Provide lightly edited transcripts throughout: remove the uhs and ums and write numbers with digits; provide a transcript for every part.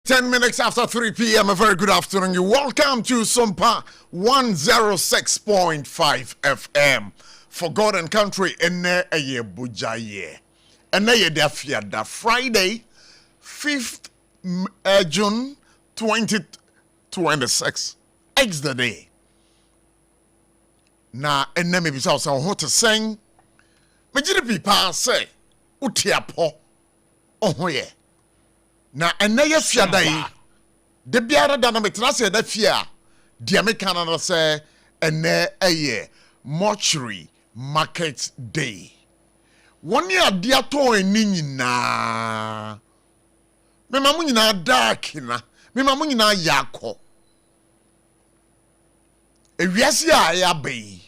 10 minutes after 3 p.m. A very good afternoon. You welcome to SOMPA 106.5 FM. For God and country, ene eye bujaye. Ene ye da Friday, 5th June 2026. It's the day. Na ene me bisa so ho to sing. Me gire pipa say, utiapo. Oho ye. Na ene ye fiada yi de biara da na metena se da fia dia me kan na se ene eye mortuary market day woni ade ato eni nyina me mamu nyina dark na me mamu nyina yakọ ewiase a ya bai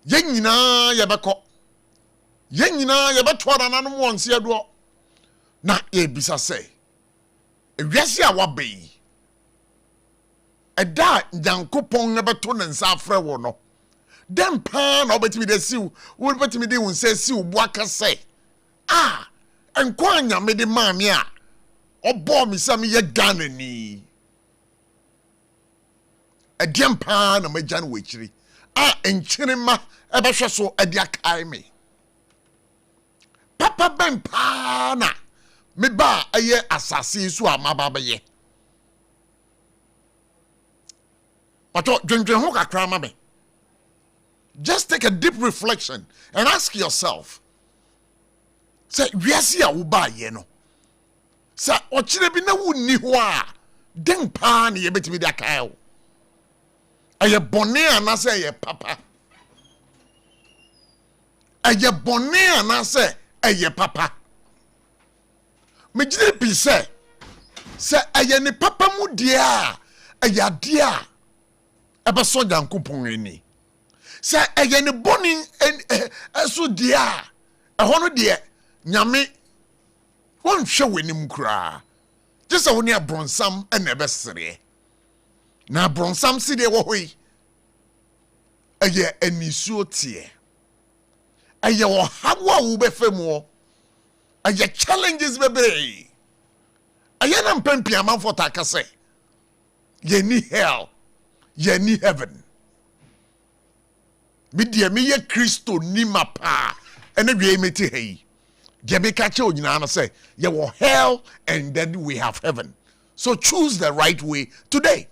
ye nyina ye beko ye nyina ye beto na no wonse edo na e bisa se ewiase a wabai eda Nyankopon na beto ne nsa afre wo no dem pa na obetimi de siw wo betimi de won se siw bo aka se enko anya me de maame a obo mi sam ye Ghana ni edem pa na magya no wechiri enkyere ma ebehwe so ade akai me papa ben pa na me ba aye asase su amaba be pato dwendwen ho kakra ma me. Just take a deep reflection and ask yourself, say wiase a wo ba ye no sa ochire bi na wonni ho a den pa na ye betimi da kai o aye bone anase aye papa aye bone anase aye papa me gire bi say aye ni papa mu dia aye ade a ebeso Nyankopon ani say aye ni boni eso dia ehọ no de nyame won hwe w'anim kura just woni abronsam na ebesere na abronsam si de wo hoi aye anisuo tie aye wo hawo wo befemu aye challenges bebre aye na mpempia manfo taka say ye ni hell ye ni heaven media me ye Kristo ni mapa ene wie meti hei je be ka che onyina na say ye wo hell and then we have heaven, so choose the right way today.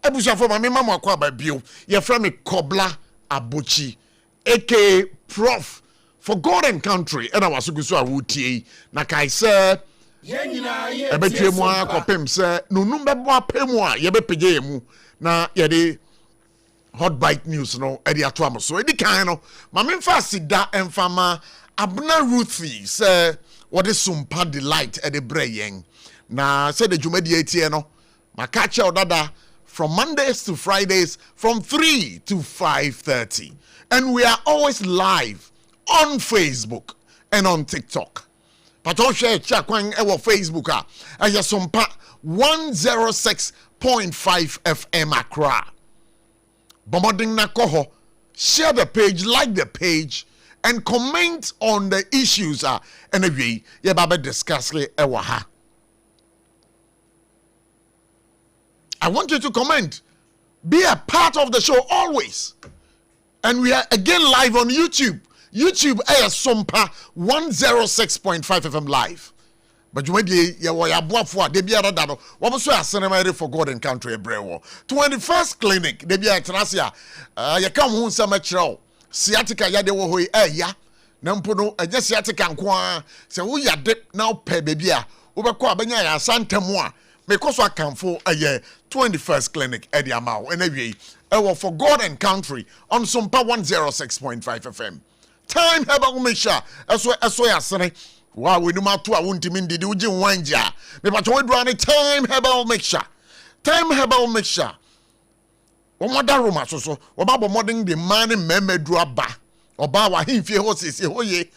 Ebusha for me mama kwa ba bio ye from me Kobla ABOTCHIE aka PROF for God and country and our sugusu awutie na kai say ebetwe mu akopem say nunum bebo apemu a ye be pege mu na ye de hot bite news no edi ato am so edi kan no ma me fa sida emfama abna ruthi say what is SOMPA delight edi breyen na say the jumadi etie no ma catch odada from Mondays to Fridays from 3 to 5:30, and we are always live on Facebook and on TikTok. But all share chakwan ewo Facebook SOMPA 106.5 FM Accra. Bomoding na koho, share the page, like the page, and comment on the issues anyway ye baba discuss ewa ha. I want you to comment. Be a part of the show always. And we are again live on YouTube. YouTube SOMPA 106.5 FM live. But you wedi ya wo ya boafo de bia rada no wo so asenema for God and country ebrewo 21st clinic de bia trasia ya kam hu nsama kirao sciatica ya de wo hoi ya na mpo no anya sciatica nko a se wo ya de na ope bebia wo be ko abanya ya santemu a me ko so akamfo 21st clinic e de amawo na wie e for God and country on SOMPA 106.5 FM. Time heba umesha eso ya sene wa we no mato a wontimi ndidi uji wanja me pato we dra time herbal mixture omoda roma so oba bo modern the man memedru aba oba wa himfie ho sisi hoye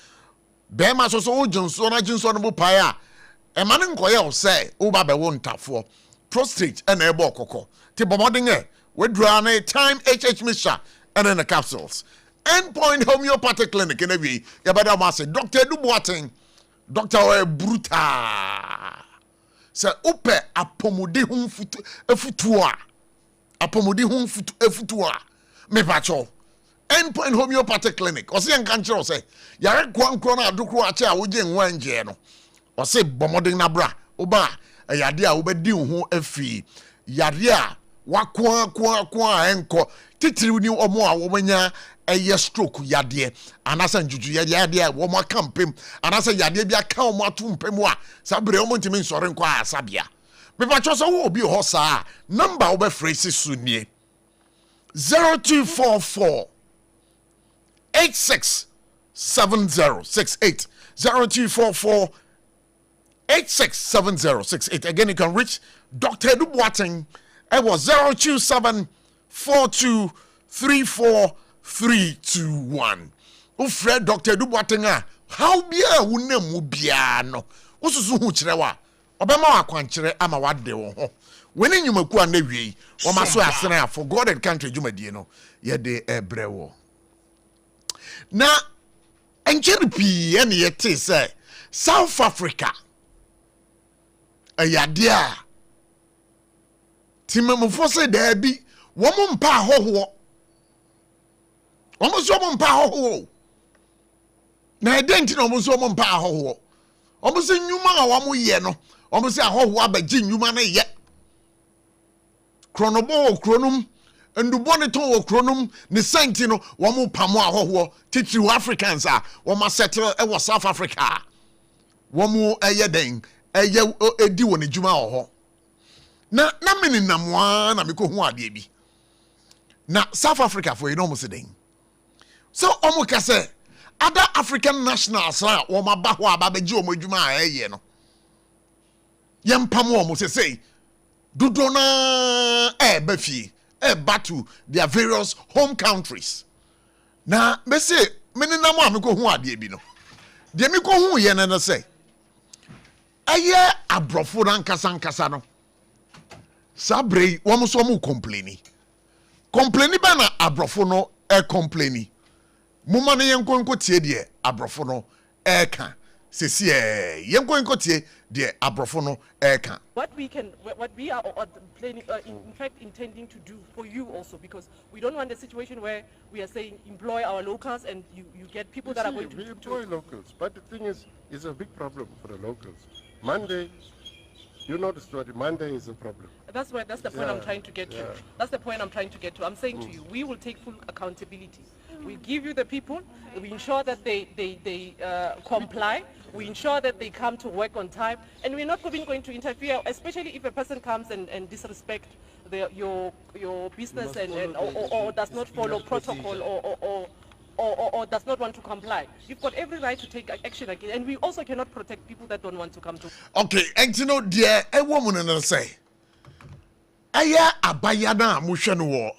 be ma so ojunso na jinso no bupai a e ma ne nkoye o say wo ba be wo ntafo prostate and ebe okoko ti bo modern we dra time mixture and in the capsules. Endpoint homeopathic clinic in a way. Yabada Masi, Dr. Dubuating, Doctor o brutal. Se ope apomode hu efutu a. Apomode hu efutu a. Me pacho. Endpoint homeopathic clinic. O se yan kan kire o se yare kwankro na adokro a che a wo je nwa nje no. O se bomodin na bra. Oba yade a wo bedi hu afi. Yare a wakwa enko titiri ni omo a wo manya eye stroke yade anasa njuju yade wo mo kampem anasa yade bia ka omo atumpem a sabre omo ntimi nsore nko a sabia me pa cho so wo obi ho sa number wo be phrase su nie 0244 867068 0244 867068. Again, you can reach Dr. Edu Boateng. It was 02742343321. Ufred Dr. Edu Boateng. How be a wunemu biano? Ususu huchrewa. Obama wakwanchere ama wade wo. When you maku anewi, wamaso asena for God and country jumadi no. Yede ebrewo. Na enchere pi ene yete say South Africa. Ayadia timemufo se da bi wo mpa ahoho wo so mpa ahoho na edenti na wo so mpa ahoho wo se nyuma a wo ye no wo se ahoho abaji nyuma na ye kronobo kronum ndubo ne ton wo kronum ne senti no wo pamo ahoho titiri Africans a wo ma settle e wo South Africa wo mu den eye edi woni juma ho na meni namwa na meko hu ade bi na South Africa for you know musidin so omo ka say other African nationals na wo ma ba ho aba beji omo juma eye no yempam omo say dodo na ba fie back to their various home countries na me say meni namwa meko hu ade bi no de meko hu ye na say aye abrofo na nkasa no sabre wo so mo complaini ba na abrofo no complaini muma ne yenkonko tie de abrofo no ka sesi yenkonko tie de abrofo no ka what we are planning in fact intending to do for you also, because we don't want a situation where we are saying employ our locals and you get people that are going to employ locals, but the thing is it's a big problem for the locals. Monday, you know the story. Monday is a problem. That's the point I'm trying to get to. That's the point I'm trying to get to. I'm saying to you, we will take full accountability. We give you the people. We ensure that they comply. We ensure that they come to work on time, and we're not even going to interfere, especially if a person comes and disrespect your business or does not follow protocol or does not want to comply. You've got every right to take action again, and we also cannot protect people that don't want to come to. Okay, and you know, dear, a woman and I say, aya abayana mushano wo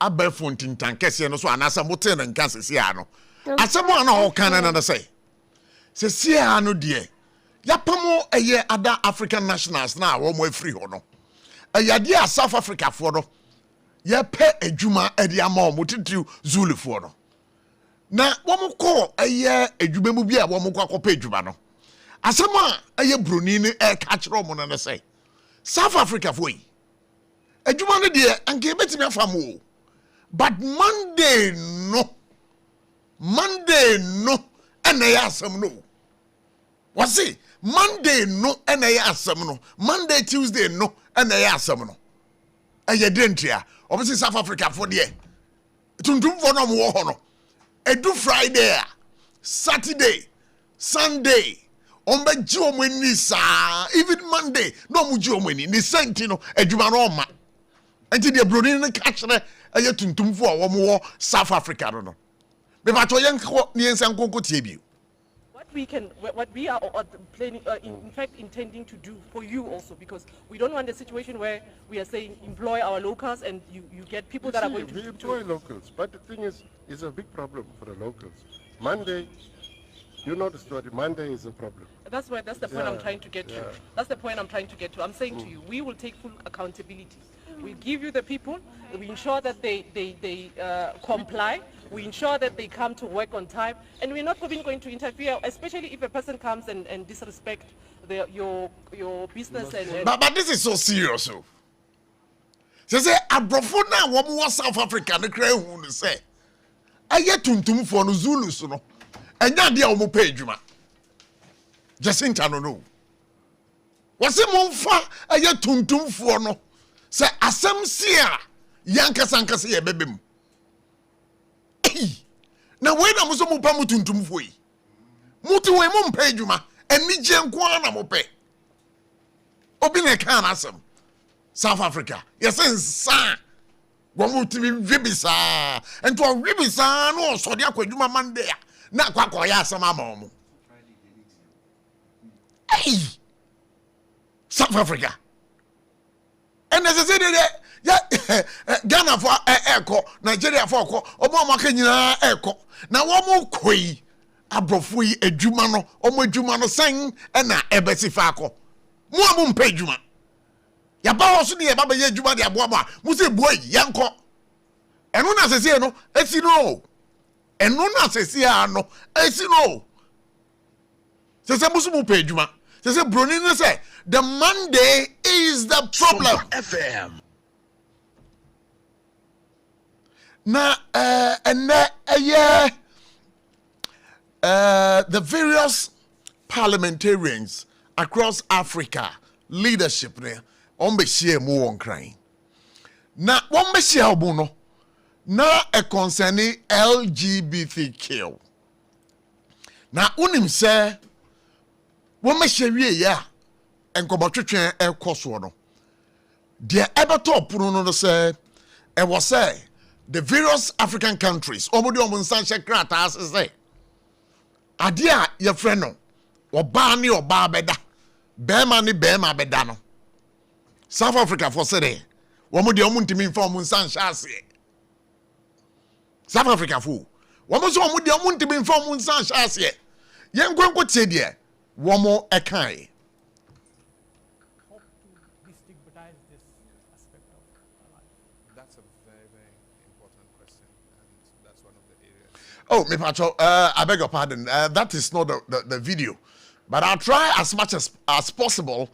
abefontin tankese no so anasa moten and cancer siano. Asamo ana ho kan na say. Se sia no de. Yapamo eye other African nationals na wo mo free ho no. Ayade a South Africa for no. Ye pe adwuma ade ama mo titu Zulu for no. Na wo ko eye adwuma mu bia wo ko akopa adwuma no. Asama eye broni ni ka kire mo na say. South Africa for yi. Adwuma no de anke betimi afam o. But Monday no ena ya asam no. Was it Monday no ena ya asam no. Monday Tuesday no ena ya asam no. Eye dentria. Obviously South Africa for there. Tuntum for no mo ho no. Edu Friday, Saturday, Sunday. Ombe ji omweni sa. Even Monday no mu ji omweni. Ni senti no adwuma no ma. Enti de broni ne ka kire eye tuntum for wo mo South Africa no. Be ba to yenko ni ensan konko tie bi. What we are planning, in fact intending to do for you also, because we don't want a situation where we are saying employ our locals and you get people that are going to employ locals, but the thing is it's a big problem for the locals. Monday, you know the story. Monday is a problem. That's the point I'm trying to get to. That's the point I'm trying to get to. I'm saying to you, we will take full accountability. We give you the people. We ensure that they comply. We ensure that they come to work on time, and we're not even going to interfere, especially if a person comes and disrespect your business. But this is so serious. So say abrofo na wo mo South Africa ne kra hu ne say aye tuntum fo no Zulus no enya dia wo mo pay adwuma Jacinta no wase mo mfa aye tuntum fo no say asem sia yankasa ye bebem na we na mo so mo pa mo tuntum fo yi muti we mo pay adwuma eni je nko na mo pay obi ne kan asem South Africa. Yes, sir. One to be ribisa. And to a ribisa, no, so they are quite human man there. Not quite some mom. Hey, South Africa. And as I said, yeah, Ghana for echo, Nigeria for Obama Kenya echo. Now, one more quay. Abrofui a Jumano, Omo Jumano sang, and a ebesi fako. Mwabum pay Juma. Ya ba wo so ne ya ba ye djuma de aboa mu se boy yanko eno na sese no esi no eno na sese ano esi no sese musu mu pe djuma sese broni ne say the Monday is the problem. SOMPA FM Na the various parliamentarians across Africa leadership there on be share mu won kran na won be share obu no na e concerning LGBTQ na unim se won be share wie ya enkobotwetwen ekoso no de ebeto opunu no se e was say the various African countries omodi omunsan shekrata asese ade a ye frɛ no oba ni oba beda bema ni bema beda no South Africa for say womo de omuntimi mfa omunsan hyase South Africa fu womo so womo de omuntimi mfa omunsan hyase yenkwenko tie de womo ekai hope to destigmatize this aspect of our life? That's a very, very important question, and that's one of the areas. Oh, me pacho, I beg your pardon. That is not the video, but I'll try as much as possible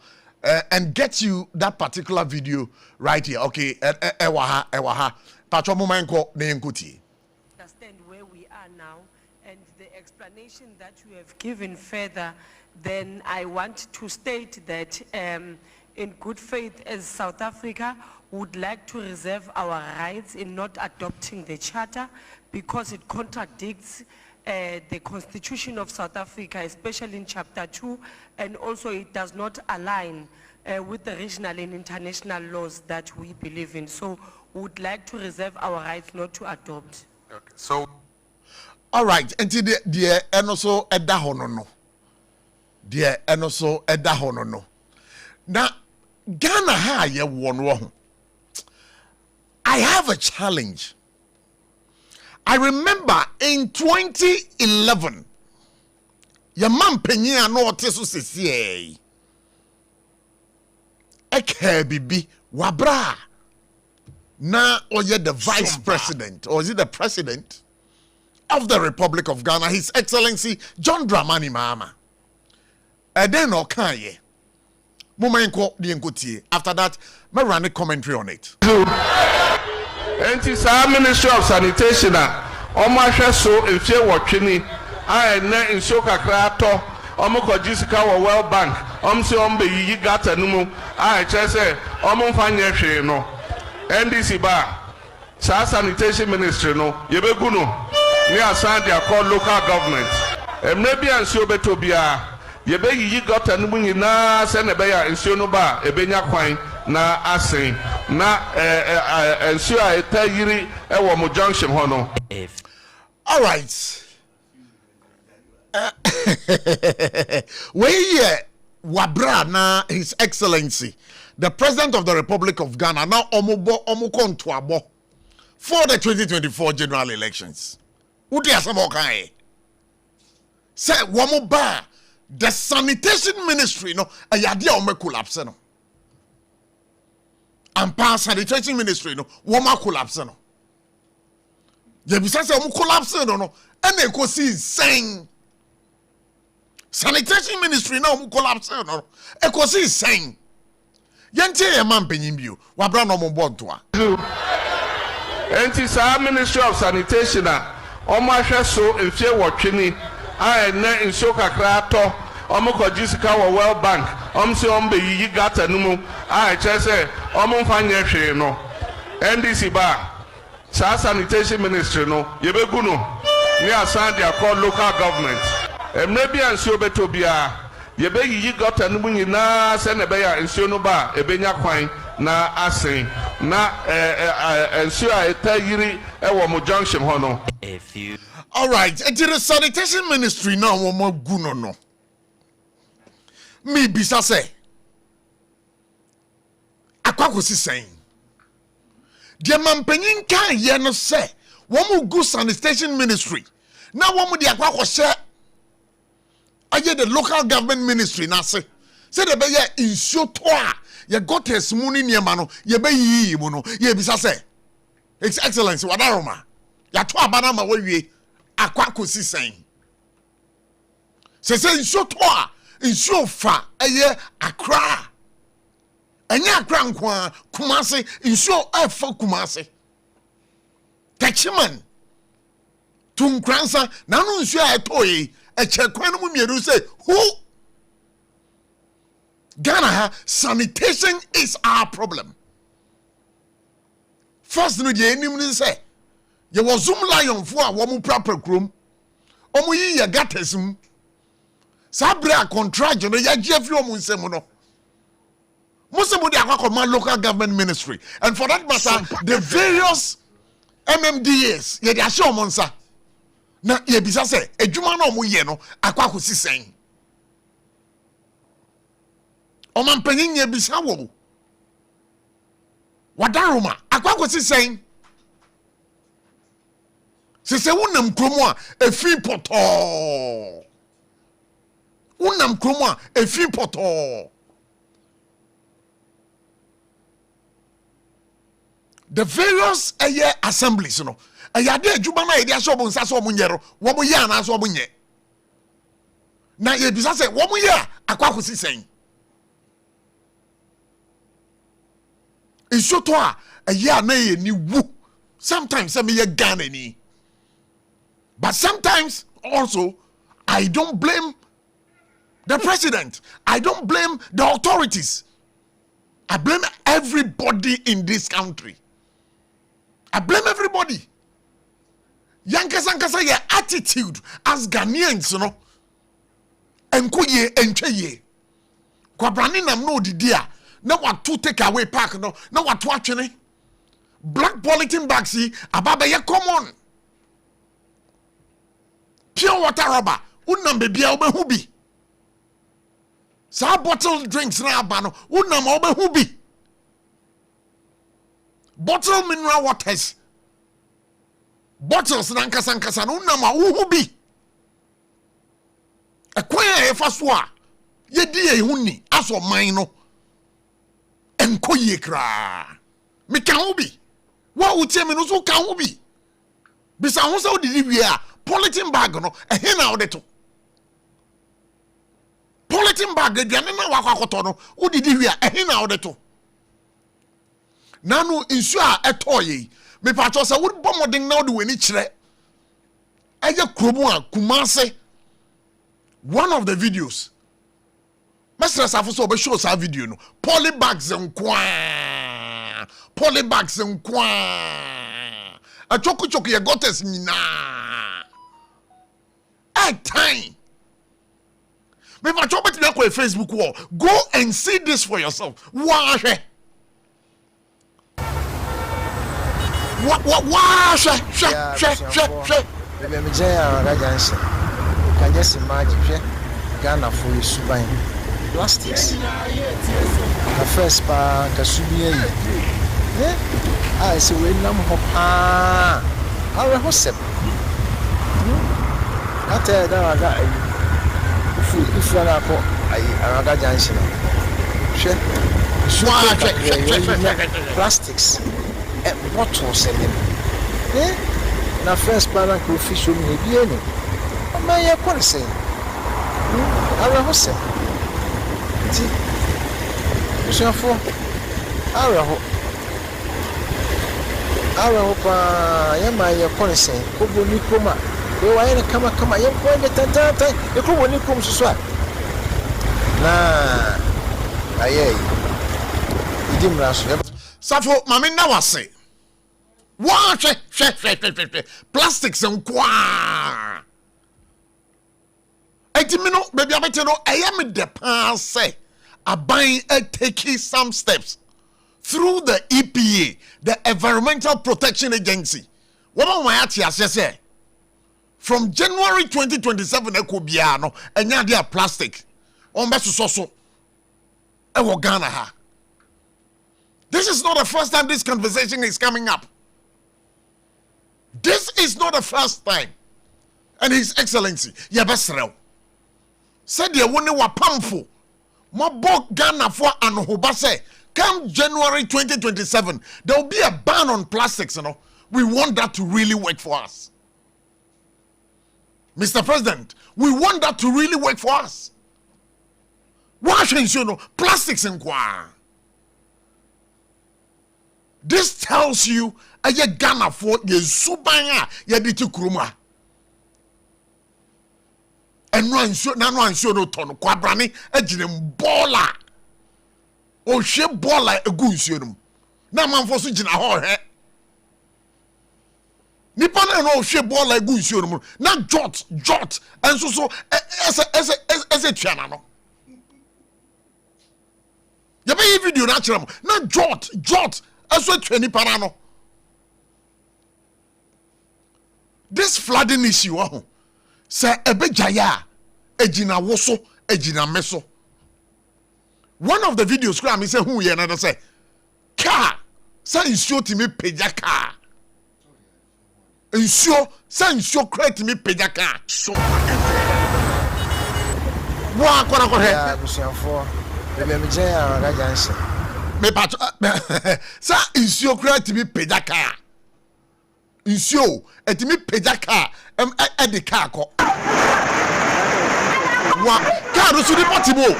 and get you that particular video right here. Okay, ewaha. Pacho momenko neenkuti. Understand where we are now and the explanation that you have given further, then I want to state that in good faith as South Africa would like to reserve our rights in not adopting the charter because it contradicts the Constitution of South Africa, especially in Chapter 2, and also it does not align with the regional and international laws that we believe in. So we would like to reserve our rights not to adopt. Okay, so All right, until the enoso edahono. The enoso edahono. Now, Ghana ha ye won. I have a challenge. I remember in 2011, your man Penya no tesu sisi eke bibi wabra na oye the vice president or is it the president of the Republic of Ghana, His Excellency John Dramani Mahama. And then okaye momenko di enkotie. After that, me run a commentary on it. Enti Ministry of Sanitation omahwe so efie wotwe I na nso kakra to omokoji sika wo World Bank omse ombe yiyi gata numu I chese omfa nye hwe no NDC ba sa Sanitation Ministry no yebegu no ni asan dia call local government emre bia nso beto bia yebe yiyi gata numu nyina se ne be ya nso no ba ebenya kwan na asin na nso a etayiri ewo mo junction hono. All right. We wabra na His Excellency the President of the Republic of Ghana now omukontoabo for the 2024 general elections. Udi asamo kai. Say womo ba the sanitation ministry no ayade o collapse no. And pass sanitation ministry no woma collapse no. ye bisa say omo collapse no and e ko see sen sanitation ministry na omo collapse no e ko see sen yente ye man panyin bio wa bra no mo bonto a enti sa ministry of sanitation a omo ahwe so efie wotwe I na nso kakra to omo ko jisika wo World Bank se ombe yiyi gata numu chese omo mfanye hwe no NDC ba sa sanitation ministry no yebegu no ni asan dia call local government maybe anso beto bia yebe yiyi gata numu nyina se ne be ya nso no ba ebenya kwan na asen na enso a etayiri ewo mo junction ho no A few. all right the sanitation ministry now wo mo gu no me bisa say akwakosi sen de mampanyin kan ye no say wo mo gu sanitation ministry na wo mo de akwakose aye the local government ministry na say de be ye insuo to a ye got a muni niema no ye be yi mu no ye bisa say His Excellency wadaroma ya to abana ma wawie akwakosi sen se insuo to a insuo fa eye akra enya akra nkwa kumase insuo afa kumase tachiman tunkransa na no insuo etoyi eche kwan mu mieru say who Ghana sanitation is our problem. First no dey enim ni say ye was zoom lion fo a wo mu proper krom omu yi ye gatesum sabra contract no ya jefi omu nsem no musemu dey akwa local government ministry and for that matter the various MMDAs ye dey ashe omu nsa na ye bisa say adwuma na omu ye no akwa kosi sen oman panyin ye bisa wo wadaroma akwa kosi sen se wonam kromo a efi poto wonam kromo a efi poto the various assemblies no ayade adwuma na yede aso bo nsa so mo nyero wo mo ye ana so mo nye na ye bisa se wo mo ye akwa kosi sen isoto a aya na ye ni wu sometimes me ye Ghana ni. But sometimes also, I don't blame the president. I don't blame the authorities. I blame everybody in this country. I blame everybody. Yankasa your attitude as Ghanaians, you know. Enkoye encheye. Kwabrani nam no di dia. Na what to take away park no. Na what to actually. Black polythene bags ababa ye common. Pure water rubber, unam baby obehu bi. Sa bottle drinks na abano, unam obehu bi. Bottle mineral waters. Bottles na nkasa unam uhu bi. Ekwaya efa so a ye di ehu ni aso man no. Enkoye kra. Me kan ubi. Wa utie me no so kan ubi. Bisa ho sa odidi wi a polythene bag no ehe na odeto polythene bag aduane na wakwakoto no odidi wi a ehe na odeto nanu insu a etoye me pa cho se wo bomodin na ode weni kire eye kromu a kumase one of the videos mesra safo so be show sa video no polybags nkwa a choku ye gotes nyina time. Me va chop it on Facebook wall. Go and see this for yourself. Wash. Wash. Me jaya rajansi. Can just imagine Ghana for you subain. Plastics. The first pa kasubiye. I say we nam hopa. Our hosep. Ate da ga if you are ko araga junction she plastics bottles in them na first para ko official me bi eni o ma ye ko se ara ho se ti busuafo ara ho pa ye ma ye ko se ko bo ni koma we wa ye kama ye ko ne tantanta e ko bo ni kom so a na aye idim raso Safo mami na wase wa hwe plastics nkwa etimino baby abete no me de pa say aban taking some steps through the EPA, the Environmental Protection Agency. What my say from January 2027 ekobiano enya dia plastic on beso so e wo Ghana ha. This is not the first time this conversation is coming up. This is not the first time. And His Excellency, Yabesrew, said the one wa pamfo, mo bog Ghana for anhobase. Come January 2027, there will be a ban on plastics, you know. We want that to really work for us. Mr. President, we want that to really work for us. Watch and you know, plastics in kwa. This tells you a Ghana for ye subanya ye ditu kruma. And no ansho no ton kwabrani ejinem bola. O she bola egu nsuo num. Na manfo so gina ho he. Nipa na no she bola egu nsuo num. Na jot enso so ese twana no. Ya be video na kire mo. Na jot enso twani para no. This flooding issue say ebejaya ejina woso ejina meso. One of the videos I say who ye na say car say insure to me peja car. Insure say insure credit me peja car. So wa kwara ko he ya busuafo be me je ya raja nse me pat say insure credit me peja car. Insure etimi peja car e de car ko wa car so di possible.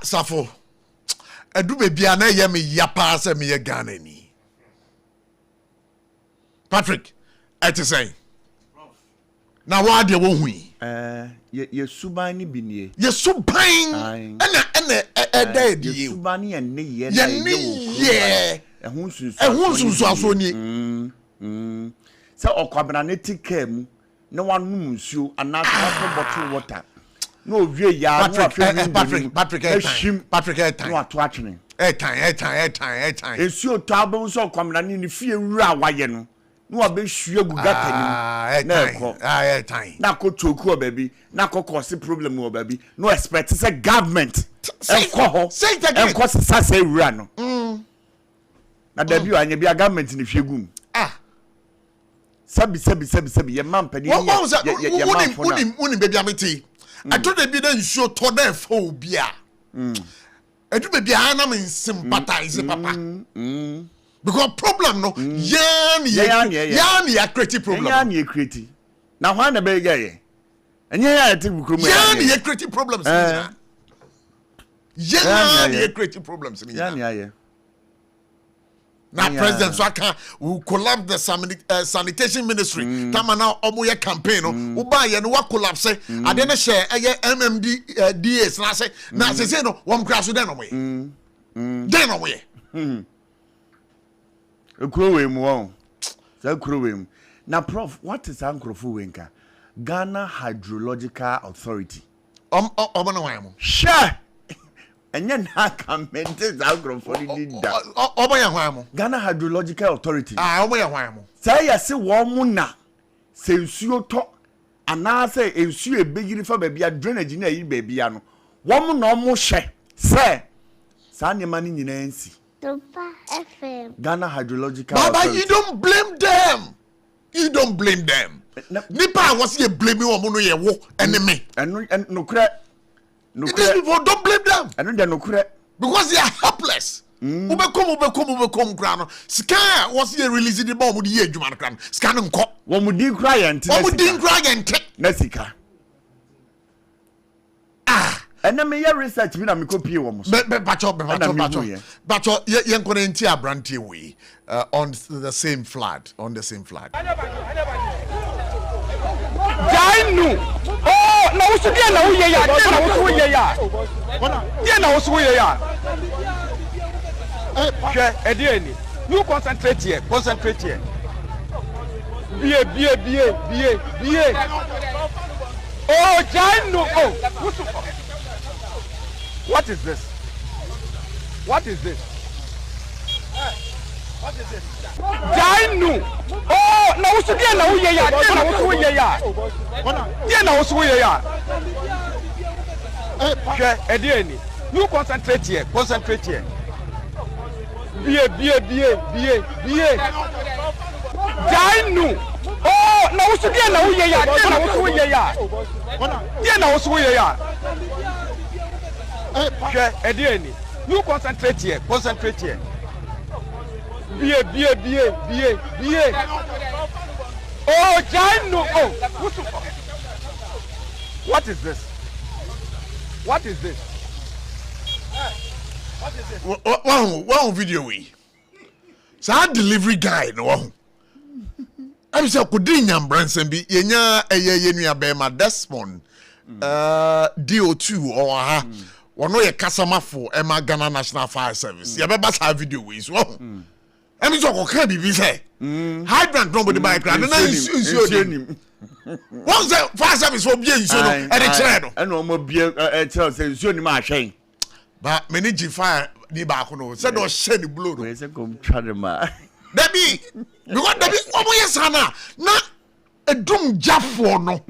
Safo edu bebia na ye me yapa se me ye Ghana ni Patrick et say na wa de wo hui ye suban ni binie ye suban ena eda die ye suban ni enne ye ye ehun sunsu aso ni se okwabena ne tikam na wanum nsuo anasa bottle water. No, Patrick, no ato atwene. Time. Ensuo tabo so kwamna ni fie wura waye no. No abehwie gugata ni. Na time. Na ko toku obabi, na ko cause problem obabi. No expect say government. Enko say it again. Enko say wura no. Na dabi anya bia government ni hwegum. Sabi ye mampani. What was that? Uni baby amiti. I told the be then show to them phobia. I do be I am sympathize papa. Because problem no yan creative problem. Yan creative. Now why na be guy? And ya think yan creative problems. Yan creative problems. Yan. Now president so will collapse the sanitation ministry. Tama now omoye campaign no uba ye no collapse ade na share MMD DS na say no won crash den no we. Den no we. Ekuro mu won. Say ekuro mu. Now prof, what is ankrofo wenka? Ghana Hydrological Authority. Omo na wan mo. Sure. Enye na kammente za agrofo ni da. Omo ya hwan mo. Ghana Hydrological Authority. Omo ya hwan mo. Say yesi wo mu na se nsuo to ana se nsuo ebegiri fa ba bia drainage na yi ba bia no. Wo mu na omo hye se sa nyema ni nyina nsi. SOMPA FM. Ghana Hydrological Baba, Authority. you don't blame them. Nipa was ye blame you on ye wo enemy. And no crack. These people don't blame them. And then no crack. Because they are helpless. Ubekom grano. Scan was here releasing the bomb with the year Juman Gran. Scan and cop. One would deal cry and take Nessica. And then me research me na me copy almost. But young Corentia Branty way on the same flag. On the same flag. Jainu. Oh, na usudia na uye ya. Na usuye ya. Ye na usuye ya. Edieni. You concentrate here. Concentrate here. Be. Oh, Jainu. Oh. What is this? What is this? What is this? Jainu. Oh, na usudia na uye ya. Na usuye ya. Ye na usuye ya. Edieni. You concentrate here. Concentrate here. Be. Jainu. Oh, na usudia na uye ya. Na usuye ya. Ye na usuye ya. Edieni. You concentrate here. Concentrate here. Be. Oh, Jainu. Oh. What is this? What is this? One video we. So our delivery guy no. I'm say Kodinyam Branson be yenya yenu abema Desmond DO2 or ha. Ono ye customer for Emma Ghana National Fire Service. Ya beba sa video we so. Emi so ko kan bibi say. Hydrant nobody buy crowd na nsuo. Once the fire service will be nsuo no e de kire no. And omo bie tell say nsuo ni ma hwen. But manage fire ni ba ko no. Say do share the blow no. We say come try them ma. Debi because debi omo yesana na edum jafo no.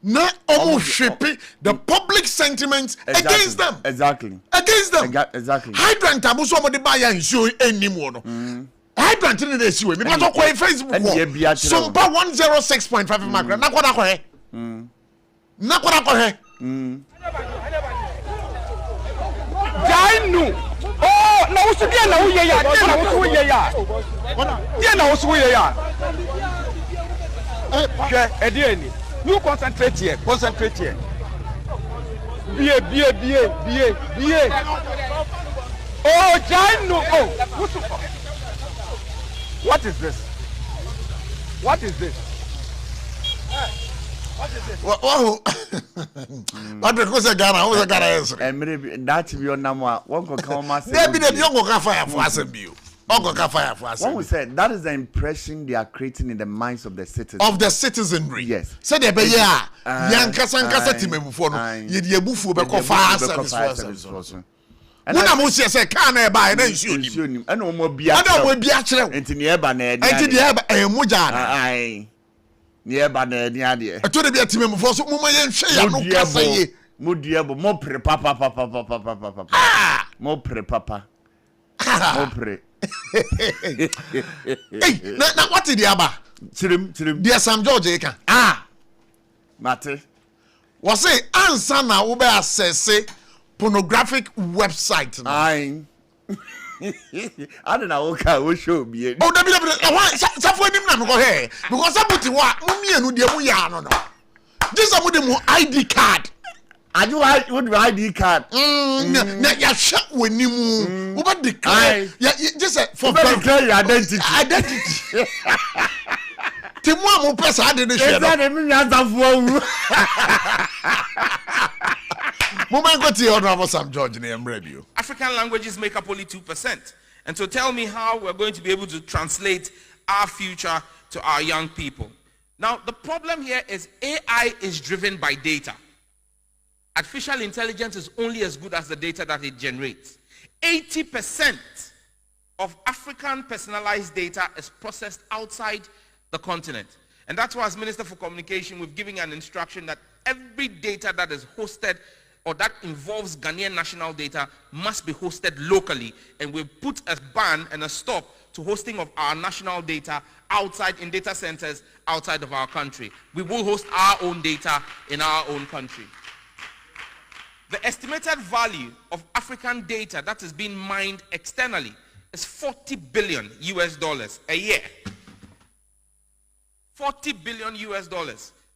Na almost shaping the public sentiments against them. Exactly. Against them. Exactly. Hydrant abuso mo de buy and show anymore no. Hydrant in the issue. Because on Facebook. SOMPA 106.5 macro. Na kwada ko he. Na kwada ko he. Jainu. Oh, na usudia na uye ya. Na usuye ya. Ye na usuye ya. Edieni. You concentrate here. Concentrate here. Be. Oh, Jainu. Oh. What is this? What is this? Wow. But because Ghana, who's a Ghana answer? That be your number. One go come ma say. There be the young go fire for us and you. One will say that is the impression they are creating in the minds of the citizens. Of the citizenry. Yes. So they be yeah. Yankasa team before no. Ye bufu be call fire service. And when I say can e buy na nsuo nim. And omo bia. And omo bia kire. Enti ne eba na edi. Enti de eba muja na. Ai. Ne eba na edi ade. E to de bia team before so mo ye nhwe ya no kasa ye. Mo duebo mo pre papa. Ah! Mo pre papa. Mo pre. Hey, now what is the aba? Chirim. Dear Sam George can. Mate. Was say answer now ube access pornographic website. I don't know okay we show be. Oh, that for him na go here because somebody wa mumie no de mu ya no. This somebody mu ID card. What do ID card? Na ya hwe wanimu. Oba declare. Ya just for declare your identity. Timu amu pesa ade ne hwe. Esa de mi nyanzafo. Moment go to your Honorable Sam George in review. African languages make up only 2%. And so tell me how we're going to be able to translate our future to our young people. Now, the problem here is AI is driven by data. Artificial intelligence is only as good as the data that it generates. 80% of African personalized data is processed outside the continent. And that's why as Minister for Communication, we've given an instruction that every data that is hosted or that involves Ghanaian national data must be hosted locally. And we've put a ban and a stop to hosting of our national data outside in data centers outside of our country. We will host our own data in our own country. The estimated value of African data that is being mined externally is $40 billion a year. $40 billion.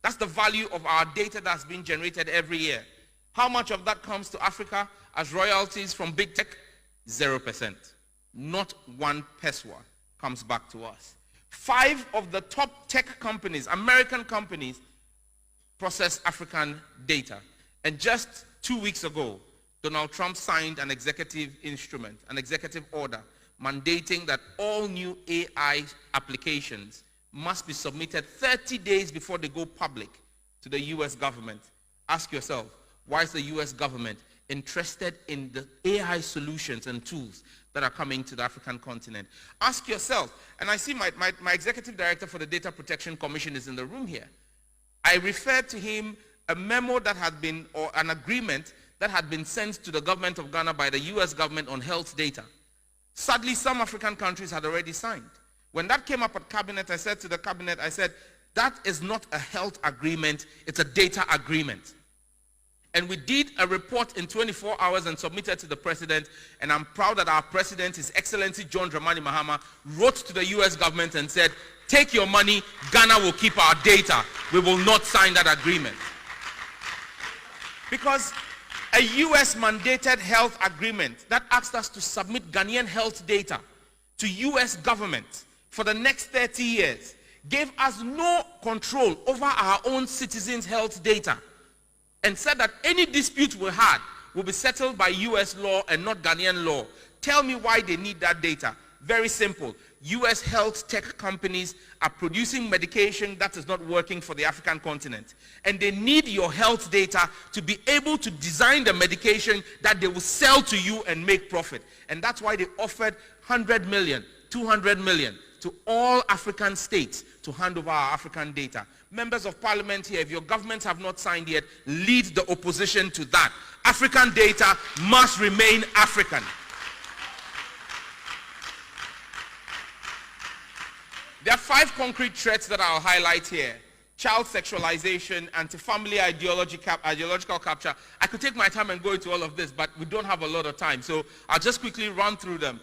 That's the value of our data that's being generated every year. How much of that comes to Africa as royalties from big tech? 0%. Not one peso comes back to us. 5 of the top tech companies, American companies, process African data. And just 2 weeks ago, Donald Trump signed an executive instrument, an executive order, mandating that all new AI applications must be submitted 30 days before they go public to the US government. Ask yourself, why is the US government interested in the AI solutions and tools that are coming to the African continent? Ask yourself, and I see my executive director for the Data Protection Commission is in the room here. I referred to him a memo that had been, or an agreement that had been sent to the government of Ghana by the US government on health data. Sadly, some African countries had already signed. When that came up at cabinet, I said to the cabinet, I said, that is not a health agreement, it's a data agreement. And we did a report in 24 hours and submitted to the president, and I'm proud that our president, His Excellency John Dramani Mahama, wrote to the US government and said, take your money, Ghana will keep our data. We will not sign that agreement. Because a US mandated health agreement that asked us to submit Ghanaian health data to US government for the next 30 years gave us no control over our own citizens' health data and said that any dispute we had will be settled by US law and not Ghanaian law. Tell me why they need that data. Very simple. US health tech companies are producing medication that is not working for the African continent. And they need your health data to be able to design the medication that they will sell to you and make profit. And that's why they offered 100 million, 200 million to all African states to hand over our African data. Members of Parliament here, if your governments have not signed yet, lead the opposition to that. African data must remain African. There are 5 concrete threats that I'll highlight here. Child sexualization, anti-family ideological capture. I could take my time and go into all of this, but we don't have a lot of time, so I'll just quickly run through them.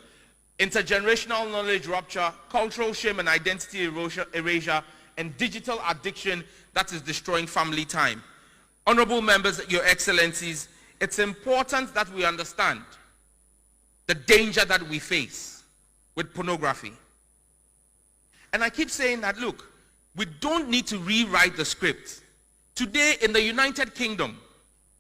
Intergenerational knowledge rupture, cultural shame and identity erasure, and digital addiction that is destroying family time. Honorable members, your excellencies, it's important that we understand the danger that we face with pornography. And I keep saying that, look, we don't need to rewrite the script. Today in the United Kingdom,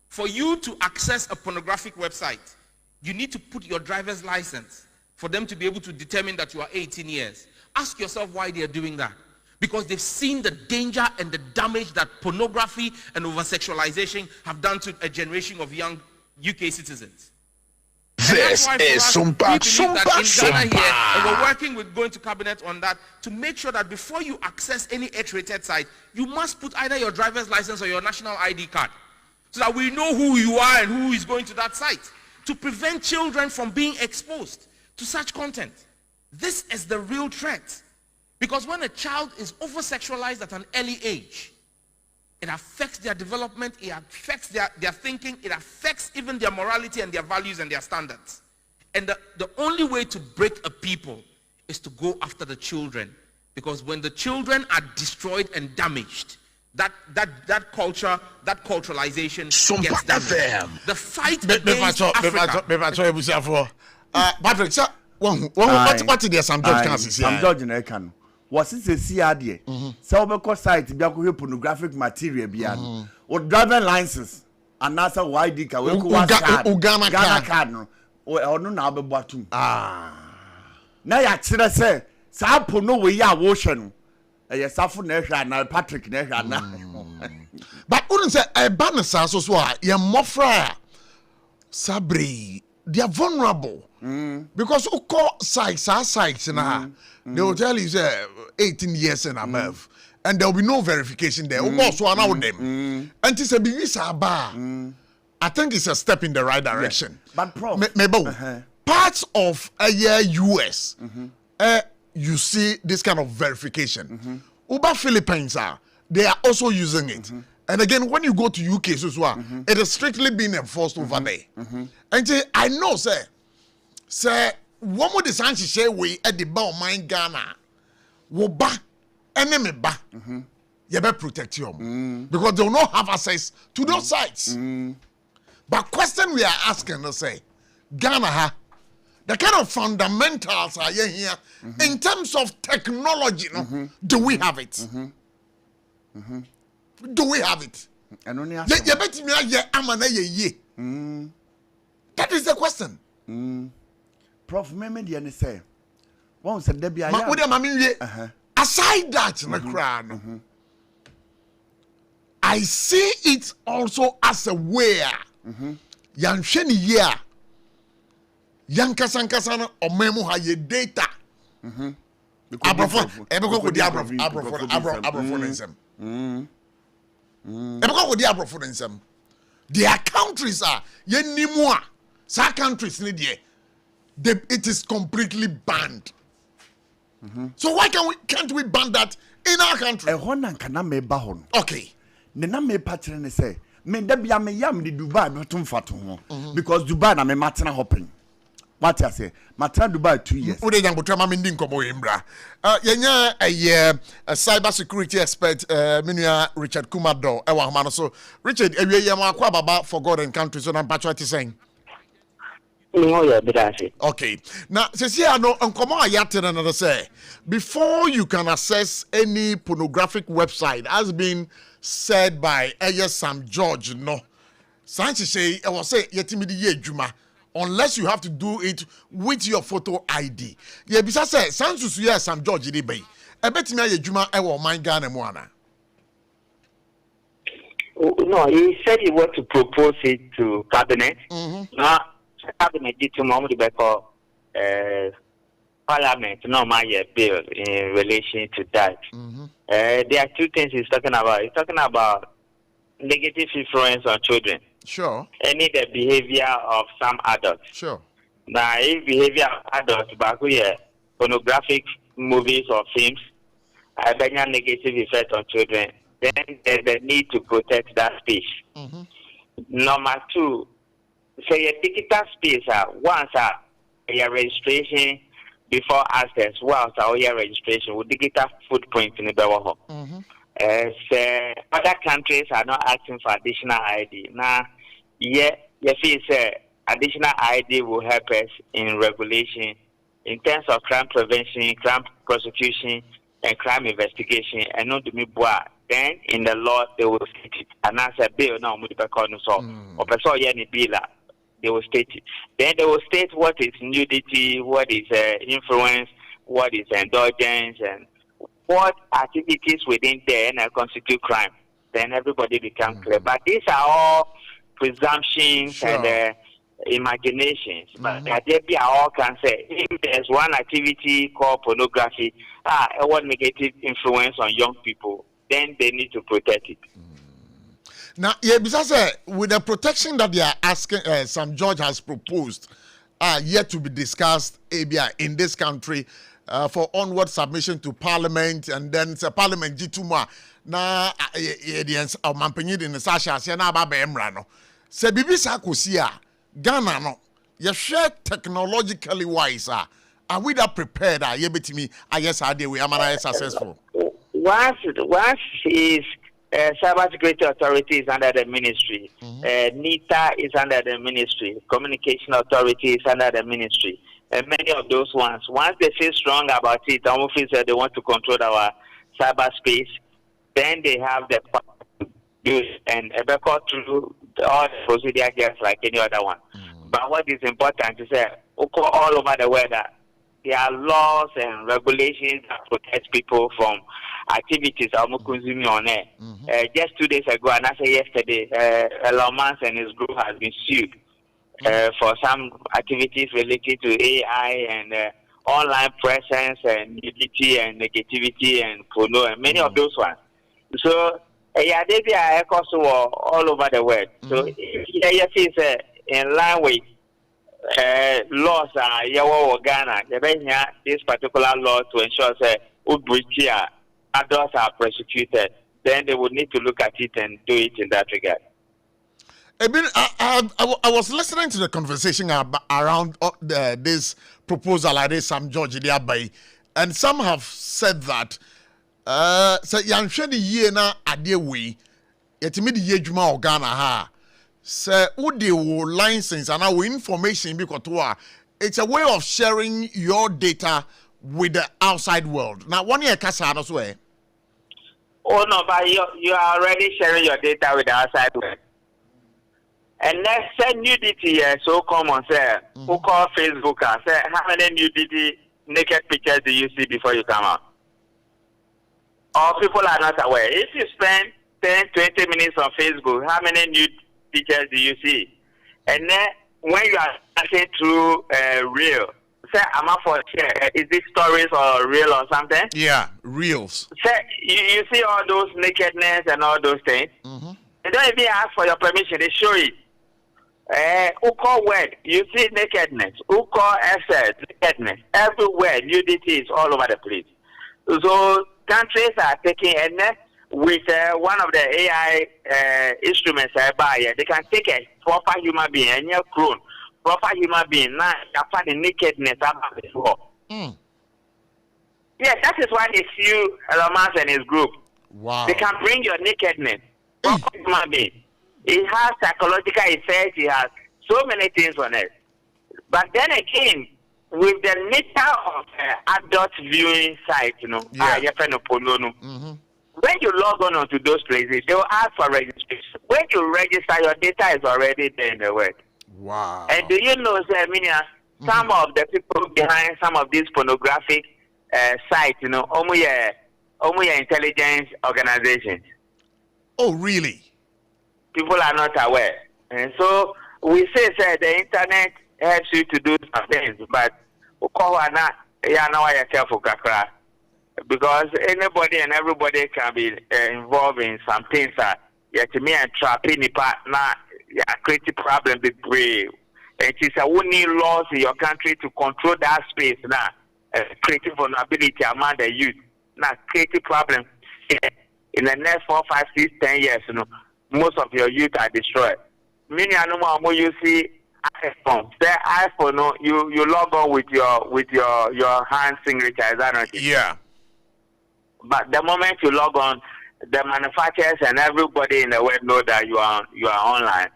for you to access a pornographic website, you need to put your driver's license for them to be able to determine that you are 18 years. Ask yourself why they are doing that. Because they've seen the danger and the damage that pornography and over-sexualization have done to a generation of young UK citizens. This is SOMPA, and we're working with going to cabinet on that to make sure that before you access any X-rated site, you must put either your driver's license or your national ID card so that we know who you are and who is going to that site, to prevent children from being exposed to such content. This is the real threat, because when a child is over-sexualized at an early age, it affects their development, it affects their thinking, it affects even their morality and their values and their standards. And the only way to break a people is to go after the children. Because when the children are destroyed and damaged, that culture, that culturalization gets damaged. The fight against Africa. Patrick, sir, what did the Sam George can say? Sam George na eka no. Was it a CRD? So obeko site bi akọ pornographic material bia no. O driver license and nasa YD ka we ko Ghana card no. O no na obebo atum. Na ya kire say sa pono we ya wo hwe no. E SARFO na hwe na Patrick na hwe na. But wouldn't say a banner so ye mofra Sabri, they are vulnerable. Because who call sites na they will tell you 18 years and above, and there will be no verification there. Also allow them. And it's a big I think it's a step in the right direction. But Prof, maybe parts of a year US, you see this kind of verification. Uber Philippines they are also using it. And again, when you go to UK as well, it is strictly being enforced over there. And I know, sir, one more the sign she say we at the bow mine Ghana, wo ba enemy ba, you better protect you because they will not have access to those sites. But question we are asking, say, Ghana, the kind of fundamentals are here in terms of technology. Do we have it? Do we have it? That is the question. Prof, me say, once a Debbie, aside that, I see it also as a way. Yan sheni year. Yankasankasana or memo ha ye data. Abrofo their countries are ye nimwa. Sa countries need ye. It is completely banned. So why can't we ban that in our country? Okay. Nena me patron ne say me dabia me yam di Dubai betum fato ho because Dubai na me matena hopping. What I say? Matena Dubai 2 years. Ode yango twama me ndin komo embra. Yenya a cyber security expert menua Richard Kumado e wa homa no so Richard ewie yam akwa baba for God and country so na patriotic saying. Okay. Now, Cecilia, no, another say before you can access any pornographic website, as been said by Sam George. No, Sanchez say I was say yetimidi ye juma unless you have to do it with your photo ID. Yeah, bisa say Sanchez yeah Sam George di bay. I bet me ye juma I will mind Ghana moana. No, he said he was to propose it to cabinet. Now. Cabinet did to Mohamed Beko Parliament, no my bill in relation to that. There are two things he's talking about. He's talking about negative influence on children. Sure. Any the behavior of some adults. Sure. Now, if behavior of adults back here, pornographic movies or films, have a negative effect on children, then there's the need to protect that space. Number two. Say a digital space once your registration before access once your registration with digital footprint in the Bewaho. Other countries are not asking for additional ID. Now, you feel additional ID will help us in regulation in terms of crime prevention, crime prosecution, and crime investigation. And not to me, then in the law they will state it. And as a bill now, or they will state it. Then they will state what is nudity, what is influence, what is indulgence, and what activities within there constitute crime. Then everybody becomes clear. But these are all presumptions and imaginations. But there be all can say if there's one activity called pornography, one negative influence on young people, then they need to protect it. Now, yeah, because with the protection that they are asking, some judge has proposed, yet to be discussed, ABI in this country for onward submission to Parliament, and then Parliament G2 na audience of Mampenid in the Sasha Siena Baba Emrano. Se Bibi Sakusia, Ghana no, you share technologically wise, are we that prepared? Yebitimi, yes, I did, we are successful. Once is Cyber Security Authority is under the ministry. NITA is under the ministry. Communication Authority is under the ministry. And many of those ones, once they feel strong about it, almost feel they want to control our cyberspace, then they have the power to use and go through all the procedure just like any other one. But what is important is that all over the world, there are laws and regulations that protect people from activities I'm consuming on air. Just 2 days ago, and I say yesterday, Elon Musk and his group has been sued for some activities related to AI and online presence and nudity and negativity and porno and many of those ones. So, they are also all over the world. So, yes, it's in line with laws are yawa Ghana. This particular law to ensure that adults are prosecuted. Then they would need to look at it and do it in that regard. I was listening to the conversation around this proposal like this, Sam George Idiabai, and some have said that so yanhwe the year na ade we yetimi the year dwuma Ghana ha say udi wo license and our information because it's a way of sharing your data with the outside world. Now one year kasa as well. Oh no, but you are already sharing your data with the outside world. And let's say nudity so common, say, who call Facebook and say, how many nudity naked pictures do you see before you come out? Or people are not aware. If you spend 10, 20 minutes on Facebook, how many nude pictures do you see? And then when you are passing through reel, say, I'm up for share. Is this stories or reel or something? Yeah, reels. Say, you see all those nakedness and all those things. They don't even ask for your permission. They show it. Who call word? You see nakedness. Who call assets? Nakedness. Everywhere, nudity is all over the place. So countries are taking, and with one of the AI instruments I buy, they can take a proper human being, and you're grown, proper human being. Now, you find the nakedness about before. Yeah, that is why they sue Elon Musk and his group. Wow. They can bring your nakedness, proper human being. It has psychological effects. It has so many things on it. But then again, with the nature of adult viewing sites, when you log on to those places, they will ask for registration. When you register, your data is already there in the web. Wow. And do you know, some of the people behind some of these pornographic sites, only intelligence organizations. Oh, really? People are not aware. And so we say the internet helps you to do some things, but because anybody and everybody can be involved in some things that me and trapping creative problem big brave. It is a need laws in your country to control that space now. Creative vulnerability among the youth. Now creative problem in the next 4, 5, 6, 10 years, most of your youth are destroyed. Many animals you see iPhone. The iPhone, you log on with your hand signature, is that not it? Yeah. But the moment you log on, the manufacturers and everybody in the web know that you are online.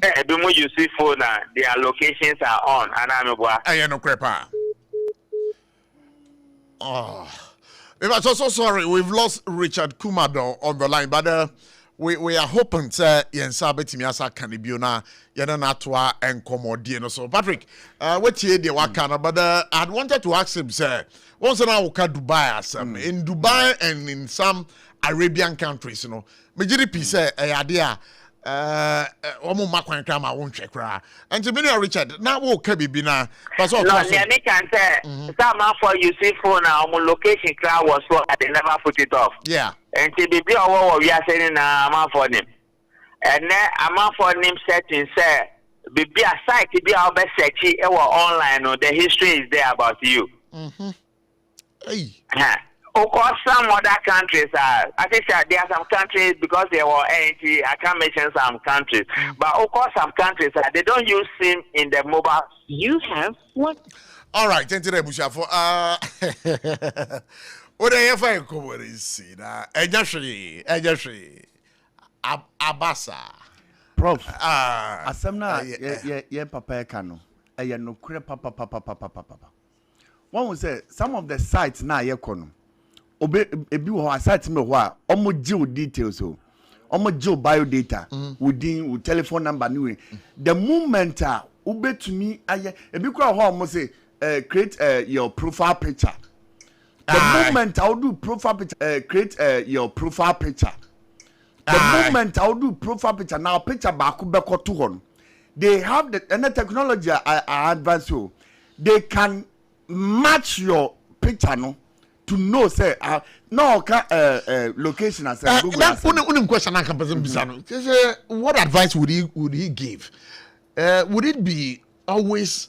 Every time you see phone, their locations are on. And I'm so sorry. We've lost Richard Kumado on the line, but we are hoping that Yensa Betimiasa can be na Yanatwa and Comodiano. So, Patrick, what you did, but I wanted to ask him, sir, once an hour Dubai, in Dubai and in some Arabian countries, majority piece, idea. Omo makwan kama won twekra enti me na Richard na wo ka bibina pass on no me can say some for you see phone na omo location kra was so they never put it off yeah enti bibi owo we are saying na am for them and then am for them setting say bibi a site bi a be search e online no the history is there about you hey of course, some other countries are. I think there are some countries because they were anti. I can't mention some countries, but of course, some countries they don't use SIM in the mobile. You have what? All right, thank you, Busha for what I have I covered is see that Ejashri Abasa Prof. Asamna ye papa kano. Aya no kure papa. One will say some of the sites na ye kono. Ebi wo aside me ho a omo geo details o omo geo bio data within telephone number ni the moment ubetumi aye ebi kwa ho omo say create your profile picture the moment I will do profile picture create your profile picture the moment I will do profile picture now picture back beko to ho they have the technology are advanced so they can match your picture no to know say no location as Google. That one question I can present. What advice would he give? Would it be always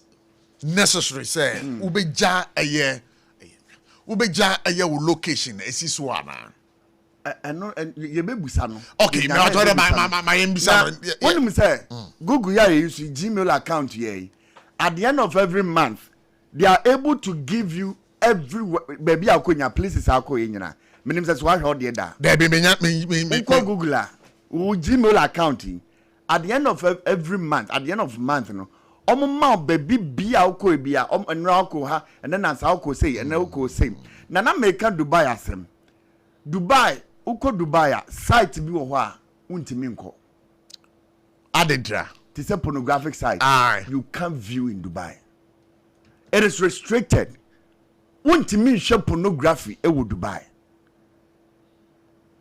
necessary say ubeja a year location esisuana. And you be busano. Okay, now my embisano. When you say Google ya use Gmail account ye, at the end of every month, they are able to give you every baby akonya places akoyina. Meaning that's why how they da. Baby me Google Gmail account. At the end of every month, at the end of month, no. Ma baby be alko bia and rako ha and then as alko say and alko say. Nana make Dubai asem. Dubai, uko Dubai site bi wo ha untimi nko. Adedra. It's a pornographic site. You can't view in Dubai. It is restricted. Untimi show pornography e wo Dubai.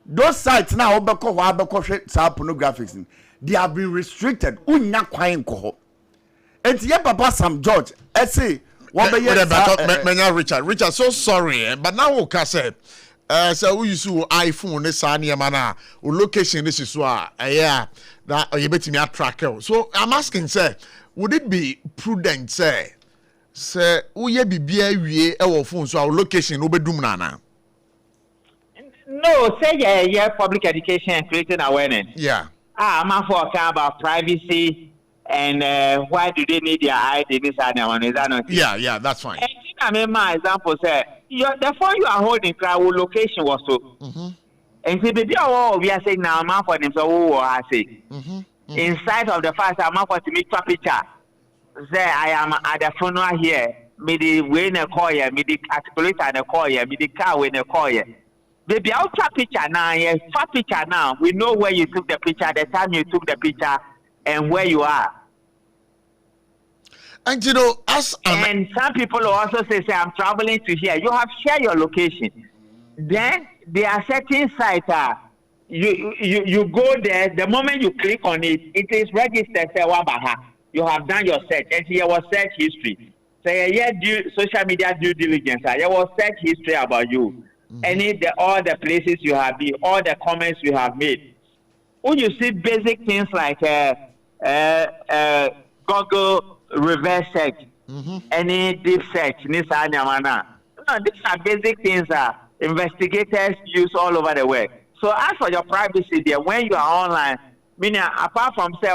Those sites now obeko wa abeko sa pornographics. They have been restricted. Unya kwan ko. And yeah, Papa Sam George, I say, Richard, so sorry, but now we can say, so we use iPhone, this mana, location, this is why, yeah, that you bet me a tracker. So I'm asking, sir, would it be prudent, sir, we be our phone, so our location, no be dumnana? No, say, yeah, public education and creating awareness. Yeah. I'm talking about privacy. And why do they need their ID? This animal is that not? Yeah, that's fine. And I mean, my example say, the phone you are holding, crowd location was so. And see, baby, we are saying now, man, for them, so I say, inside of the first, I'm for to make a picture. Say, I am at the funeral here. Me the way in a call here, me the articulator in a call here, me the car in a call here. Baby, I'll take picture now. Yes, fat picture now. We know where you took the picture, the time you took the picture. And where you are. And you know, and some people also say, I'm traveling to here. You have shared your location. Then there are certain sites. You go there. The moment you click on it, it is registered. Say, you have done your search. And here was search history. Say, social media due diligence. There was search history about you. All the places you have been, all the comments you have made. When you see basic things like Google reverse search, any deep search, these are basic things that investigators use all over the world. So as for your privacy there, when you are online, meaning apart from say,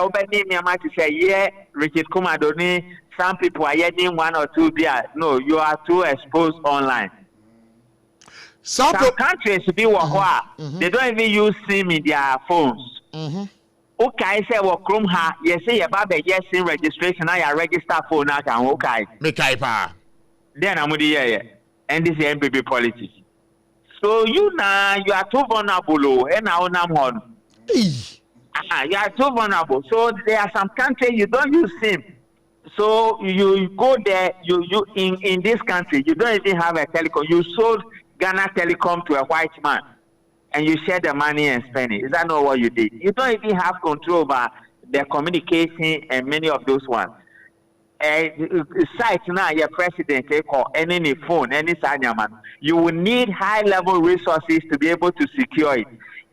Richard Kumadoni, some people are getting one or two beer. No, you are too exposed online. Some countries they don't even use SIM in their phones. Okay, say Chrome ha. Yes, say about yes SIM registration. I register phone now. Okay. Then I'm with the and this is MPP politics. So you are too vulnerable. And now you are too vulnerable. So there are some countries you don't use SIM. So you go there. You in this country you don't even have a telecom. You sold Ghana Telecom to a white man, and you share the money and spend it. Is that not what you did? You don't even have control over the communication and many of those ones. Site now, your president call any phone, any man. You will need high-level resources to be able to secure it.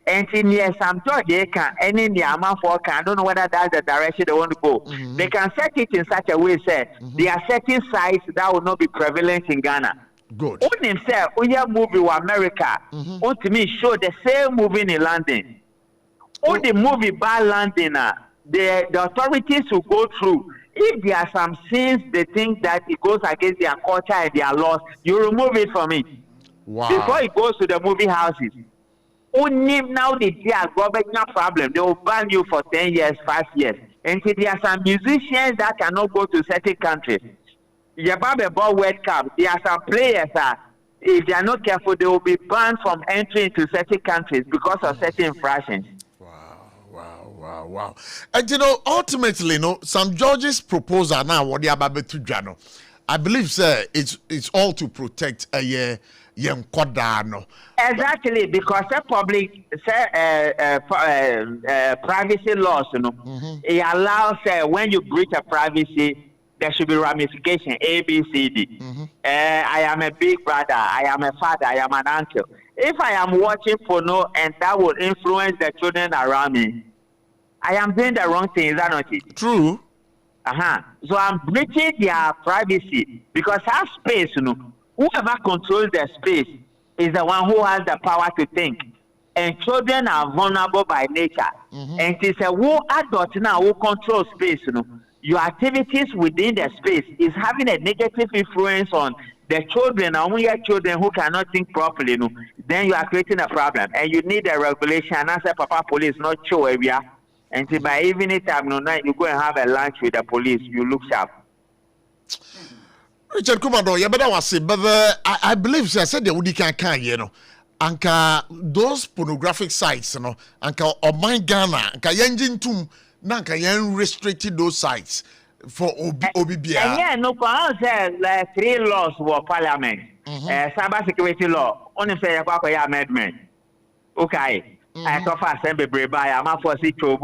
And in here, some they can any amount for I don't know whether that's the direction they want to go. They can set it in such a way, say there are certain sites that will not be prevalent in Ghana. Good. On himself, when you movie with America, on to me show the same movie in London. On the movie by London, the authorities will go through. If there are some scenes they think that it goes against their culture and their laws, you remove it from it. Wow. Before it goes to the movie houses. Only now they are government problem. They will ban you for 10 years, 5 years. And so there are some musicians that cannot go to certain countries. Yababe ball World Cup. There are some players if they are not careful, they will be banned from entering into certain countries because of certain infractions. Wow. And you know, ultimately, St. George's proposal now, what they are about to do, I believe, sir, it's all to protect a young quadano. Exactly, because the public privacy laws, it allows when you breach a privacy, there should be ramification, A, B, C, D. I am a big brother, I am a father, I am an uncle. If I am watching porno and that will influence the children around me, I am doing the wrong thing, is that not it? True. So I'm breaching their privacy because our space, whoever controls the space is the one who has the power to think. And children are vulnerable by nature. And it's a who adult now who control space, your activities within the space is having a negative influence on the children, only your children who cannot think properly, then you are creating a problem. And you need a regulation. And as a papa police, not sure area. And by evening time, you go and have a lunch with the police, you look sharp. Richard Kumado, you better was say, but I believe I said the Udi can, anka those pornographic sites, anka or my Ghana, anka yenjin tum, nanka yen restricted those sites for OBBA. Yeah, no, I said 3 laws were parliament. Cyber security law, only say a amendment. Okay. I thought I said, I'm a for sister,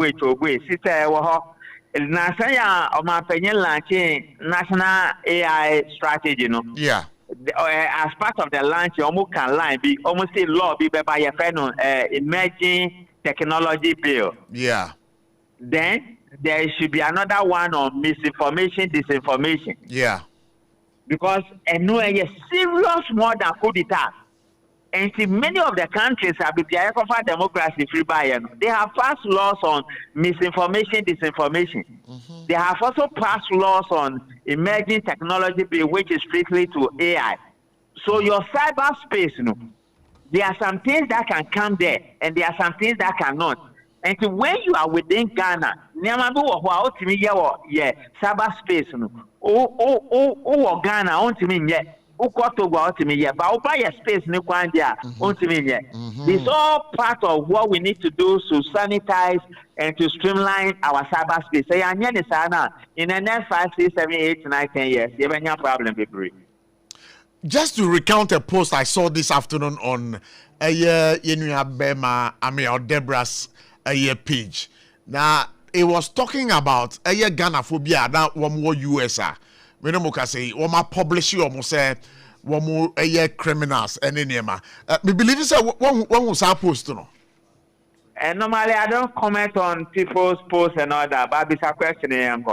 Nasaya or my opinion launching national AI strategy, Yeah. As part of the launch, you almost can line be almost a law be by your friend emerging technology bill. Yeah. Then there should be another one on misinformation, disinformation. Yeah. Because no a serious more than coup d'etat. And see, many of the countries have been democracy free by they have passed laws on misinformation, disinformation. They have also passed laws on emerging technology bill, which is strictly to AI. So your cyberspace, there are some things that can come there, and there are some things that cannot. And so when you are within Ghana, cyberspace, Ghana, it's all part of what we need to do to sanitize and to streamline our cyberspace. In the next 5, 6, 7, 8, 9, 10 years, you have any problem, people. Just to recount a post I saw this afternoon on Deborah's page. Now, it was talking about Ghana phobia that one more USA. We don't say one publish you almost say one more criminals and any me believe it's one was supposed to know. And normally I don't comment on people's posts and all that, but it's a question.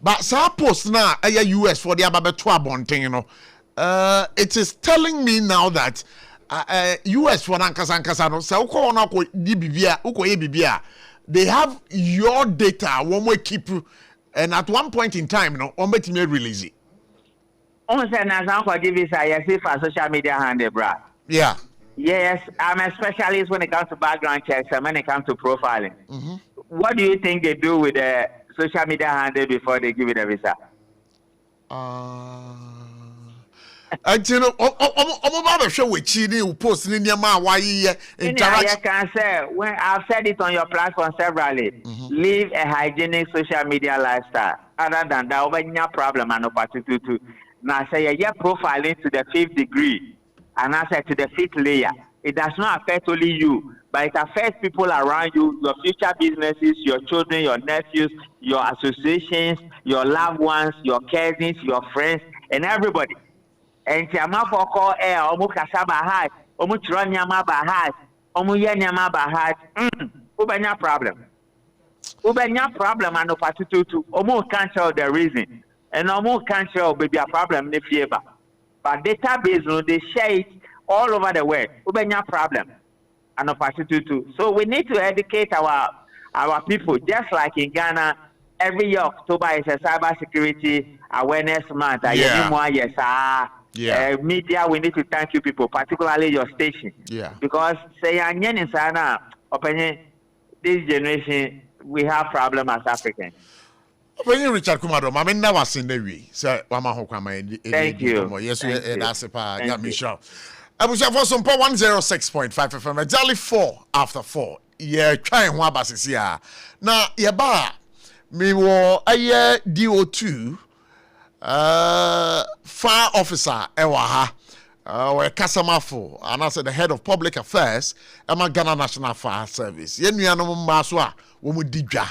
But some post now US for the Ababetua thing, it is telling me now that US for Nankasano, they have your data one way keep. And at one point in time, one bet me release it. Almost an example give us for social media handle, bro. Yeah. Yes, I'm a specialist when it comes to background checks and when it comes to profiling. What do you think they do with the social media handle before they give it a visa? And you know, I'm show with Chini who post in your man why I can say when I've said it on your platform severally. Live a hygienic social media lifestyle. Other than that, over your problem and opportunity to now say you're profiling to the 5th degree and I say to the 5th layer. It does not affect only you, but it affects people around you, your future businesses, your children, your nephews, your associations, your loved ones, your cousins, your friends, and everybody. And Tiama for call air, almost Kasaba hat, almost Ranyama Bahat, almost Yanyama Bahat, Ubanya problem. Ubanya problem and opportunity to almost cancel the reason. And almost cancel baby a problem in the but database, they share it all over the world. Ubanya problem and opportunity to. So we need to educate our people, just like in Ghana. Every year, October is a cyber security awareness month. Yeah. Media, we need to thank you people, particularly your station. Yeah. Because this generation, we have problems as Africans. When you Richard Kumado, I mean, never seen the way. So, thank you. Yes, that's a part. Yeah, Michelle. I was for SOMPA 106.5 FM, exactly 4 after 4. Yeah, trying one basis here. Now, yeah, ba me wo a DO2. Fire officer Ewaha or customer for and I said the head of public affairs Emma Ghana National Fire Service. Yenuano Maswa womu didja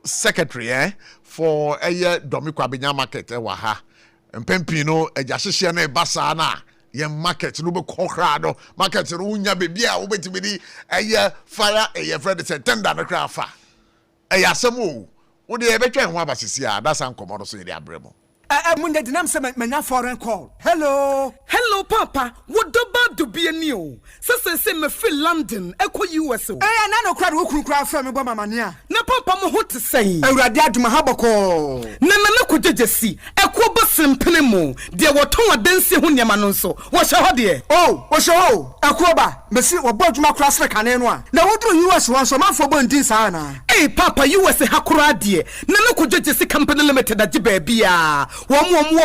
secretary for a Domikwa Binya market Ewaha and Pempino a Jashisha Basana yen market no be crowd market no nya bebia obetimi a fire a friend said tender no crafa a yasemu What the ever try one basisia, that's uncommon so in the abremo. Munde dinam se manya foreign call. Hello papa, what do be a new? Se me feel London, echo US. Na no crowd wo kura from me boma mania. Na papa mo ho te say. Awurade aduma haboko. Na ko jejesi, ekwo bosim penemu. De woton adansi ho niam no so. Wo hye ho de. Oh, wo hye ho. Ekwo ba, mesi wo bodwuma kura sre kane no a. Na wodru US wan so manfo bondin sa na. Hey papa, US hakura de. Na ko jejesi company limited agiba bia. Wo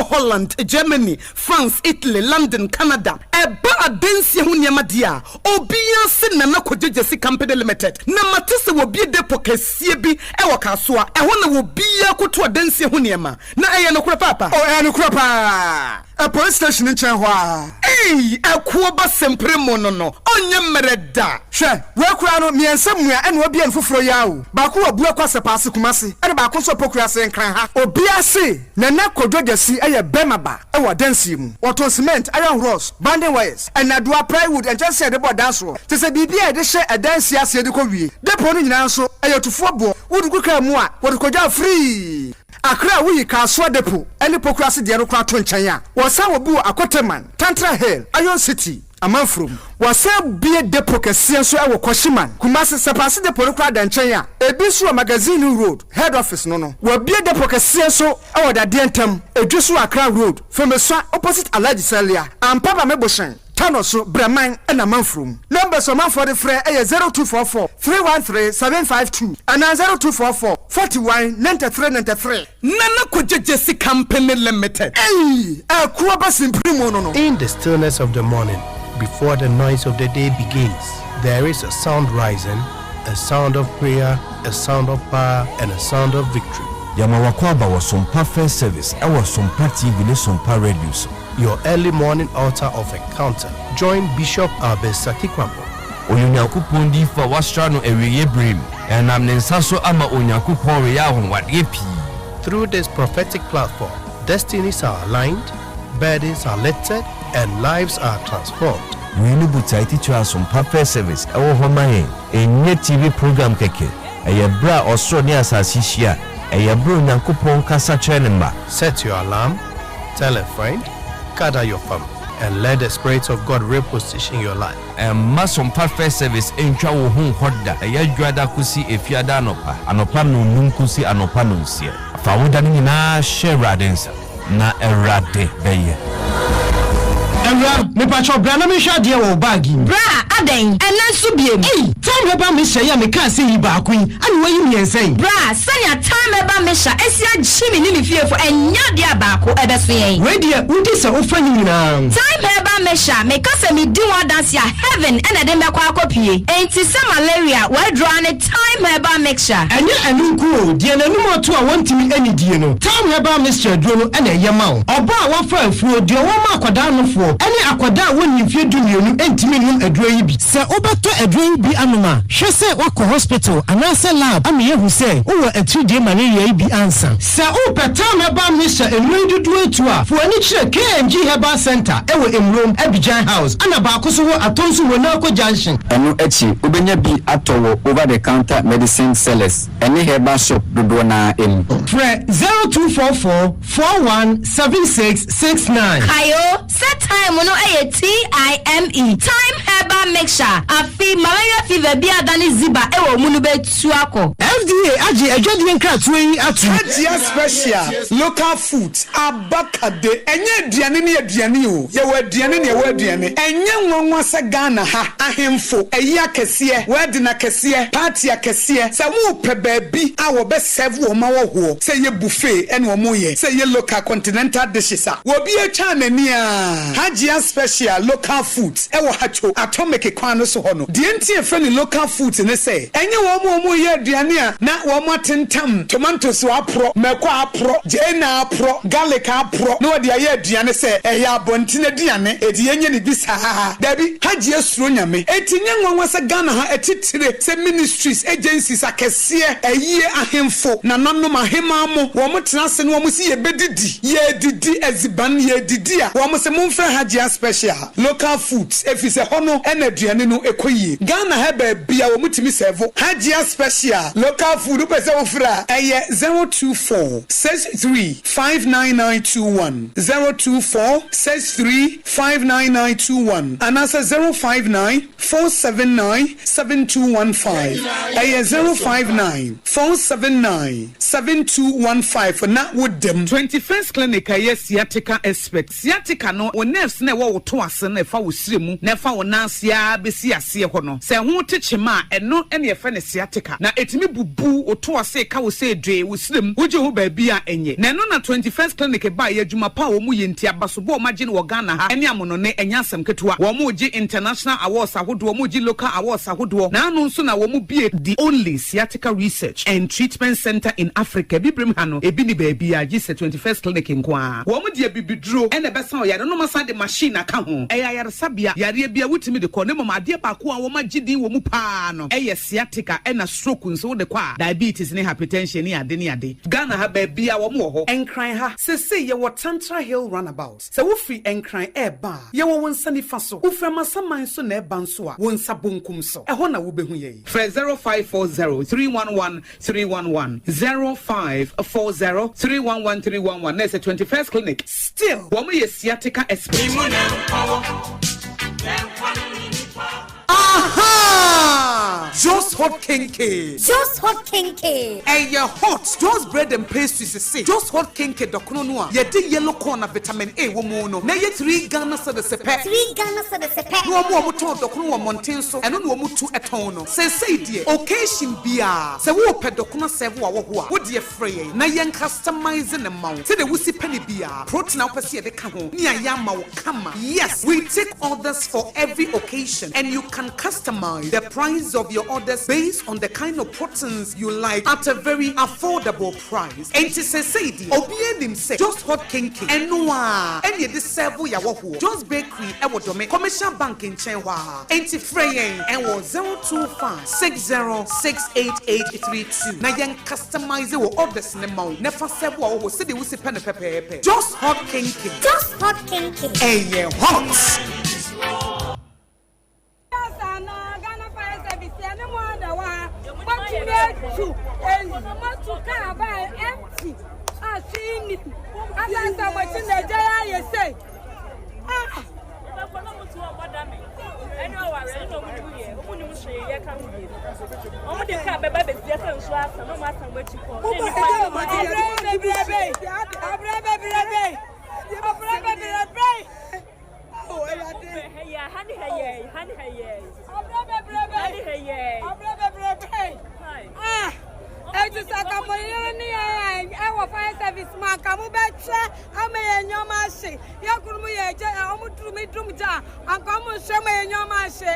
Holland, Germany, France, Italy, London, Canada. Eba adansi ho niam dia. Obia se na ko jejesi company limited. Na matese wo bi depo kasie bi e wo kasoa. E ho na wo bia koto adansi ho niam. Na eye no kura papa. Oh, eye no kura pa. A police station in Chenhua. Hey, a kuoba sempre mono. Onye mereda. She, we kura no mi ensemua ene obi enfoforo yawo. Ba ko obu akwase paase kumase. Ene ba ko so pokura se nkran ha. Obi ase na na kodwodasi eye bemaba e wo dansi mu. Wato cement, iron rods, banding wires, and adua plywood and just say the board dance ro. Te se bibia e de hye e dansi ase de ko wie. Depo no nyina so eye tufo bo. Wodu kuka mu a, wodu kodwa free. Akra wuyi kaswa depo ene pokrasi de no kwa to nchen a wosa wobu akoteman Tantra Hill Iron City amanfrom wosa bie depo kese so e wo Koshiman Kumasi sepase depo no kwa da nchen a ebisu magazine road head office no wo bie depo kese so e wo da de ntam edwisu Akra road femeso opposite Alhaji Salia ampaba meboshen Tanoso Breman and a Manfrum. Numbers of for the Frey 0244 313 752 and 0244 41 93 93. Nana Kujesi Company Limited. Hey, a Kuabas in Primono. In the stillness of the morning, before the noise of the day begins, there is a sound rising, a sound of prayer, a sound of power, and a sound of victory. Yamawakwaba was SOMPA First Service. I was SOMPA TV, SOMPA Radio. Your early morning altar of encounter. Join Bishop Albesaki Kwambo. Onyankopon di fa wastrano ewiye brim. Enam nensaso ama onyankopon we ya honwade pi. Through this prophetic platform, destinies are aligned, burdens are lifted, and lives are transformed. We no butaiti to SOMPA First Service. Ewo homahe enye TV program keke. Eyebra osro ni asasi hia. Eyebro onyankopon kasa chenema. Set your alarm, tell a friend, gather your family, and let the Spirit of God reposition your life. And SOMPA First Service in Chawo Hon Hoda, a Yadra Kusi, if Yada Anopa no Nunkusi Anopanusia. Fawudani na Sheradens, na Erade Beye. Me pacho bra na me hwa de wo bagi bra aden ena so biem time eba me hye ya me ka se yi ba akun ani wayi mi ensen bra sanya time eba me hya esi agimi ni me fiefo enya de abako ebeso yen we de udi se ofa ni nyina time eba me hya me ka se me di wa dance ya heaven ena de me kwa akopie enti se malaria we draw ne time eba mixture enya anu ku de na nu oto a wontimi ani die no time eba mixture duro no ena yema wo oba a wafa afuo de wo ma akoda no fo ene akoda woni mfie dumienu entimi num aduro yi bi se obeto aduro yi bi anoma hwe se wakọ hospital anase lab ame yehu se wo atudie malaria yi bi ansa se opeta meba misha enru dudu etu a fo ani kire KNG Herbal Center ewo Emrom Abidjan House ana ba akoso wo atonso wo na akọ junction enu echi obenya bi atowo over the counter medicine sellers ene herbal shop dodo na em pre 0244 417669 ayo set time no TIME time herbal mixture afi malaria fever bi adani ziba ewo munu betu akọ FDA agi ejodi nkratu yi atu Adia special local foods abakade enye aduane ne aduane o ye wa aduane ne wa aduane enye nwanwa se Ghana ha ahemfo eyi akese word na akese party akese se wo pe baabi a wo be serve wo ma wo ho se ye buffet ene wo mo ye se ye local continental dishes a wo bi e cha nani a Adia special local foods ewo hacho atomic kwano so hono de entie fe ni local foods ne se enye wo mo ye aduane a na wo mo tentam tomatoes wa pro meko apro jena apro garlic apro no de aye aduane se ehya abontine aduane edi enye ni bisa dabi Haji esuro nyame etinye nwanwa se Ghana ha etitire se ministries agencies akese eyie ahemfo na nanom ahema mo wo mo tenase no wo mo si ye bedidi ye didi eziban ye didi a wo mo se mo mfa Haji special local foods efise hono ene ɛna aduane no ɛkɔyie Ghana ha bia wo mutimi servo Hajia special local food pese ofra ɛyɛ 024 63 59921 024 63 59921 and answer 059 479 7215 ɛyɛ 059 479 7215 for na with them 21st clinic ɛyɛ sciatica expert sciatica no o nerves na ɛwɔ wo to ase na ɛfa wo sire mu na ɛfa wo nansia besi ase hɔ no sɛ ho techema ɛno ɛne ɛfɛ ne sciatica na etimi bubu o to ase ka wo se dwe wo sire mu wo je ho baabi a ɛnyɛ na ɛno na 21st clinic ba yɛ adwuma pa wo mu yɛ ntia basobo ma gye no wɔ Ghana ha ɛne amono ne ɛnya asɛm ketewa wo mu gye international awards ahodo wo mu gye local awards ahodo na anu nso na wo mu bie the only sciatica research and treatment center in Africa bibrim ha no ebi ni baabi a gye 21st clinic nkoa wo mu de bibiduro ɛna bɛsa o yare no masa de machine aka ho ɛya yare sabia yare bia wutimi de kɔ ne mama de ba ko a wo ma gye din wo mu pa no ɛyɛ sciatica ɛna stroke nso de kɔ a diabetes ne hypertension ne ade Ghana ha baabi a wo mu wɔ hɔ enkran ha sese ye wɔ Tantra Hill runabout sɛ wo free enkran ɛba ye wɔ wonsa nifa so wo fra masaman so na ɛba nso a wonsa bonkum so ɛhɔ na wo behu ye 0540 311 311 0540 311 311 na 21st clinic still wo mu ye sciatica expert. Aha! Just hot kinky. Just hot kinky. And your hot. Just bread and pastries is say. Just hot kinky dokno noa. Ye di yellow corn of vitamin A womono. Na ye 3 Ghana sa de sepe. 3 Ghana sa de sepe. No mo to dokno wo monten so. Eno no mo tu etono. Say die. Occasion bia. Se wo pe dokno serve wo ho a. Wo de frey. Na ye customize the amount. Se de wusi penny bia. Protein na opese de ka ho. Ni ayama wo kama. Yes, we take orders for every occasion and you can customize the price of your orders based on the kind of proteins you like at a very affordable price. And to say, Obie nim say just hot kinky and noa and ye serve ya wo just bakery e wo dome commercial bank in Chenwa and to fraying and was 025 60688832 na yen customize wo orders ne ma never serve wo se de wusi pen pepe just hot kinky and ye hot. Empty. I see it. I said, I'm watching the day. You say, I just a our fire service man come back. I may in your mercy. Yakumu, I want to meet Dumja and come and show me in your mercy.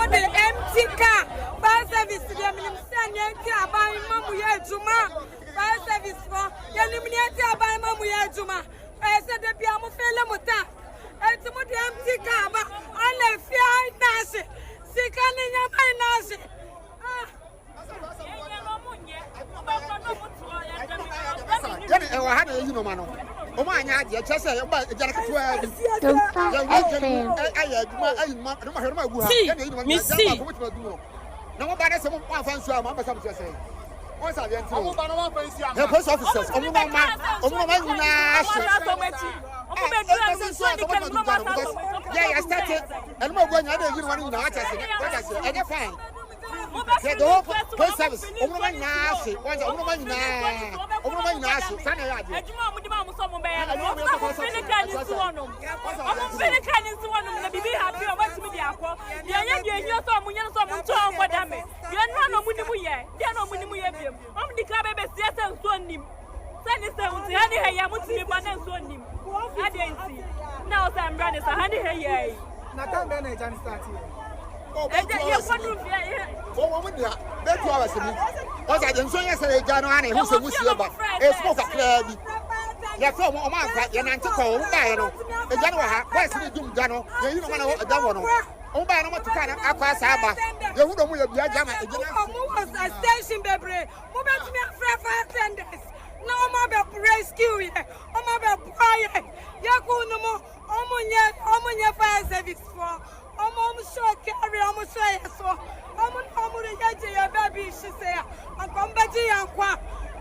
The empty car, fire service, the Minister, buying Mamuya Juma, fire service for the Eliminator by Mamuya Juma. I said the Piamo Felamuta, and some of the empty car, but I left fear Nasi, Sikan in your Nasi. The whole post service. For 1 minute, that's 2 hours. Because I didn't say yesterday, January, who's a Muslim, a smoke a clear. Yeah, from a month, you're not to call, the January, where's the doom, Jano? You don't want to that one. Oh, by no to kind of aqua saba. You wouldn't be a jam. Was a station, baby. Who makes me a fire attendants? No more rescue here. Oh, my quiet. Yakuno, Omonia fire service for. Almost so carry almost say so. Almost your baby, she say. I'm from Baji and Qua.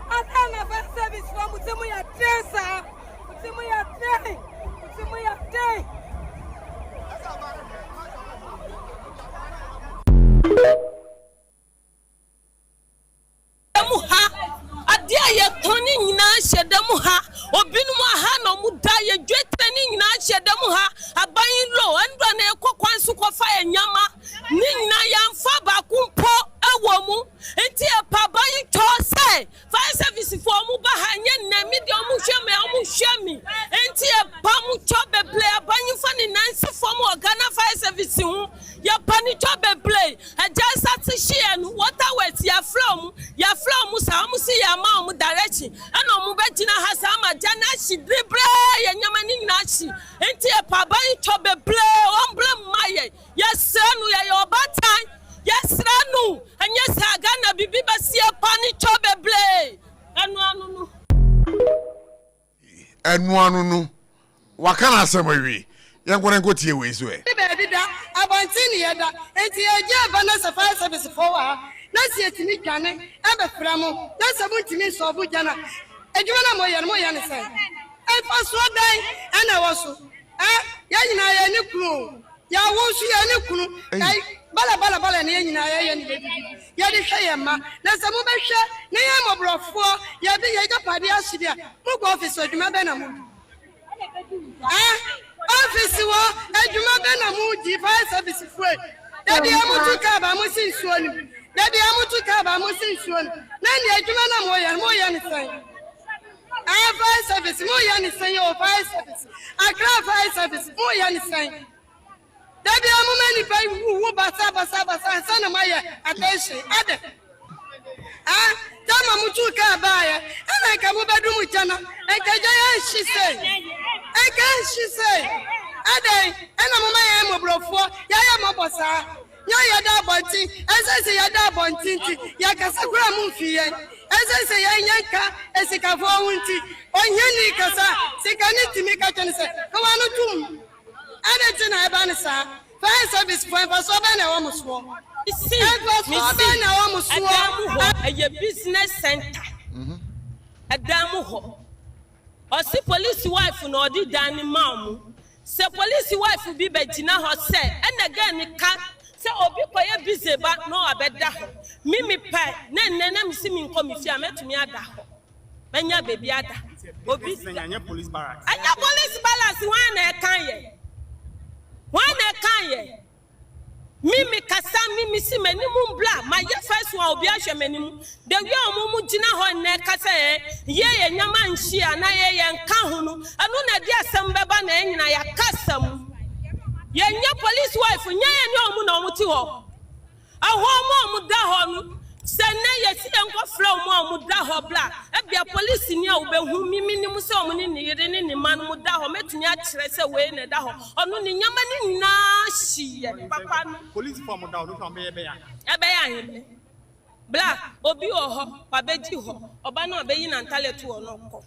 I can't have service from Utimuya Tessa. Utimuya Day. Utimuya Day. Adia ye toni nyina hyedam ha obinum ha no muda ye dwetani nyina hyedam ha aban lo andwa na ekokwan so kofa enyama ni nyina yamfa ba kumpo ewo mu enti e pa ban to say fire service for mu ba ha nye na mi de omu hwemi enti e pa mu to beble aban fa ni nansi for mu Ghana fire service hu ya pani to beble aja sat share no water wet ya from sa mu si ya ma mu direction ana mu begina ha sa ma jana shi dribre ya nyama ni nyina shi enti e pa ban to beble omble maye ya senu ya yo batan ya sranu anya sa Ghana bibi basie pani to beble enu anu no wakana asemawi yankore nkotie we so e baby da abantini ya da enti eje ba na fire service for wa na si etimi dwane ebe framo na sabutimi so bu jana ejuma na moye ne sai e fa so dan ana woso ya nyina ya ni kunu ya wosu ya ni kunu bala ne nyina ya ni baby ya di hwe ma na sabu be hwe ne ya mobrofo ya bi ya japade asidia mu go office ejuma be na mu office wo ejuma be na mu di fire service fue daddy amutu ka ba mu sin suoni daddy amutu ka ba mu sin suoni na ni ejuma na moye ni sai fire service moye ni sai o fire service Accra fire service moye ni sai daddy amumani pa wu basa sana maye attention ade tama mutu ka ba ya ana ka mu bedu mu jana enkeje ya she say ade ana mama ya mobrofo ya mobosa ya da bonti ese ya da bonti ya kasakura mu fiye ese ya nyanka esika fo wunti onye ni kasa sikani timi ka tene se ka wanu tum ade tina e ba ne sa fire service for so ba na wo muso a business center Adamu ho or see police wife no di dan mamu se police wife bi begina ho se and again ka se obi koye busy ba no abeda ho mimi pa na mi si mi nko mi fi ametumi ada ho benya bebi ada obi anya police barracks wan na kan ye mimi kasa mimi si menimu bla my first one obi ahwe menimu the way omumu gina ho na kasa ye nyama nchi ana ye nka ho no anu na di asem beba na nyina ya kasam ye nya police wife nya ye ne omu na omu ti ho aho omu da ho no se na ye si enko fra omu da ho bla e bia police ni a obehu mimi ni mu se omu ni yire ni man mu da ho metuni a kire se we ne da ho onu ni nyama ni na hie papa no police form da no kan be ya he bla obi ho pa beji ho oba na obeyi na ntaletu ono ko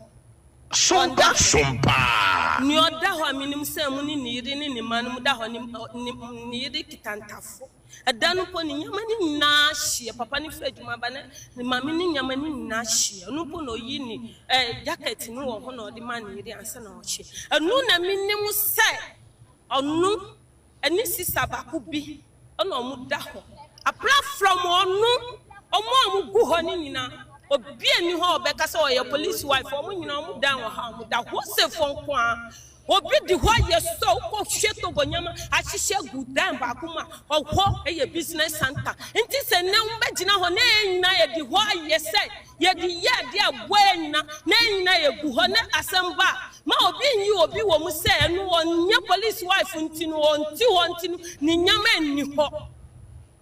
SOMPA ni oda ho aminim se mu ni yire ni man mu da ho ni yire kitantafo adanu po ni nyama ni na hie papa ni feduma ba na ni mami ni nyama ni na hie anu po no yi ni jacket ni wo ho na odi man ni yire ansa na o hie anu na minim se onu eni sisa baku bi ona omu da ho apart from onu omu gu ho ni nyina obi eni ho obeka se oye police wife omu nyina omu da ho ha omu da ho se fon kwa obi di ho ye so ko hweto gonyama ahihye gu dan baku ma oho eye business center enti se ne mbegina ho na nyina ye di ho ye se ye di ye di agwa nyina na nyina ye gu ho na asamba ma obi nyi obi wo mu se enu onye police wife ntinu onti ho ntinu ni nyama ni ho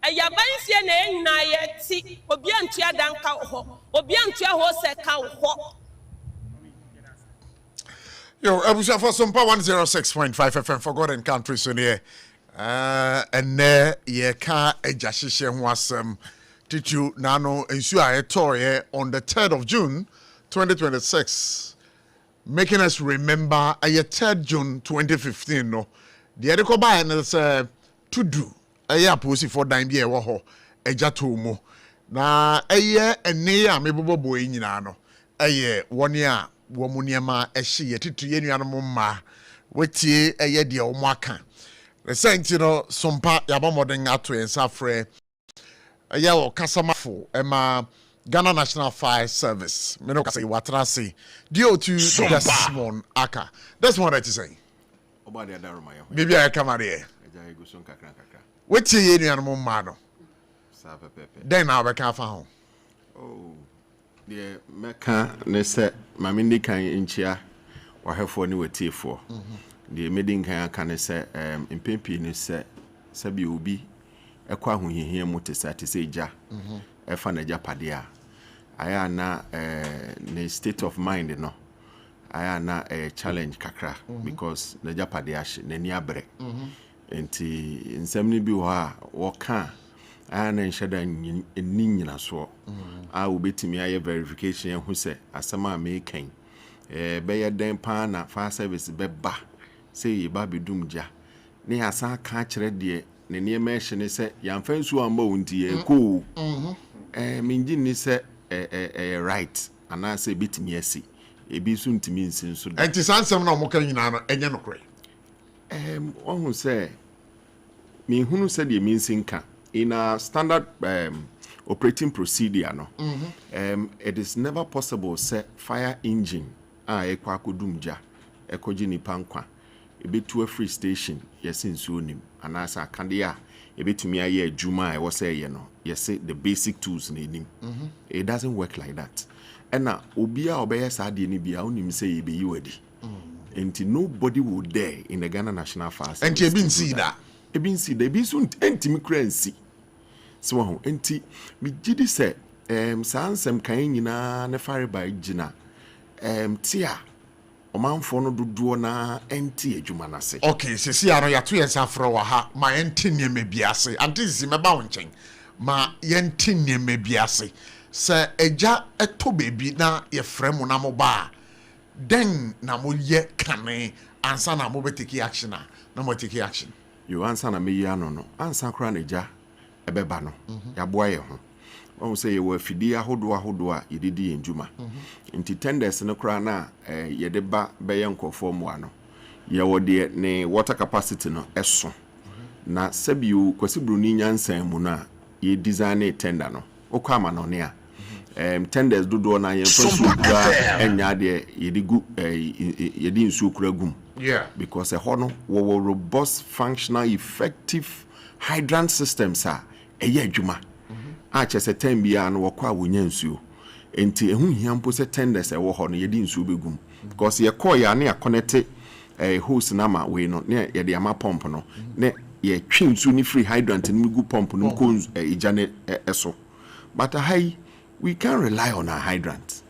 Ayaban fie na enna yeti obi antua dan ka ho obi antua ho se ka ho. Yo, Abusha for SOMPA 106.5 FM for God and country so near. And there ye ka ejashishe ho asem titu nano ensu a etoye on the 3rd of June 2026, making us remember a 3rd June 2015 no. The other ko ba na say to do aya posi for dan bia wo ho eja to mu na eye ene ya mebobo nyina no eye woni a wo mu niema ehye yetitu yenuanom ma wetie eye de wo aka the saint no SOMPA yabomoden ato ensa frɛ eye wo kasamafo ema Ghana National Fire Service me no kasa watrase DO2 Desmond Aka. That's what I say obade adaroma yo bibi a kama de eja egusun kakra wetie yenuanom ma no sa pepepe den na obeka fa ho oh the meka ne se mame ndi kan nchia wahefo ne wetiefo the medin kan aka ne se impempi ne se bi obi ekwa ahohihia mu te se ja efa na ja pade a aya na ne state of mind no aya na challenge kakra because na ja pade a na ni abre enti nsem ne bi wo a wo ka ana nshada nyina so a obetimi aye verification hu se asema me kan be ye den pa na fire service be ba se ye ba bedum ja ne asa ka kire de ne ne ma hye ne se yamfa nsu amba wonti e ko minji ni se right ana se betimi asi ebi su ntimi nsin so enti sansem na omoka nyina no enye nokre ohun se mi hunu se de mi nsin ka in a standard operating procedure no it is never possible say fire engine ekwa akodumja ekoji nipa nkwa ebetu a free station yesi nsuo nim anasa akande a ebetumi aye adwuma e wo say ye no yesi the basic tools na nim it doesn't work like that ena obi a obeye saade ni bia onim say ye be yiwadi enti nobody will dare in the Ghana National Fire Service enti ebi nsi da ebi so entimi kransi so ho enti mi gidi se sansem kan nyina ne fare by gina tia omanfo no dodo na enti adwuma na se okay sisi aro ya to yensa fro wa ha ma enti ne mebiase antisi meba wonchen ma yenti ne mebiase se eja eto bebi na ye fremu na mo ba den na mo ye kane ansa na mo betiki action na mo take action you answer na me ya no answer kra na eja ebeba no ya boa ye ho won say ye wa fidi ahodo a yedidi enjuma nti tenders no kra na yede ba be ye nkofo mu ano ye wode ne water capacity no eso na sabiu kwasibru ni nyansan mu na ye design tender no okwa ma no ne a tenders dodo na ye fasu kra enya de yedigu yedi nsu kra gum because a hono wo robust functional effective hydrant systems are eye adwuma a chese tem bia no wokwa wonya nsuo enti ehu hiampo se tenders e wo ho no yedi nsuo begum because ye call ya na ya connect hose na ma we no na ye de ama pump no na ye twi nsuo ni free hydrant ni gu pump no ko ejane eso but we can rely on our hydrant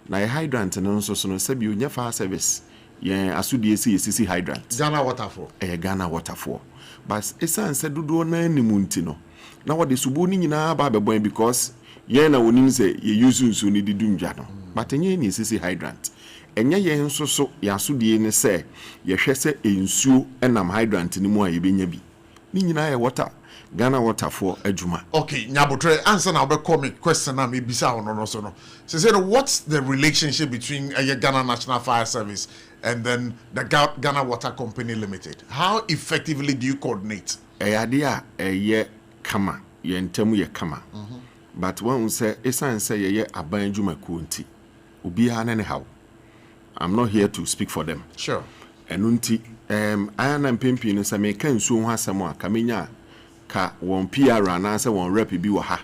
na a hydrant no so no sabi onya fire service yeah asudie si hydrant Ghana waterfall Ghana waterfall but esan se dodo na animunti no na wode subo ni nyina ba bebon because yeah na wonim se ye use nsu ni didumdwa no but enye ni si hydrant enye ye nso so ya asudie ne se ye hwese ensuo enam hydrant ni mu a ye benya bi ni nyina ye water Ghana waterfall adwuma okay nyabotre answer na be call me question na me bisa no so no so say what's the relationship between Ghana National Fire Service and then the Ghana Water Company Limited? How effectively do you coordinate? Idea ye kama ye ntemu ye kama but when say esan say ye aban adwuma ko nti obi ha ne how I'm not here to speak for them sure enunti ayana mpempi no say me kan nsuo ho asem a kamenya ka won PR ananse won rep bi wo ha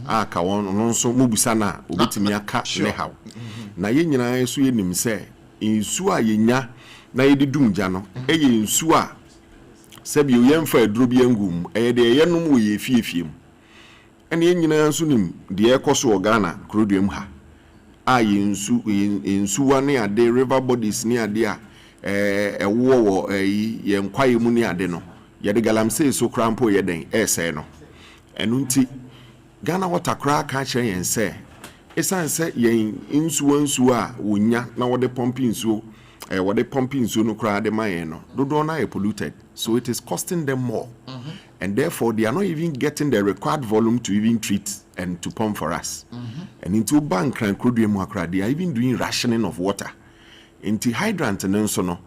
aka won no nso mubusa na obetimi aka ne how na ye nyina eso ye nim se nsu a yenya na ye didum gya no eye nsu a sabi o yemfa aduro bi angum eye de ye nom wo ye fiefiem ɛne nyina nso nim de ekoso Ghana krodiem ha a yensuwa ne ade river bodies ne ade a ɛwo wo ye nkwaye mu ne ade no ye de galamsey so krampo ye den ɛsɛ no ɛno nti Ghana water kra ka kyerɛ yen sɛ esanse yen nsuwa a wonya na wode pumping nsuo wode pumping nsuo no kra de mayen no dodo na polluted, so it is costing them more. And therefore they are not even getting the required volume to even treat and to pump for us. And into bank and crude they are even doing rationing of water. Into hydrant and so no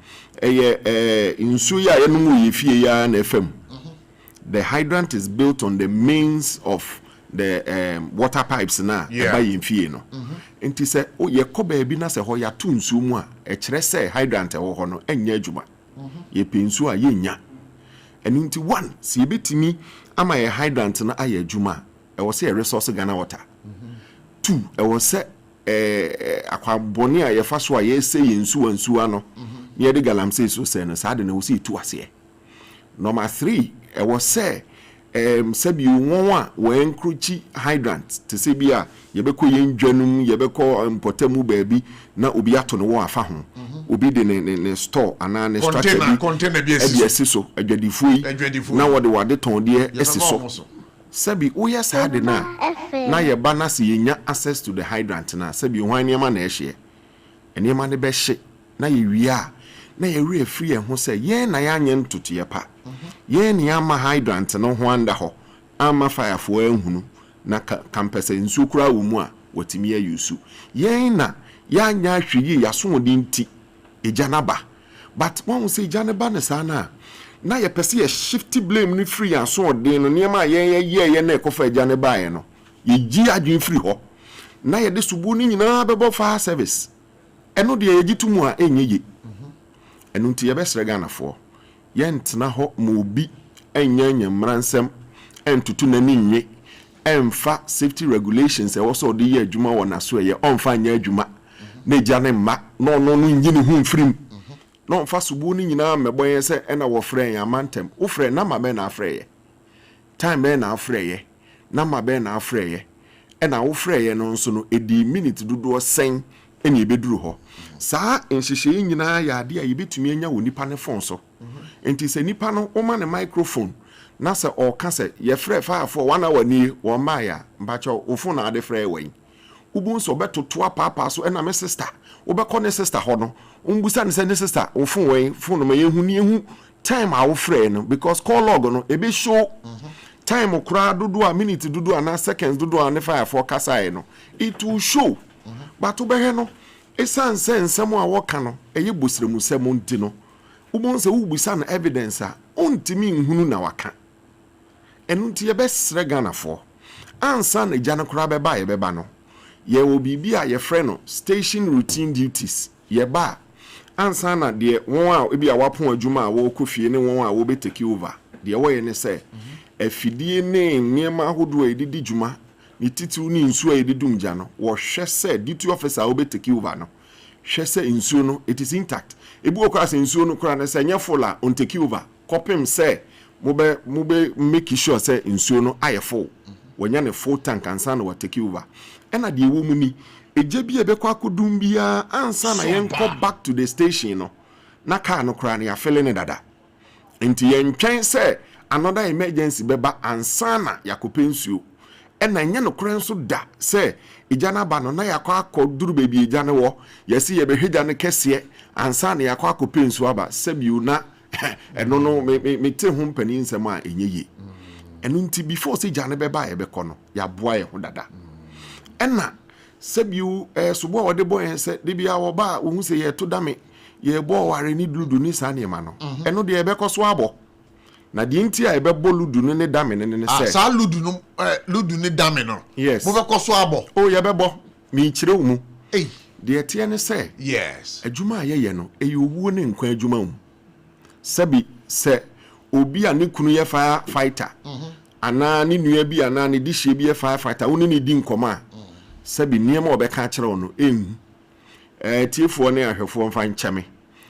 in suya enumu yefie ya na FM. The hydrant is built on the mains of the water pipes na by yefie no. Into say o ye ko baabi na se ho ya to nsu mu a e kire say hydrant e wo ho no enya adwuma. Ye pensu a ye nya. And into one, see betimi ama a hydrant na aye adwuma e was a resource Ghana water. Two, e was akwabone a ye fa so a ye say nsu ano ye de galamsey so say no sa de na wo see tu ase. Number 3, e was say sabi won a we encroach hydrant to say bia ye be ko ye ndwanum ye be ko importamu baabi na obi ato no wo afa ho obi de ne store ana ne structure container bi esi so adwadifui na wode ton de esi so sabi wo ye sa de na ye ba na se yenya access to the hydrant na sabi hwan niam na ehye eniam ne be hye na ye wia na ye re free ho se ye na ya anye ntutu ye pa ye ni ama hydrant no ho anda ho ama fire fo ehunu na kampese nsu kura wo mu a watimi ayusu ye na ya nya hweyi ya so odi nti ejanaba but one say janaba ne sana na ye pese ye shift blame ni free and so odi no niam ye na ekofa ejanaba ye no ye gi adwen free ho na ye de subu ni nyina bebo fire service eno de ye gitumu a enye ye eno nti ye besre Ghana fo yentna ho mobi enya mransem entutu nani nwe emfa safety regulations e wo so de ye adwuma wo na so ye onfa nya adwuma na jane ma no nyini hu mfrim no mfa subu ni nyina meboye se ena wo frɛ ya mantem wo frɛ na ma be na frɛ ye time be na frɛ ye na ma be na frɛ ye ena wo frɛ ye no nso no edi minute dodo sen eni ebeduru ho saa enhyehyɛ nyina ya ade a yebetumi anya wo nipa ne phone so enti se nipa no o ma ne microphone na se o ka se ye frɛ fa for 1 hour ni wo ma ya mbacho wo phone na ade frɛ wen ubun so betoto apapa so ena me sister wo be call ne sister ho no umbusa ne se ne sister wo phone wen phone no ma yehu ni ehu time a wo frɛ no because call log no e be show time kura dodo a minute dodo na seconds dodo a ne fire for kasa no it will show but wo be he no esan nsɛm a wɔka no ɛyɛ bosremu sɛm nti no wobon sɛ wobusa no evidence a ontimi nhunu na waka ɛno nti yɛbɛsrɛ Ghanafoɔ ansa na gya no koraa yɛbɛba no yɛwɔ biribi a yɛfrɛ no station routine duties yɛba ansa na deɛ wɔn a ebi a wapon adwuma a wɔkɔ fie ne wɔn a wɔbɛtake over deɛ wɔyɛ ne sɛ afidie ne nneɛma ahodoɔ a yɛdidi dwuma ni titiw ni nsuo a yɛdidum gya no wɔhwɛ sɛ duty officer a wɔbɛtake over no hwɛ sɛ nsuo no it is intact ebi wɔ kora sɛ nsuo no kora ne sɛ nyɛ full a on take over kopim sɛ mobe make sure sɛ nsuo no ayɛ full wɔnya ne full tank ansa na wɔ take over ɛna deɛ wɔ mu ni egye bi ebekɔ akodum bia ansa na yɛnkɔ back to the station no na car no kora ne yɛafele ne dada nti yɛntwɛn sɛ another emergency bɛba ansa na yakɔpɛ nsuo ɛna nyɛ no kora nso da sɛ igya na ba no na yakɔ akɔduru baabi igya ne wɔ yɛsi yɛbɛhwegya ne kɛseɛ ansa na yakɔ akɔpɛ nsuo aba sɛbiu na ɛno no me te ho mpani nsɛm a ɛnyɛ ye ɛno nti before sɛ igya ne bɛba yɛbɛkɔ no yɛaboa yɛ ho dada ɛna sɛbiu sobo a wɔde bɔ yɛn sɛ de bia wɔba a wɔhu sɛ yɛto dame yɛbɔ ware ne dudu ne saa nneɛma no ɛno deɛ yɛbɛkɔ so abɔ na die nti a ebe bolu du ne dame ne se sa ludu ne dame no yes mo be koso abo o ye bebo mi kire wo mu de tie ne se yes adwuma a ye no e owuo ne nkwa adwuma mu sabi se obi a ne kunu ye fire fighter ana ne nua bi ana ne dihye bi ye fire fighter woni ne di nkoma sabi niam obeka kire wo no tiefo ne ahwefo mfa nkyeme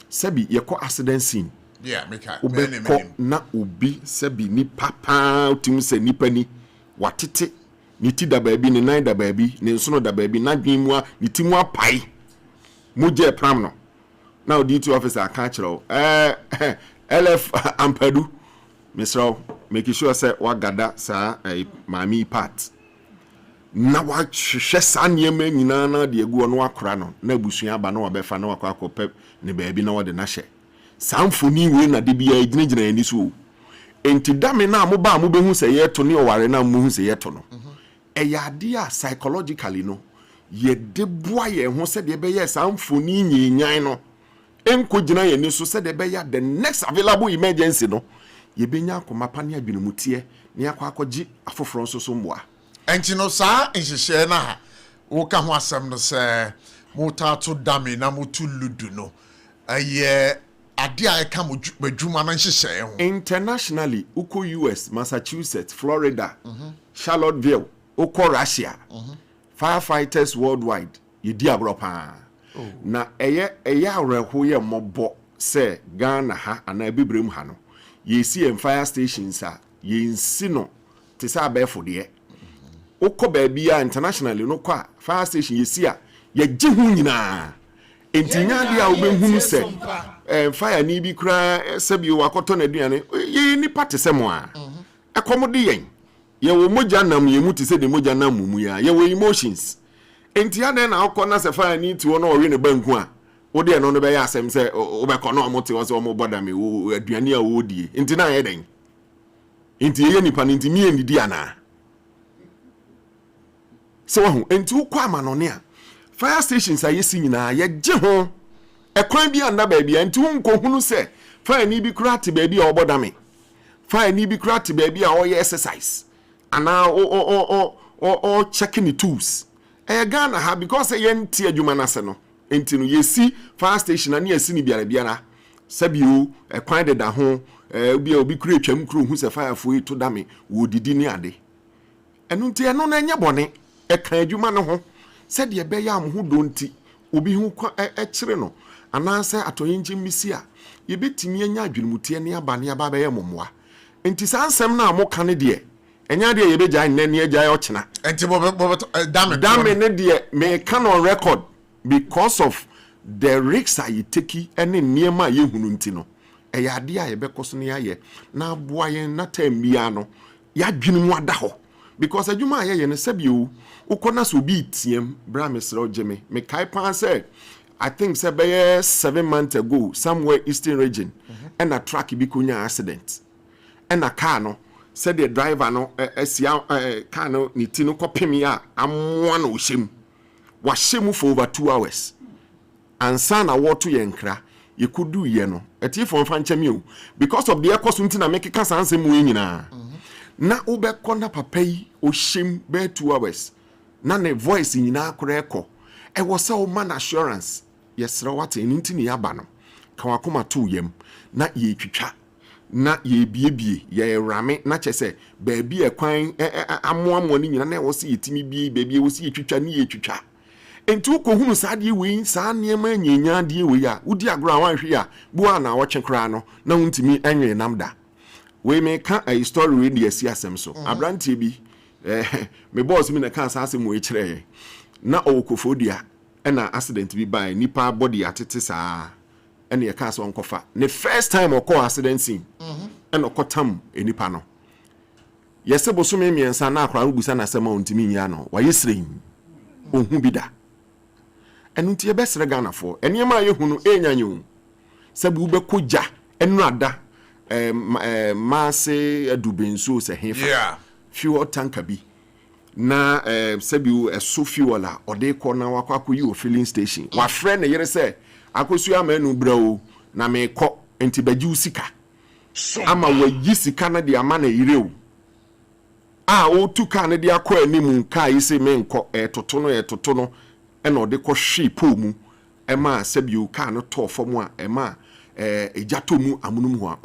sabi ye ko accident scene yeah make na obi sabi ni papa utim se nipa ni watete ni ti da baabi ni nan da baabi ni nsono da baabi na dwen mu ni ti mu apai mo je pram no na ODT officer aka kiro LF Ampadu Mr. make sure say wagada sa mami part na wa hwehwe sa niema nyina na de egu no akora no na busua ba na wabefa na wakwa akopep ne baabi na wode na hye samfoni we na de bia ginigina ani so enti dame na mo ba mo behu se yeto ne oware na mo hu se yeto no eyade a psychologically no ye de boa ye ho se de be ye samfoni nyinyan no enko gina ye ni so se de be ya the next available emergency no ye benya akoma pa ne adwinumutie ne akwa akogye afoforo nso so mboa enti no sa nhihye na ha wo ka ho asem no se mutato dame na mutu ludu no aye ade a eka madwuma na nhihye ho internationally uko US Massachusetts Florida Charlottesville uko Russia firefighters worldwide yedi abropa na eye awreho ye mobo se Ghana ha ana bibrem ha no ye see fire stations a ye nsi no te sa abefo de uko baby internationally no kwa fire station ye see a ye gye hu nyina entinya dia obehunu se fire ni bi kra sebi wakoto na aduane ye ni pate semo a akomode yen ye wo moja nam ye muti se de moja nam mumu ya ye wo emotions entia na na akọ na se fire ni ti wono owe ne banku a wo de no no be ya asem se obekọ na omote wo se omo boda me wo aduane a wo die enti na ye den enti ye nipa enti mi eni di ana so ho enti ukwa amanone a fire stations ayesi nyina ye gye ho ekwan bi anda ba bia enti unkohunu se fire ni bi kura te ba bia oboda me fire ni bi kura te ba bia o ye exercise ana o checking the tools Ghana ha because ye nti adwuma na se no enti no yesi fire station na yesi ni biara sabio ekwan de da ho obi kura twam kuro hu se fire fo to da me wo didi ni ade enu nti eno na nya bone eka adwuma no ho se de be ya amho do nti obi hu kwa kire no ana se atoyinji misi a ye betimi anya adwunumutie ne abane aba be ye momoa enti sansem na amoka ne de enya de ye beja nne agya yo chena enti bo dame ne de me can on record because of the risks I take ene niema ye hunu nti no eya de a ye bekoso ne ye na aboa ye na tambia no ya dwunumu ada ho because adwuma ye ne sabio ukona so bi tiem bra mesro jeme me kai pan say I think say be 7 months ago somewhere eastern region and a truck bi kunya accident and a car no said the driver no esia car no ni ti no kopem ya amwa no hyem wa hyem for over 2 hours ansa na woto ye nkra ye kudu ye no eti fo mfa nchemi o because of the ekoso nti na mekeka sanse mu nyina na ubekọ na papa yi o hyem be 2 hours na ne voice nyina akora ekọ e wo se o man assurance yesra wate nti ni aba no ka wakoma to yem na ye twitwa na ye biebie ye rame na chese baabi ekwan amoamo ni nyina na wo se yetimi bie baabi wo se yetwitwa ni ye twitwa enti ko hunu saade we saa niema nyenya de we ya udi agro anwan hwe ya bua na wo twekra no na wuntimi enwe namda we me ka a story we dey asi asem so abrantie bi me boss mi na ka asem we kire na okofodia na accident bi by nipa body atete saa ene ye ka so onkofa the first time okọ accident scene ene okotam enipa no yese boso me miensa na akra rubusa na asem ontimi nya no wa yesren ohun bida enu tie besre Ghana for eniema ye hunu enyanyu sabu ubekogya enu ada maase adubenso se hefa fuel tanker bi na sabu eso fuel a ode ko na wakwa yi o filling station wa frɛ ne yere sɛ akosu amanu brao na me kɔ enti bagi usika ama wayi sika na de ama na yire o a o tu ka ne de akɔ animu ka yi se me nkɔ etoto no ɛna ode kɔ hwe po mu ɛma sabu ka no to fam a ɛma ejato mu amunum ho a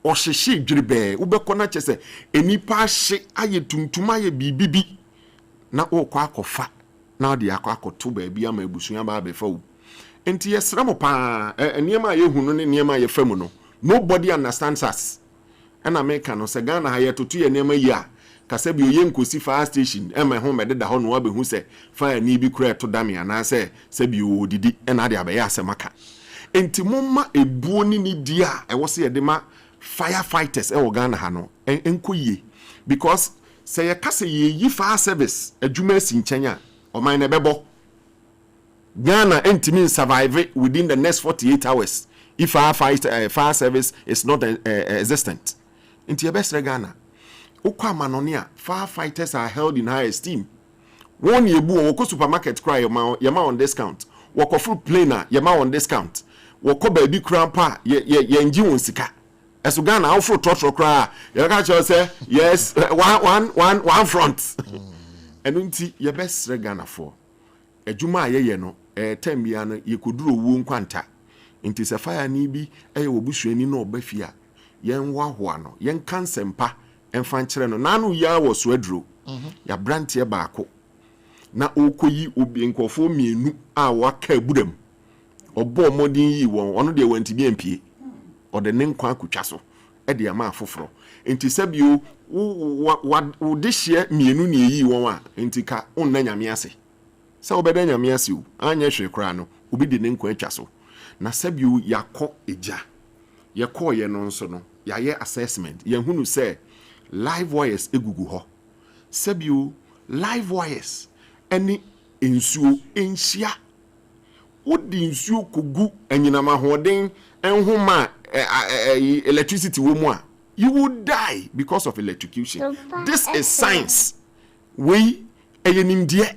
ɔhyehye dwiribe ubekọ na chese enipa hye aye tuntum aye bibibi na okọ akọfa na ode akọ baabi ama ebusuya ba befa wo enti yesra mo pa eniema ye hunu ne eniema ye famu no nobody understands us ɛna meka no sɛ Ghana ha yɛtoto yɛ nneɛma yi a kasa bi oye nkosi fire station ɛma ho mɛdeda hɔ no wabehu sɛ fire ni bi kura to dame anaasɛ sɛ bi odidi ɛna ade abɛyɛ asɛmaka enti momma ebuo ni di a ɛwɔ sɛ yɛde ma firefighters ɛwɔ Ghana ha no enkoyie because sɛ yɛ kasa yɛ fire service adwuma si nkyɛn a ɔman na bɛbɔ Ghana entimi survive within the next 48 hours if fire service is not existent enti yɛbɛsrɛ Ghana ukwa manonia firefighters are held in high esteem. One yebu woko supermarket cry yama on discount. Woko fruit planer yama on discount. Woko baby grandpa ye nji wonsika. Esu Ghana au fruit trotro cry. Yaka cho say yes one front. Enunti ye best Ghana for. Ejuma ye no tembia no ye kuduro wu nkwanta. Inti se fire ni bi wo busuani no obafia. Yen wahoa no yen kansempa enfankyere no nanu ya wo so aduro ya brantie baako na okoyi obi nkofo mienu a waka abudam obo modin yi won ono de wanti bi empie ode ne nkwa akutwa so e de ama afoforo enti sabio wo de hye mienu ne yi won a enti ka onna nyame ase se obeda nyame ase o anya hwe kra no obi de ne nkwa atwa so na sabio yakọ eja yakọ ye no nso no ya ye assessment ye hunu se live wires egugu ho sabio live wires any ensuo enhia wodi nsuo kogu anyinama hoden enhoma electricity wo mu a you will die because of electrocution. This is science we eyenimdie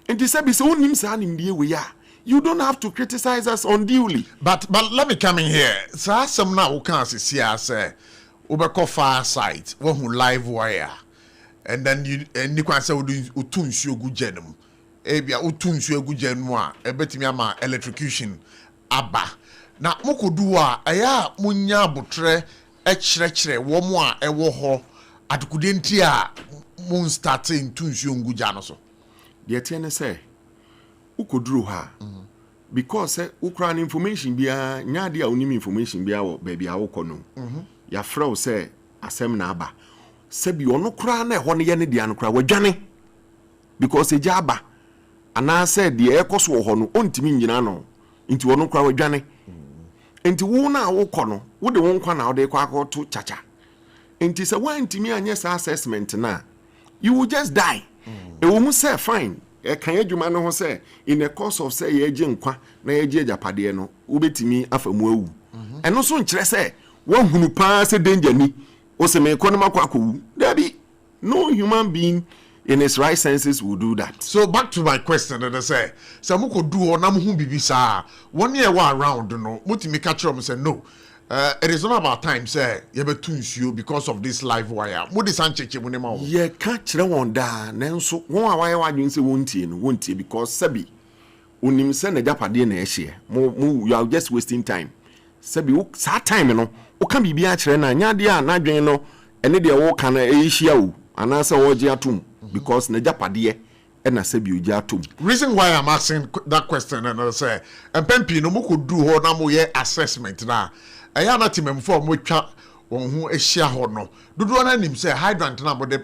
enti sabi se wonim sa nimdie we ya you don't have to criticize us unduly but let me come in here sa some na wo kan asisi ase Ubeko fire site, who live wire, and then you and you can say utunsu good genum. Ebia utunsu good genua, a betimiama electrocution abba. Na mukudua, aya munya butre, echre, womwa, e woho, at kudentia moon starting tunsu gujanoso. The atene say, ukudru ha. Because Ukraine information bia nyadia unim information bia baby awokono. Ya frau say asem na aba sebi ono kra na ho ne ye ne dia no kra wadwane because eja aba ana say de ekoso ho no ontimi nyina no nti ono kra wadwane nti wo na wo kọ no wo de won kwa na wo de kwa akoto chacha nti se wan ntimi anye sa assessment na you will just die e wo mu say fine e kan adwuma no ho say in the course of say ye gye nkwa na ye gye japade no wo betimi afamu awu eno so nkire say one who pass a danger ni oseme konoma kwaku dabi no human being in his right senses will do that. So back to my question that I say samuko do onam hu bibisa 1 year around no mutimi catch them say no it is not about time say you be tunsuo because of this live wire mo de sancheche mo ne ma wo ye ka kire won da nanso won a wire wadwen say wontie because sabi onim say na japade na ehye mo you are just wasting time sabi sa time no o kan bibia kire na nyade a na dwen no ene de wo kan ehia wo anasa wo gye atom because na japade e na sabi o gye atom. Reason why I'm asking that question and I say empempi no mo ko do ho na mo ye assessment na eya na timemfo mo twa won ho ehia ho no dodo na nim say hydrant na mo de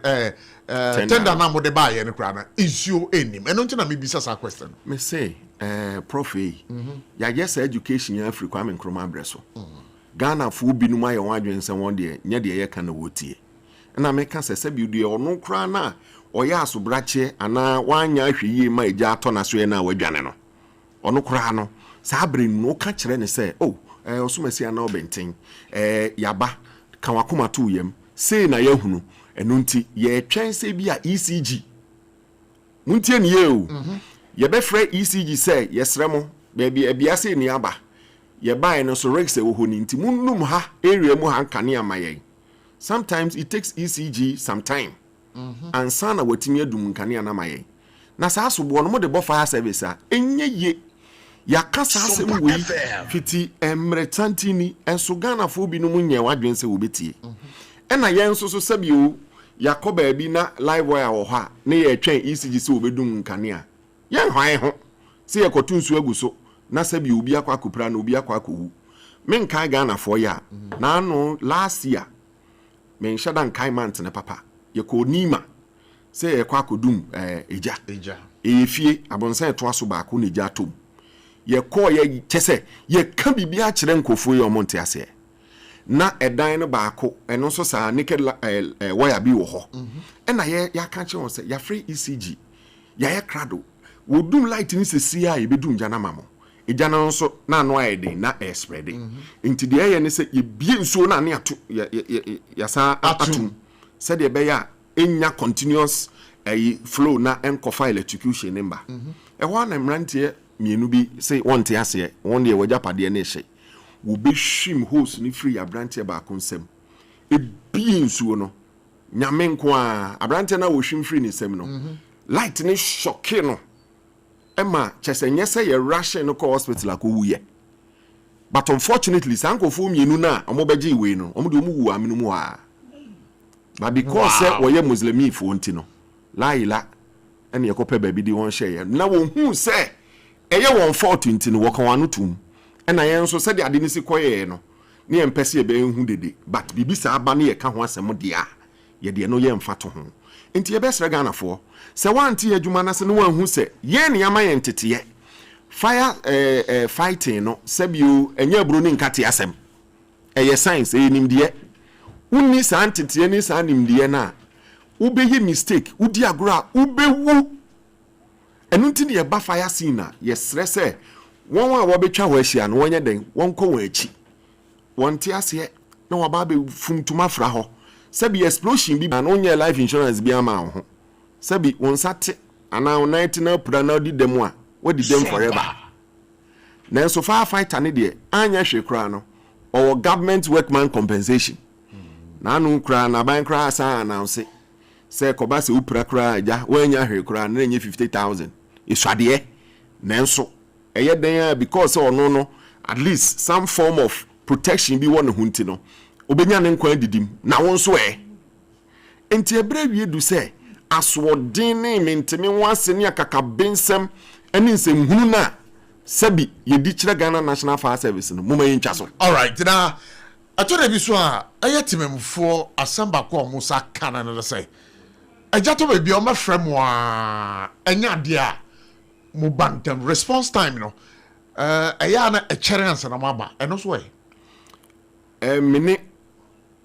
tender na mo de ba ye ne kra na issue enim eno nti na me bisa sa question me say prof ya just education ya Africa am nkroma breso Ghana fu bi numa ye wadwen se won de nya de ye kan na wotie na me ka se bi de ono kra na oya asobrache ana wanya ahweye ma eja ato na so ye na wadwane no ono kra no sa abre no ka kire ne se osumasi ana obenten yaba kan wakoma to yam sei na yahunu eno nti ye twen se bi a ECG muntie ne ye o ye be frɛ ECG say yesremo baby ebia sei ne aba ye buy no so rex e wo honi nti munnum ha area mu ha nkane amaye sometimes it takes ECG some time and sana watimi adum nkane na amaye na sa asobo no mo de bo fire service a enye ye ya kasa asem we fiti emretantini enso Ghana fo bi no munye wadwen se wobetie ena ye nso so sabio yakoba bi na live wire wo ha na ye twen ECG se wobedum nkane a ye hwan ho se ye kotunsu aguso na sabio obi akwa kopra na obi akwa kowu menka Ghana fo ya na no last year men shadan kaimant ne papa ye ko nima se ye kwa akodum eja efie abonsan to aso ba ko ne ja tom ye ko ye chese ye ka bibia kire nkofo ye omonte ase na edan no ba ko eno so sa naked wire bi wo ho na ye ya ka che won se ya free ECG ya ye krado wodum light ni sesi a ye bedum jana mamo ejana nso na no ayede na spreading nti de ye ne se ye bie nsuo na ne ato ya sa atum se de be ya enya continuous flow na enkofa electrocution number ho na mrantie mienu bi say wonte ase won de wajapade ne hye wo be hwim hose ni free abrantie ba konsem e bi nsuo no nyame nko a abrantie na wo hwim free ni sem no light ni shock no ema chesenye say ye rush no ko hospital akowuye but unfortunately sankofo mienu na omobeje iwe no omde omuwu amenu mu a but because we muslimi fo nti no laila ene yekope baby di won share na won hu se eye won fault nti no wokan wanu tum ena ye nso se de ade ni si koye no ne ye mpese ye be hu dede but bibi sa aba ne ye ka ho asem de a ye de no ye mfato ho nti ye be sra Ghana fo se wanti adwuma na se no wan hu se ye ne ama ye ntete fire fighting no sebio enye bro ni nkate asem eye science nimde unni sa ntete ni sa nimde na ubeye mistake udi agora ubewu enunti ne ba fire scene na yesre se won wa betwa ho ahia no wonye den won ko won achi won ti ase na wa ba be fumtuma fra ho sebi explosion bi na onye life insurance bi ama ho sebi won sate ana 90 na pura na di dem a wadi dem forever na so fire fighter ne de anya hwekura no or government workman compensation na anu kra na ban kra asa announce say koba se upra kra ja wanya hwekura na nye 50,000 iswade na nso eye den because ono no at least some form of protection bi won hunti no obenya ne nkwa didim na won so enti ebra wie du se aswodin ne menteme wase ne akaka bensem ani nsem hunu na sabi yedi kire Ghana National Fire Service no moma yintwa so. All right, na atore bi so a ayetimemfo asamba ko musa kana no say ajato be bi o ma frem wa enya de a mo bantam response time no eya na experience na maba eno so mini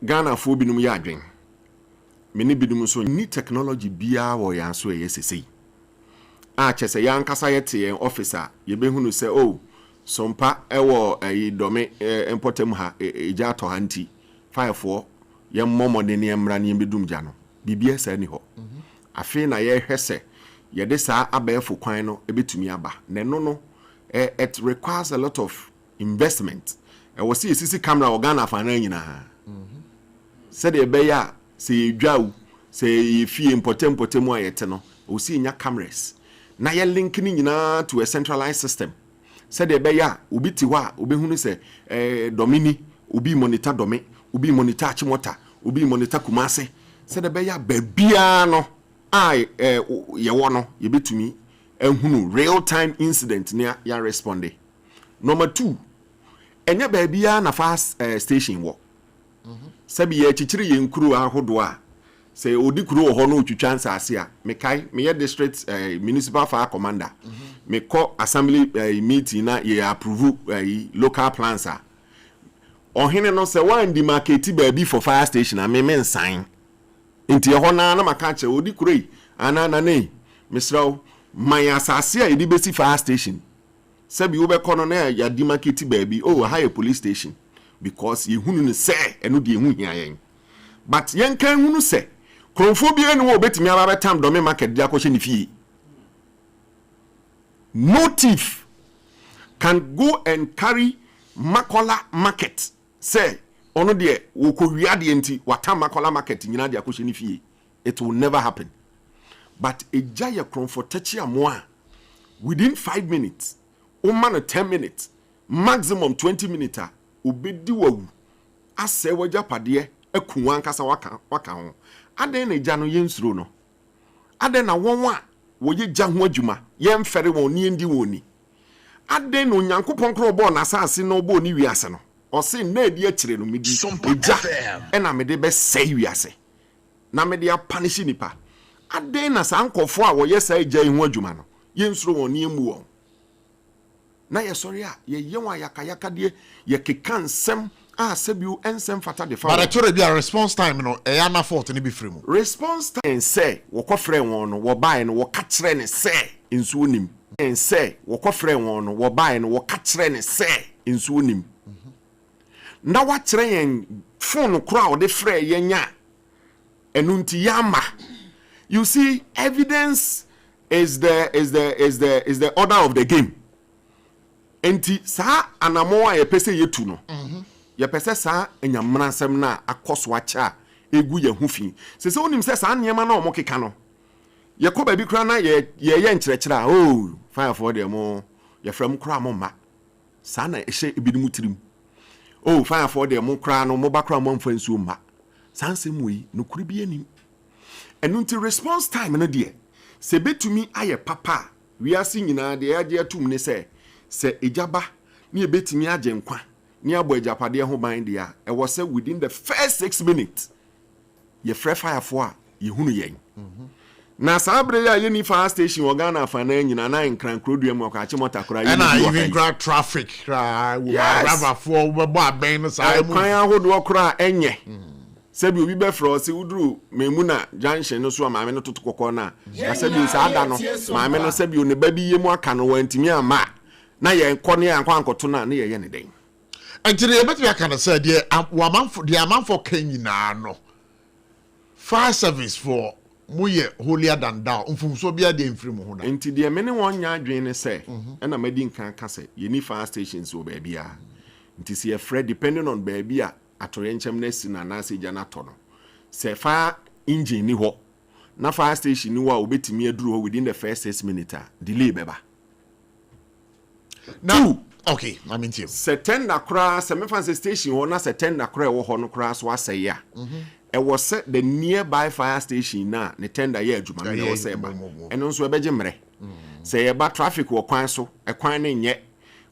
Ghana fo binum ya adwen mini binum so ni technology bia wo ya so sesei a chese ya nkasa yete officer ye behunu se sompa ewo dome importem ha eja to hanti 54 ye momode ne emra ne bedum ja no bibia sa ni ho afi na ye hwese ye de sa abefo kwan no ebetumi aba ne no it requires a lot of investment was see sisi camera organa fa na nyina said e be ya se dwaw se yefie importem ayete no o si nya cameras na ye link ni nyina to a centralized system said e be ya obi ti ho a obehunu se domini obi monitor dome obi monitor achimota obi monitor kumase said e be ya babia no ai ye wo no ye betumi ehunu real time incident ne ya respond. Number 2 enya babia na fast station wo sabi ye chichiri ye nkuru ahodo a se odi kuru ho no twitwa nsase a mekai me district municipal fire commander me call assembly meeting na ye approve local plans a ohene no se wan di market baby for fire station a me mensan nti ho na maka che odi kuru anana nei misraw my asase a edi besi fire station sabi wo be kono na ya di market baby high police station because ye hunu ne se eno de hu hia yen but yen kan hunu se kronfo bi enu wo betimi aba betam do me market dia ko hye ni fie. No thief can go and carry Makola market say ono de wo ko wiade enti watam Makola market nyina de akɔhye ni fie. It will never happen. But a jaya kronfo tachi amoa within 5 minutes man 10 minutes maximum 20 minutes obedi wawu ase waja pade akuwan kasa waka ho aden na gya no yensuro no aden na wonwa woye gya ho adwuma yemfere won ni ndi woni aden no nyankopon kro bo na asase no bo ni wiase no ɔse na edi akyire no medi eja ɛna mede bɛ sɛe wiase na mede apanish nipa aden na saa nkɔfo a wɔyɛ saa eja yi ho adwuma no yɛnsuro wɔn ne emu wɔn na yɛ sɔre a yɛyɛ wɔn ayakayaka deɛ yɛkeka nsɛm a sɛbio nsɛm fata de fa but ɛtɔre bi a response time no ɛyɛ na fault ne bi firi mu response time sɛ wɔkɔfrɛ wɔn no wɔbae no wɔka kyerɛ ne sɛ nsuo nim sɛ wɔkɔfrɛ wɔn no wɔbae no wɔka kyerɛ ne sɛ nsuo nim na wakyerɛ yɛn phone kora a wɔde frɛ yɛn nya ɛno nti yama you see evidence is the order of the game enti saa anamo a yɛpɛ sɛ yɛtu no yɛpɛ sɛ saa enyamra nsɛm na akɔso akyɛ egu yɛ ho fi sɛ wonim sɛ saa nneɛma na ɔmo keka no yɛkɔ baabi kora na yɛyɛ nkyerɛkyerɛ a oh firefoɔ deɛ mo yɛfrɛ mo kora mo mma saa na ɛhyɛ ebinom tirim oh firefoɔ deɛ mo kora no mo ba kora mo amfa nsuo mma saa nsɛm wei no kuri bi anim ɛno nti response time no deɛ sɛ betumi ayɛ papa wiase nyinaa deɛ yɛagye atum ne sɛ ejaba ne ebetumi agye nkwa ne abɔ ejapade ho ban deɛ ɛwɔ sɛ within the first 6 minutes yɛfrɛ firefoɔ a yɛhunu yɛn na saa bere ya yɛni fire station wɔ Ghana afa na nyina na nkran krodua mu akwache motor kora yɛni ɛna even grab traffic kra wo rabafoɔ wobɛbɔ abɛn no saa mu kwan ahodoɔ kora ɛnyɛ sɛbi obi bɛfrɛ sɛ wuduru memuna junction no so a maame no toto kɔkɔ na sɛbi saa da no maame no sɛbi ne ba bi yemu aka no wantimi ama na yɛn kɔ ne ankɔ ankoto na ne yɛyɛ ne den ɛntire yɛbɛtumi aka no sɛ deɛ amanfo ka nyinaa no fire service for moyɛ holier than thou mfumso bia de mfiri mu ho na enti de me ne won nya adwen ne sɛ ɛna madi nkan ka sɛ yɛni fire stations wo baabi a nti sɛ yɛfrɛ depending on baabi a atɔyɛ nkyɛm na si na na sɛ gya na tɔ no sɛ fire engine ni hɔ na fire station ni hɔ a obetimi aduru hɔ within the first 6 minutes delay bɛba now okay I mean you sɛ tender kora sɛ me fancy station hɔ na sɛ tender kora wɔ hɔ no kora so asɛe a it was set the nearby fire station na ne tender ye adwuma me no say ba eno nso ebeje mre say eba traffic wo kwan so e kwan ne nye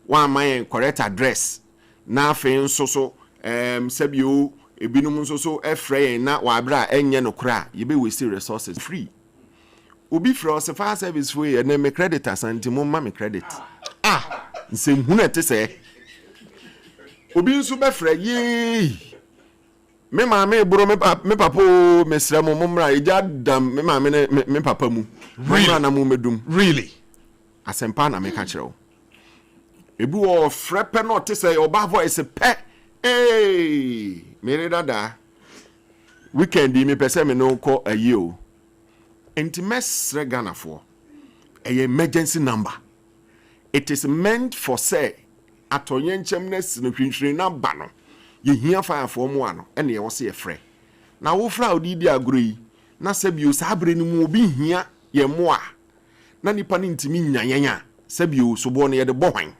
wa man correct address na afi nso so sabio ebinum nso so efrɛ na wa abra enye no kra ye be waste resources free obi frɛ us fire service for ye na me credit asanti mo ma me credit nsem hu na te sɛ obi nso be frɛ ye me maame bro me papa mesra mo momra eja dam me maame me papa mu momra na mo medum really asempa na me ka kyerɛw ebi wo frepe no te say oba voice pe mere dada weekend me pese me no ko ayi o enti mesre Ghana for a emergency number it is meant for say atoyen nkyemness no hwinhwiri na ba no yehia fire for mo ano ene ye wo se yefrɛ na wo fra odi di agro yi na sabio sabre ni mu obi hia ye mo a na nipa ne ntimi nyanyanya sabio sobo no ye de bohwan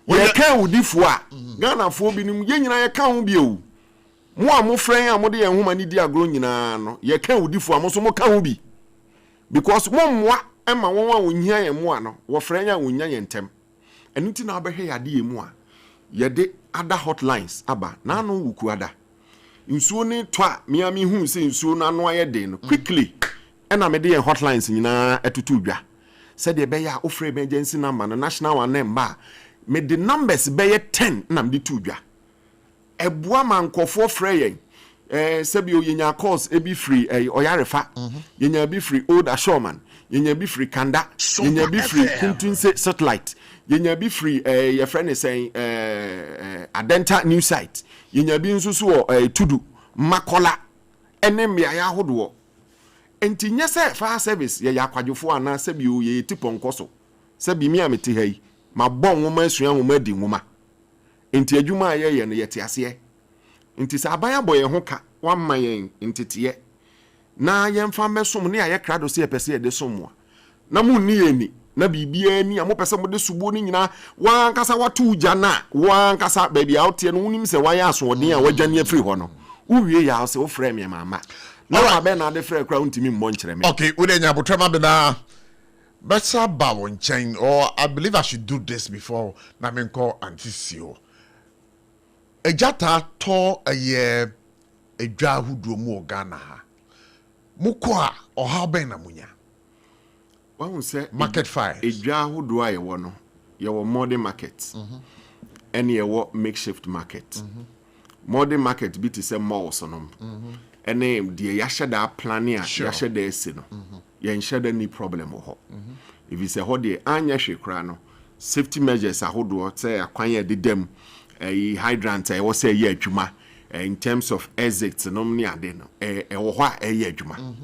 ye ka udifo a Ghana fo bi nim ye nyina ye ka ho bi o mo a mo frɛn a mo de ye homa ni di agro nyina no ye ka udifo a mo so mo ka ho bi because mo moa ema won a wonhia ye mo a no wo frɛn a wonya ye ntem enu ti na obehwe yade ye mo a ye de other hotlines aba na no wuku ada nsuo ne to a miami hu se nsuo na no ayede no quickly ena me de hotlines nyina etutu dwa se de be ya ofre emergency number no national one number me the numbers be ye 10 na me de tu dwa eboa mankofo frɛ yen se bi oyenya course e bi free oyarefa yenya bi free old ashoreman yenya bi free kanda yenya bi free kuntunse satellite yenya bi free your friend is saying adenta new site yenya bi nso so tudu makola enemi ya hodo enti nyese fire service ye yakwadwofo ana sabi o ye tipon so sabi mi amete hai ma bon wo ma asua wo ma di nwoma enti adwuma ye no yete ase enti sa aban aboye ho ka wa mayen entete na yemfa mesom ne aye krado se epese ye de somwa na mu ni eni na bibia ni amopese mo de subo ni nyina wan kasa watu uja na wan kasa baby out here no unim se waya asodin a wadwane afiri ho no uwie ya se wo frɛ me mama na ma be na de frɛ kra untimi mmɔ nkyerɛ me okay we dey nya botrema be na better ba won chain or I believe I should do this before na me call antisio ejata to eye edwa huduo mu Ghana ha muko a oha ben na munya wahu say market fire edwa huduo a yewo no yewo modern market and yewo makeshift market modern market bi te say malls no ene de yashada plan a yashada esi no ye nshada ni problem ho if you say ho de anya hwekra no safety measures ahodo say akwan ye dedem hydrant I was say ye adwuma in terms of exits no ni ade no wo ho a ye adwuma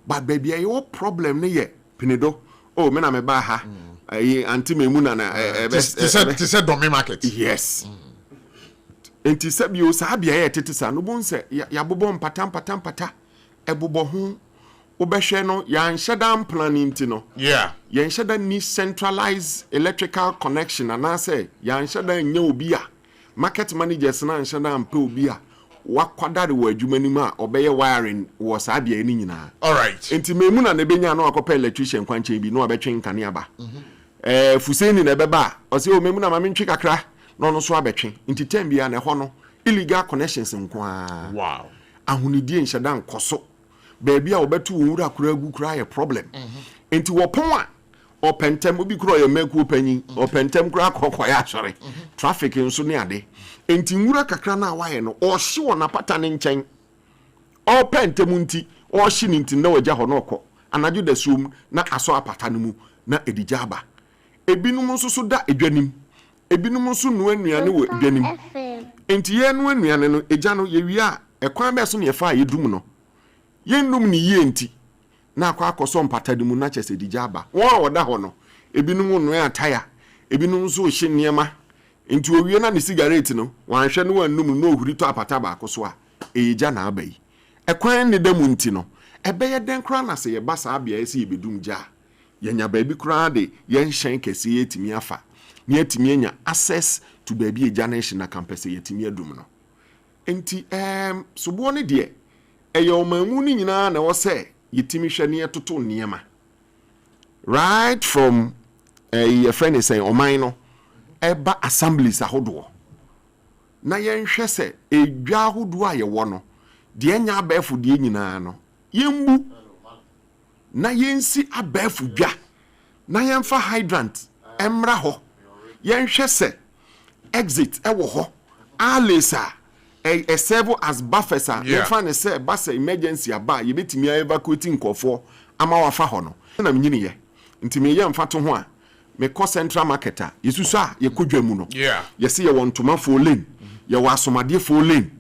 but baby your problem ne ye pinedo oh me na me ba ha anti memu na te say domi market yes enti se bi o sa bia ye tete sa no bon se ya bobo mpata ebobo ho obehwe no ya nhyedam planning ti no yeah ya nhyeda ni centralized electrical connection and say ya nhyeda nya obi a market managers na nhyeda mpe obi a wakwadare wa adwuma ni ma obeye wiring wo sa bia ni nyina all right enti memu na benya na akopa electrician kwanche bi no abetwe nkane aba fuseni na beba o se o memu na ma mentwe kakra no no so abetwe enti tem bia na ho no illegal connections nkwa wow ahunidie nhyeda nkoso baby a obetu wura kura agu kura ye problem enti wopon a opentem obi kura ye meku panyin opentem kura kokoya asore traffic nso ne ade enti wura kakra na waye no o hye wona pata ne nchen opentem nti o hye ni nti na wagya ho no kɔ anadwo da suom na aso apata no mu na edija aba ebinum nso so da edwanim ebinum nso no anuane wo edwanim enti ye no anuane no egya no ye wi a ekwan be so ne ye fa ye dum no yenum ni yenti na akwa akoso mpatadimu na chese dijaba won oda ho no ebinum no ataya ebinum so hye niema nti owie na ne cigarette no wanhwe no wanum no ohuri to apata ba akoso a eja na abai ekwan ne damu nti no ebeye den kra na se ye basa abia ese yebedum ja yenya ba bi kra de yenhyen kese yetimi afa ne yetimi enya access to ba bi eja na campus yetimi adum no nti subo ne de eyo mamu ni nyina na wo se yitimi hwe ne etoto niema right from your friend is saying oman no eba assemblies ahodo na yenhwe se edwa ahodo a ye wo no de enya abafu de nyina no yembu na yensi abafu dwa na yemfa hydrant emra ho yenhwe se exit ewo ho alesa a serve as buffers you find say bus emergency aba ye betimi evacuate nkofo ama wafa ho no na mnyini ye ntimi ye mfato ho a me ko central marketer yesusu a ye kodwa mu no ye se ye wontoma fo lane ye wasomade fo lane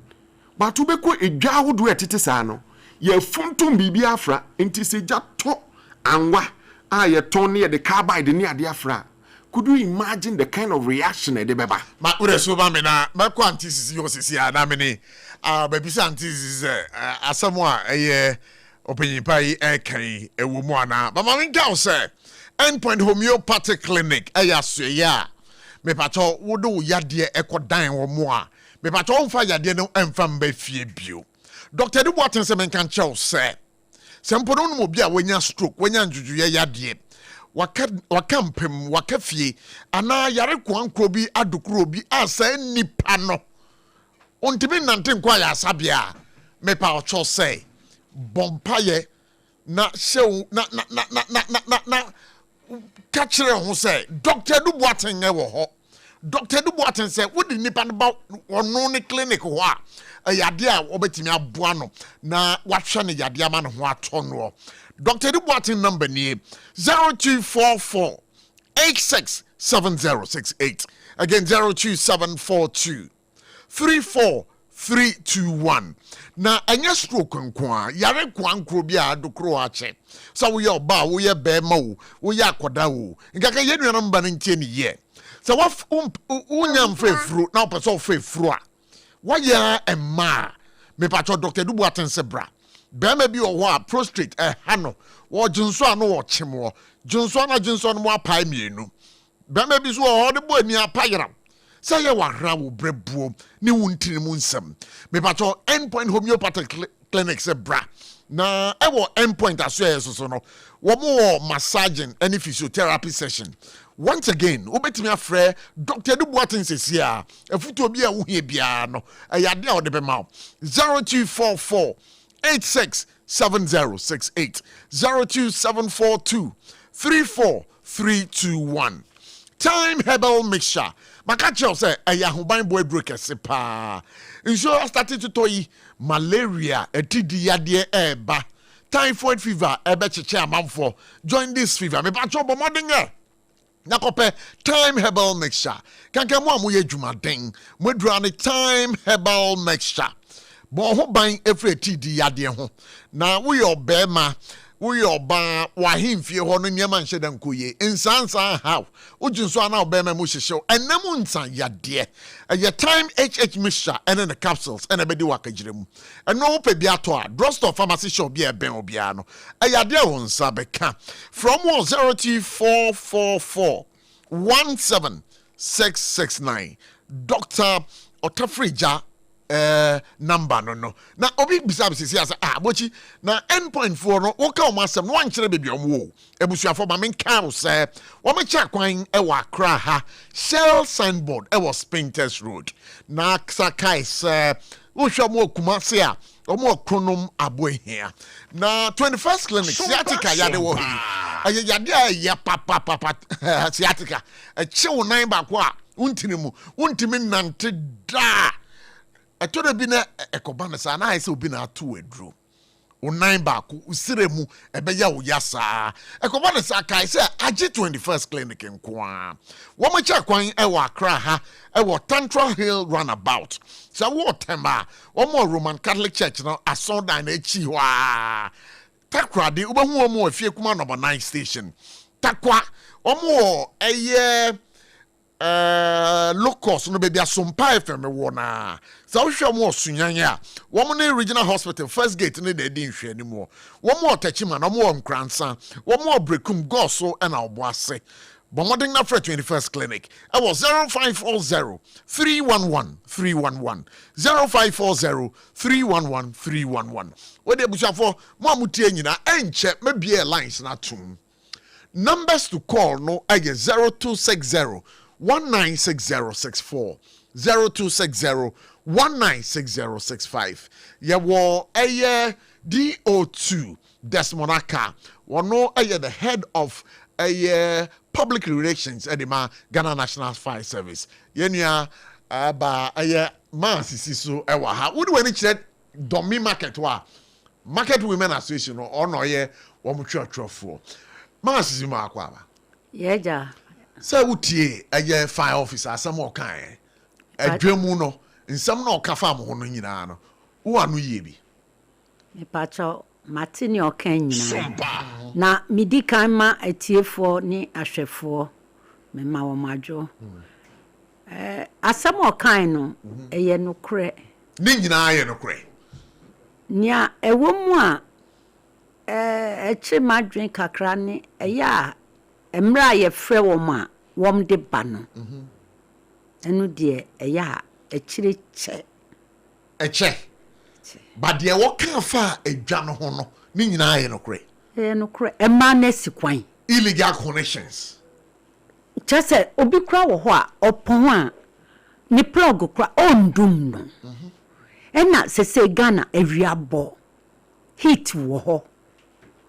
but ubeko edwa ahodo etete saa no ye funtum bibi afra nti se ja to anwa a ye ton ne de carbide ne ade afra. Could you imagine the kind of reaction they beba? Ma ure so ba me na ma ko antisis yo sisi na me ni baby sa antisis asamwa opinion pai kan ewo mu ana ba ma nka say endpoint homeopathic clinic so ya me pato wodo yade ekodan wo mu a me pato mfa yade no emfa mba fie bio Dr. Duboaten se men kan che say sempono no obi a wanya stroke wanya njuju yade wakampem wakafie ana yare kwankro bi adukro bi asa nipa no ontimi nante nkwa ya asabia mepa ocho say bompaye na shew na kachire ho say Dr. Duboaten ewo ho Dr. Duboaten say wodi nipa no ba ono ne clinic ho a yade a obetimi aboa no na wahwe ne yade ama no ho atono Dr. Duboaten number ni 0244 867068. Again 02742 34321. Na anya stroke nkwa yare kwankro bia adokro ache. Sa wo ye oba wo ye bema wo ye akoda wo. Nkaka ye nua number ntie ni ye. Sa wa unya mfefru na opeso fefru a. Wa ya emma me pacho Dr. Duboaten se bra. Bema bi o ho prostrate hano wo jinso ano wo chemo jinso na jinso no mo apai mienu bema bi so o de bo ani apayram say ye wahra wo brebuo ni wuntiri mu nsam me pato endpoint homeopathic clinic se bra na e wo endpoint aso so no wo mo massaging any physiotherapy session once again obetimi afrɛ Dr. Dubuatin sesia afuto bi a wo hie bia no ayade a ode be ma 0244 867068 02742 34321 Time Herbal Mixture. Makacho say ayahuban boy breakers pa. Insure started to toy malaria etidi yade eba. Typhoid fever ebe cheche amamfo. Join this fever. Me pacho bo modinge. Nakope Time Herbal Mixture. Kanka mo amuye jumaden. Modra ni Time Herbal Mixture. Bon ho ban efre etidi yade ho. Na we obema we oba wahimfie ho no nyama nhye dan koye insansan how ujunso ana obema mu hyehyew enam nsan yade ye Time HH mixture and the capsules and ebedi wakagiremu eno pe bia to a drugstore pharmacy shop bia ben obia no ayade won sa beka from 00444 17669 Dr. Otafrija number no na obi bisa bisi asa bochi na endpoint for no wo ka o masem no ankyere bebi omwo ebusuafo ma men kan say wo me cha kwan e wa Accra ha Shell signboard e was Painters Road na sakai say wo hwa mo kuma se a omo kronom abohia na 21st clinic sciatica yade wo hi yade ya papa sciatica e che wo nan ba ko a untimi nante da atoda bi na ekoba na sa na ai se obi na ato edro onan ba ko usiremu ebeya wo yasa ekoba na sa kai se age 21st clinic nkoa wo ma cha kwan e wa Accra ha e wo Tantral Hill runabout so wo tema wo mo Roman Catholic Church no asonda na echi wa takwa de ubehu wo mo afie kuma number 9 station takwa wo mo eye locals no baby SOMPA FM wona so hwe mo sunyanya wo mo na regional hospital first gate ne de din hwe ni mo wo mo otachima na mo nkransa wo mo brekum goso na oboase bomoding na for 21st clinic I was 0540 311 311 0540 311 311 we de bushafo mo amutie nyina enche mabie lines na tum numbers to call no age 0260 196064 0260 196065 yawo eye DO2 Desmonaka wono eye the head of public relations at the Ghana National Fire Service yenya ba eye man sisiso ewa ha would when it domi market wa market women association or no ye wo mo twatwafo man sisiso ma akwa ba yeja say wutie aye fire officer asam okan adwemu no nsam na okafa mo no nyina no wo anu ye bi me pacho matini okan nyina na medical ma atiefo ni ahwefo me ma wo majo asam okan no eye no kre ni nyina aye no kre nia ewo mu a echi madwen kakra ni eya emra ye frɛ wo ma wom de ba no enu de eya echire che but de wo kan fa adwa no ho no ni nyina ye no kre ema na sikwan illegal connections chese obi kra wo ho a opon a ni plug kra ondum no ena sese Ghana awiabo heat wo ho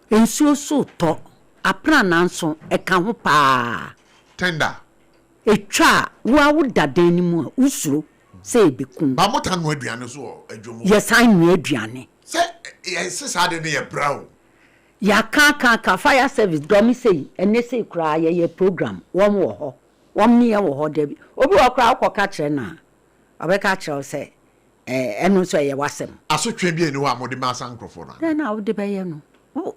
ensuo so to apra nanso eka ho pa tender etwa wa wodadan ni mu a usuro se ebekun ba mota no aduane so adwomo yes I no aduane se sa de ne ye brown ya ka fire service domi sei ene sei kra ye program wom wo ho wom ne ye wo ho da bi obi wo kra akoka kire na obeka kire se enu so ye wasem asotwe bi eni wo amode ma san krofo na na wo de be ye no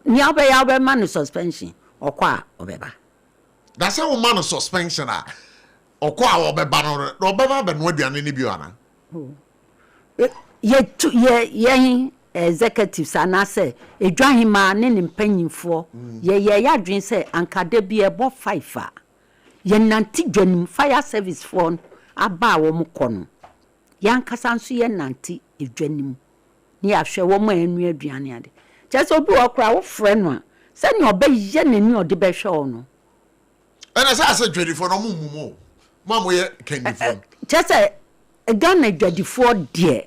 ni ya be man suspension okwa obeba that's how man suspension okwa obeba no obeba be no aduane ni bi ana ye executives anase edwahima ne mpanyimfo ye yadwen se ankade bi ebo 5 ye nanti dwanim fire service for aba wo mkono yankasa nso ye nanti edwanim ni ahwe wo ma anu aduane ade just obi okra wo frɛ no a se ni obaye ne ni ode be hwe no And as I said, 24 no mumu. Mama, we can be phone. Just a gun at 24 dear.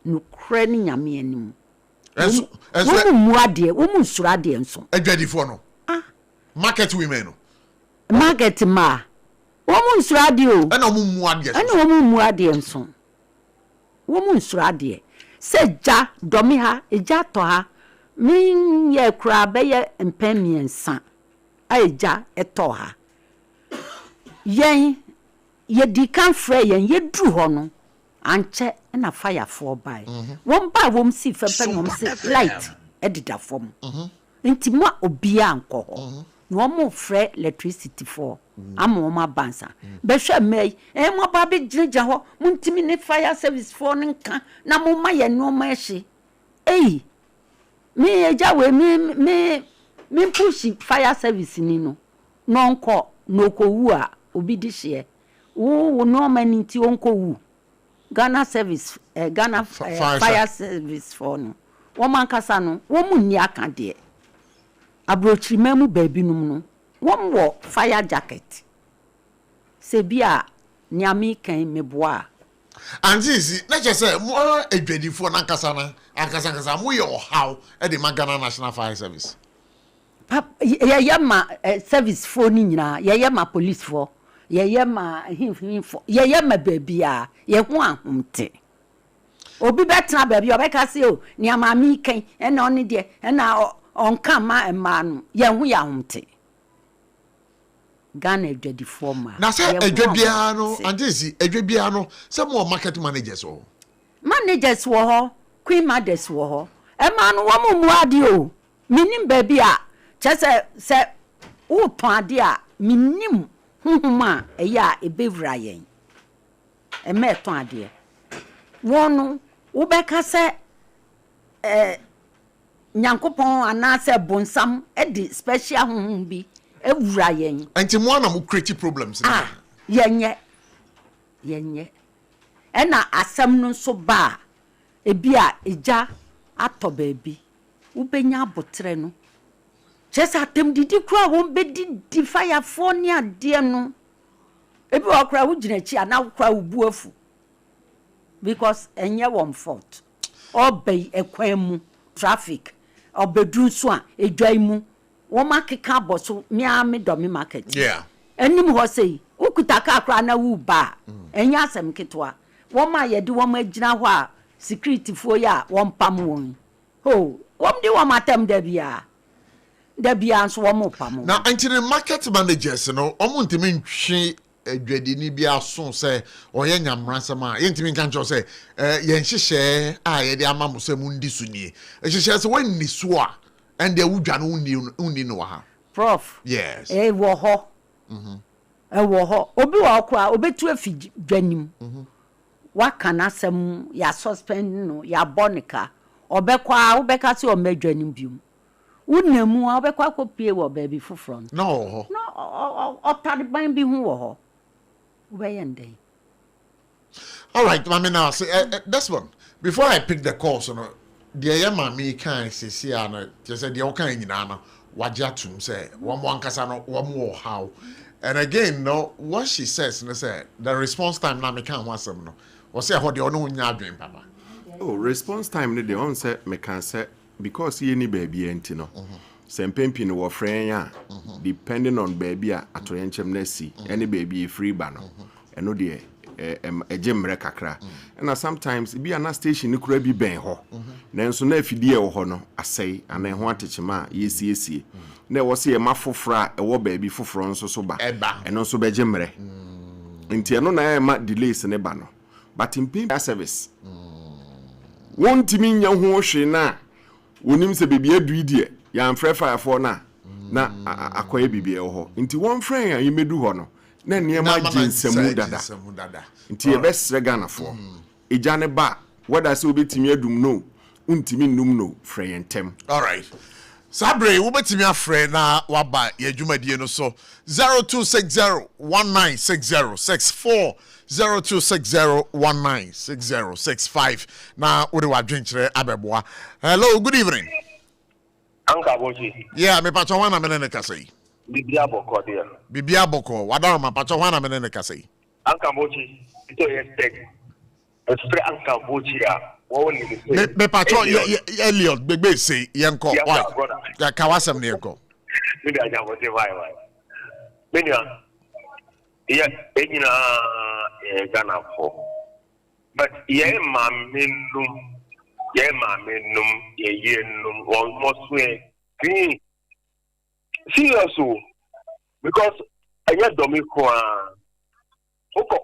No cranny, I mean. As woman, dear, woman, suradi and so. A 24 no. Market women. Market ma. Woman's radio. And a mumu, and a woman, muadi and so. Woman's radio. Said ja, domiha, a ja to her. Mean ye crab, and penny and son. I ja, a to her. Yen, ye decan frey and ye drew hono, and check and a fire for by. One by wom see for penum light, editor form. Intima obia anko. No more fre electricity for. I'm on my bansa. Besha may, and my baby ginger, muntimine fire service for Ninka, Namoma and no mercy. Eh, me a jawe me pushing fire service nino. Non ko, no ko wua. Obi this year. Wo no man into onko wu. Ghana service Ghana fire service for no. Woman kasa no, woman ni aka de. Abrochi memu baby no. Wom wo fire jacket. Se bia nyami kan meboa. Anzi, na just say mo edwadifo na kasa na. Akasa mo ye how e de Ghana National Fire Service. Ye ma service for ni nyina, ye ma police for. Ye ma himfo ye ma baby a ye ho ahomte obi betra baby obeka se o ni amami kan e na oni de e na onka ma ema no ye ho ya ahomte Ghana edwadifo ma na se edwabia no anjisi edwabia no se mo market managers wo ho queen mothers wo ho e ma no wo mu ade o minim baby a chese se wo ton ade a minim huma eya ebevra yen emeton ade wonu wo beka se nyankopon anase bonsam edi special hum bi evra yen anti mo na mo create problems yenye ena asem no so ba ebia eja ato baabi wo benya abotre no Chesa tem didi kwa won be di fire for ni ade no ebi wakra wo ginachi ana kwa ubu afu because enye won fault obey ekwan mu traffic obedu so a edwai mu wo makeka boso me do me market enim ho sei ukuta ka akra na wu ba enye asem ketwa wo ma yede wo ma gina ho a security fo ya won pam won ho wom di wo matem da bia so wo pam na anti market managers no omo ntimi ntwe adwadi ni bia so se oye nyamransama ye ntimi kan cho se ye nhihye a ye de ama musemu ndi so nie nhihye se wani so a and the wudwa no uni no ha prof yes wo ho wo ho obi wo kwa obetu afi dwanim waka na asem ya suspend no ya bonika obekwa obeka se o madwanim bium unemu obekwa kopie wo baby fufron no otariban bi hu wo ho ubeyende. All right, mama, now say this one before I pick the call, so no the mama can say no just say the okay nyina no wajatum say one kasa no one more how and again no what she says no say the response time na me can wasem no o say ho de ono nya adwen papa. Oh, response time ne de on say me can say because ye ni baby enti no sempempi no wo friend ya depending on baby a atoyenchem na si any baby free ba no eno de ejemre kakra na sometimes bi ana station ni kura bi ben ho nanso na afidie wo ho no asai ana ho atechema yesi na wo se ma fofora e wo baby foforo nso so ba eno nso be jemre nti eno na e ma delays ne ba no but in pay service won timi nya ho hwe na wonim se bibia duidie ya mfre fire for na akoye bibia ho nti won friend ya yimedu ho no na niema jinsemu dada nti e besre Ghana for ejane ba whether say obetimi adum no untimi num no freyentem. All right, Sabre obetimi afre na waba ye dwumadie no so 0260196064 0260196065 na wode wadwenkyere abeboa. Hello, good evening. Anka Bochi. Yeah, me patcho wana me ne kasai. Bibia boko there. Bibia boko. Wadara mapacho wana menene kasi. Anka bochi. Ito yestek. Espre anka bochi ya. Me pacho Elliot bebe say yenko. Why? Ya kawasem ni yenko. Maybe I just want to why. Maybe yeah, Ghana for. But maminum, almost way. Seriously, because I get Dominican,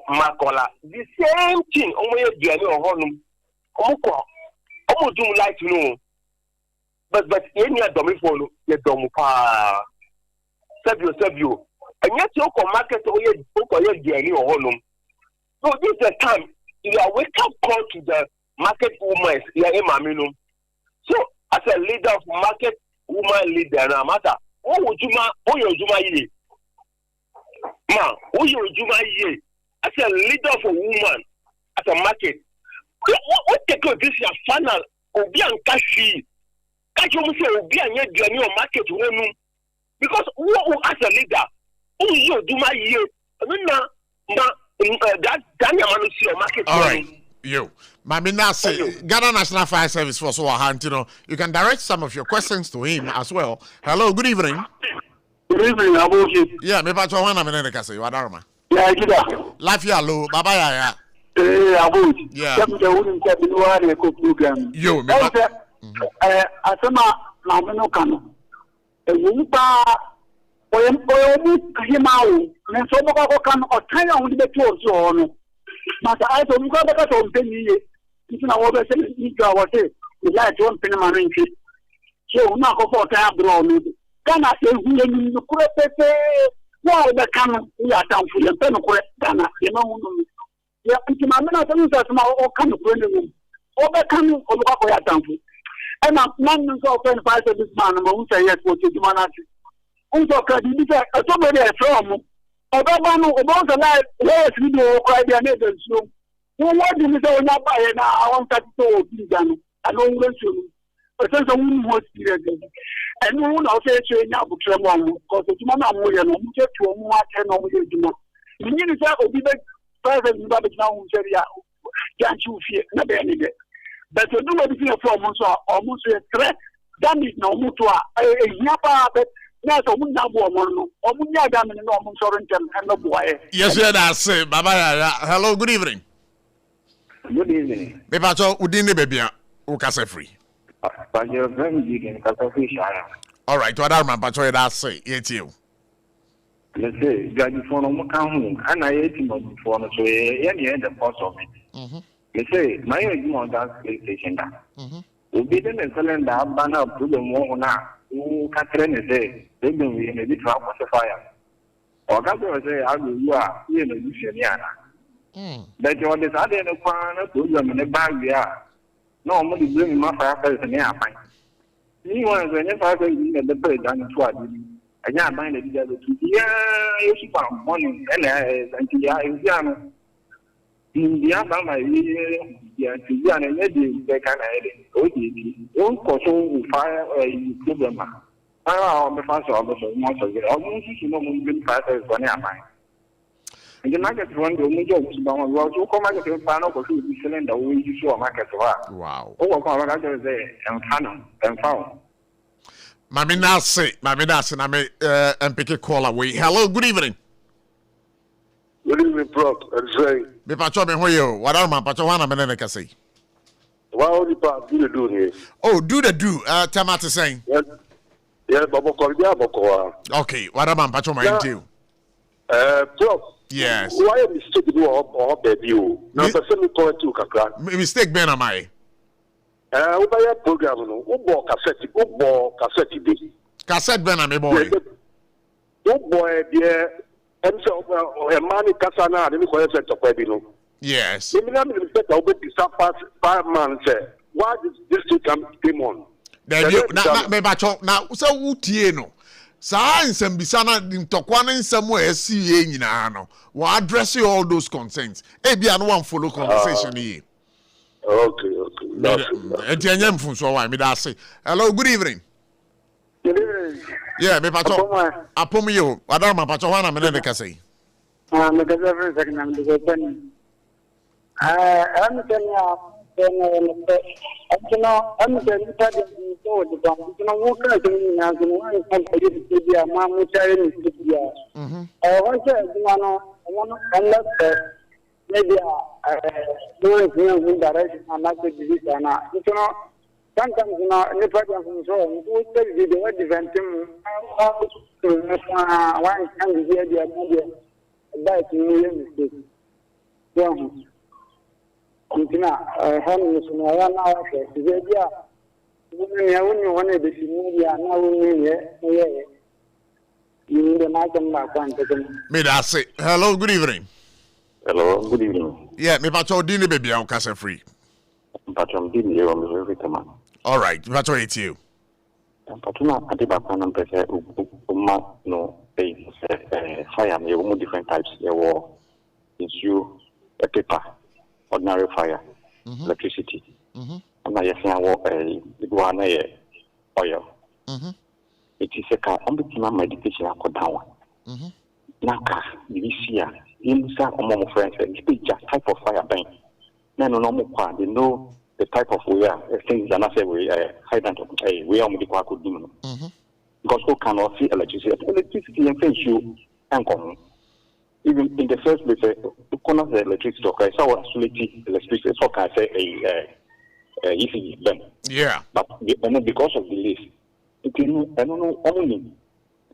Makola, the same thing. Only do like to know. But any Dominican, you don't Sabio. And yet you can market or you so this is the time you are wake up call to the market women. So as a leader of market woman leader, no matter who would you ye? Ma, who you ye? As a leader of a woman at a market. What take this your funnel or be on cash? Can't you say be on your market women? Because who as a leader? Who you do my year? All right, you. Mamina say Ghana National Fire Service for so you can direct some of your questions to him as well. Hello, good evening. Good evening, ABOTCHIE. Yeah, me pacho wana menene kasi wadarma. Yeah, kida. Life ya lo, baba ya. ABOTCHIE. Yeah. Kama uni mtabi nuwari ko program. Yo, me pacho. Asema mameno kano. Wupa oyemu kahimao nenso boko kan otanya undi beto so no mata aito mko beka to mpeniye ntina wo be se ni ga wote ila to mpeni marinki so una ko fo ta bro mi kana ehule ni kure pepe wa be kan ya tanfu le pen kure kana ye ma hunu ya ntima mena to nsa sma o kan kure ni o be kan o ko ya tanfu e ma man nso pen fa se this man mo unsa yes ko ti manati unso ka di bi a to be there from obaba no obonza la yes video kwa dia na de so won di mi se onya ba ye na awon ka to obi ganu ano nwe so o se so won mo serious enu won na o se che nya butre mo amu ko so tuma na mo ye no mu che tu mo ate no mo ye duma ni ni se obi be private ni ba be na won se ya janchi ufie na be ni de but o do be fi from so o mo so threat damage na o mo to a ehia pa be yes, that's Baba. Hello, good evening. Good evening. Me pacho udini bebia ukase free. All right, what are my pacho that's it you. Let's say, Gaddy for no count, and I ate him before so any end the cost of it. Let's say, my idea on that station. We didn't excellent that banner to the more now. Catherine is there. They don't be in a bit of fire. Or Gabriel say, I will you are in a Luciana. That you decided in a corner to them in a bag. No, I'm only bringing my fire as an airplane. Anyone when if I go in the bird down to what I can't mind it together to you found morning and I in the other my Tiana and Eddie, they can don't cause fire a problem. I'm the first of the most of it. Almost you know, good fighters when I'm mine. And the market one to me jokes about what you come out of the panel for the cylinder, we saw a market. Wow. Oh, I say, and Canon and found. Mamina say, and I may and pick a call away. Hello, good evening. Good evening, Prof. And say, me pacho me hoyo, what are my pacho wana menene kasi? What do you do here? Oh, do. Tamati saying. Yeah, Babo. Okay, what am I pacho my deal? Prof. Yes. Why are we still doing all baby? Now, the same point to Kakra. Mistake, Ben, am I? Ubaya program, Ubo cassette, Cassette, Ben, am a boy. Boy, dear. And so, a money Cassana, and the set of Babino. Yes. The minimum set of the 5 months. Why did this to came on? There you now, so Utieno. Science and Bisana in Tokwana in somewhere see no. We'll address you all those concerns. Maybe I one follow conversation here. Okay. Hello, good evening. Good evening. Yeah, me pacho. Apom you. Adama pacho wana me ne ka say. Me ka every second I'm the open. I'm telling you, I'm telling you that you know what kind of thing now you know I to be a mom which I didn't to be I want to maybe doing things in direction and not to be and you know sometimes you know any problem from so we tell you the way different thing one can hear the idea that you mistake so Antina, home is no one hour. Zedia, women want to be media now. You need a matter. Me that say. Hello, good evening. Hello, good evening. Yeah, me pacho dini baby on casa free. Pacho dini you on every time. All right, pacho it you. Pacho na adiba kana pese umma no fire me umu different types. There were issue a paper. Ordinary fire, electricity. And I say, oil. It is a car, medication I got down. Naka, Lycia, inside among friends, speak just type of fire bank. No, they know the type of where things that I say we hydrant we are the could do. Because who cannot see electricity? Electricity and face you and come. Even in the first place, the corner of the electricity, okay, so actually electricity, so can I say easy them. Yeah. But because of the list, it is I don't know only.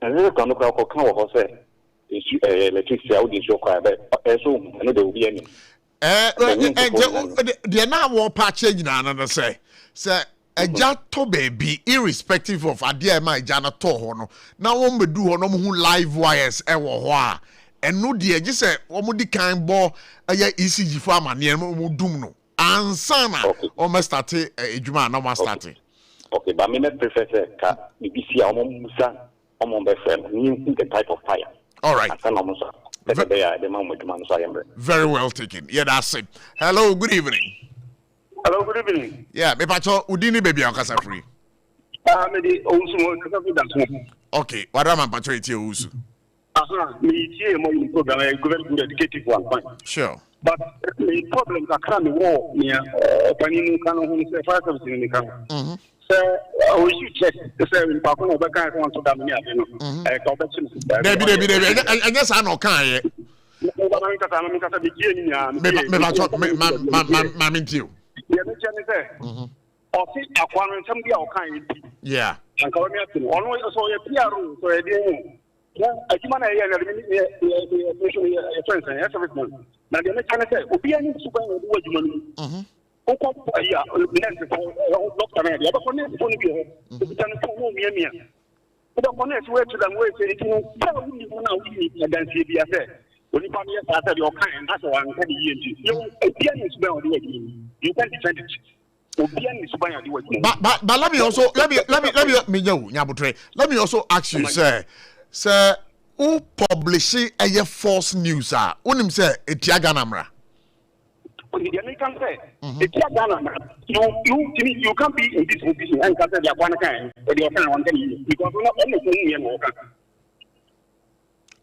And then can look at how I say electricity out in your car, but so I know there will be any. The now war patch na say eja to baby irrespective of idea my jana to ho no na won bedu ho no hu live wires e wo ho a eno de agi se wo di kan bo aya ECG for amane mo dum no ansana o ma start ejuma na ma start. Okay, but me prefer ka BBC o mo musa o mo be friend ni the type of fire. All right. Very well taken. Yeah, that's it. Hello, good evening. Hello, good evening. Yeah, me pacho udini baby on kasa free. Me also kasa free that. Okay, what am I pacho eti usu? Me tie mo in program a very good educative one fine. Sure. But the problem that can be war near paninu kanu hu se fire service ni kan. So we should check the service pa ko be kan want to da me ade no. Ka obechi no. Debi. Anya sa no kan ye. Me kasa be tie ni nya. Me pacho ma mentio. Yeah, me chane say. Ofi akwan nsam dia o kan yi. Yeah. Anka we me ati no. Ono so ye PRO so ye dey. Yeah, ajuma na ye na me friends and serviceman. Na dia me chane say obi ani super no do ajuma no. Oko ya nurse for doctor na dia ba ko nurse for ni bi ho. Obi chane for no mia. Oba ko nurse we to them we say you ya wi ni na wi ni adansi bi ase. Oni pa me ya say your kind that's why I'm telling you. You obi ani super no do ajuma. You can defend it. But let me also let me also ask you, sir, who publish a false news? Unim say etiaga namra. You can't be in this position and can't say that one kind or the other one because we're not only.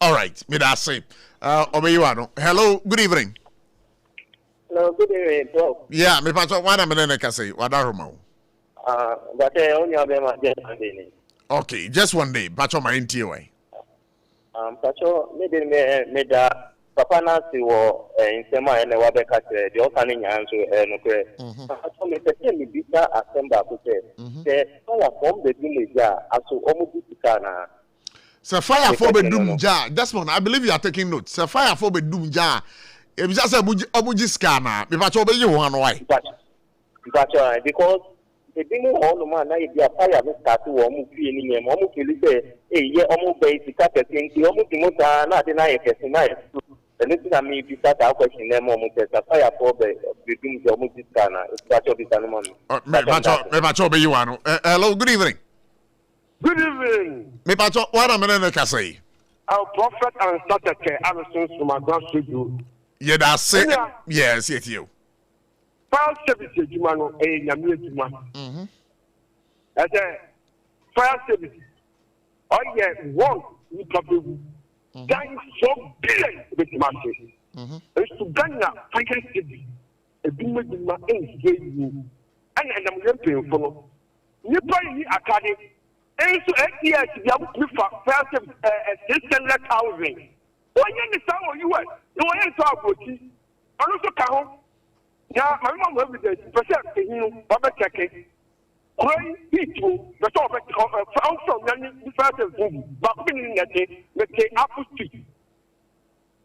All right, me that say. Hello, good evening. Hello, good evening, bro. Yeah, me pacho one minute can say what are you? But only about just one day. Okay, just one day. Pacho my NTA. Pacho, me da papa na si wo insema ene wa beka se de o kan nya nso no kre. Pacho me pese mi bisa assemble ko se fire form the village aso omo bisika na. Se fire for bedum ja. That's one. I believe you are taking notes. Se fire for bedum ja. If just say obuji scanner, me pacho be you one why? Pacho because the thing all the man na e dia fire me start wo mu fi ni me mo mu kili say ye omo be sika person ki omo ti mota na de na ye person na e na me bi start a question na mo mu say fire for be dum je omo ji scanner e pacho bi tanu mo me pacho be you one. Hello, good evening. Good evening. Me pacho what am I can say? Our prophet and started Alison from my grand studio. Yeah, that's it. Yes, it's you. Fire service, you man, a Yami. I said, fire service. Oh yeah, one we probably that is so billion with market. It's to Ghana, I can see a big in my age, and I'm going to follow. You buy a academy, and so 8 years, you have to first 600,000. Why you sound you are? You want to talk about it? I also come. Yeah, my mom will be there. Percent, you Baba checking. Great people, the top of from the first boom, but meaning that they ABOTCHIE.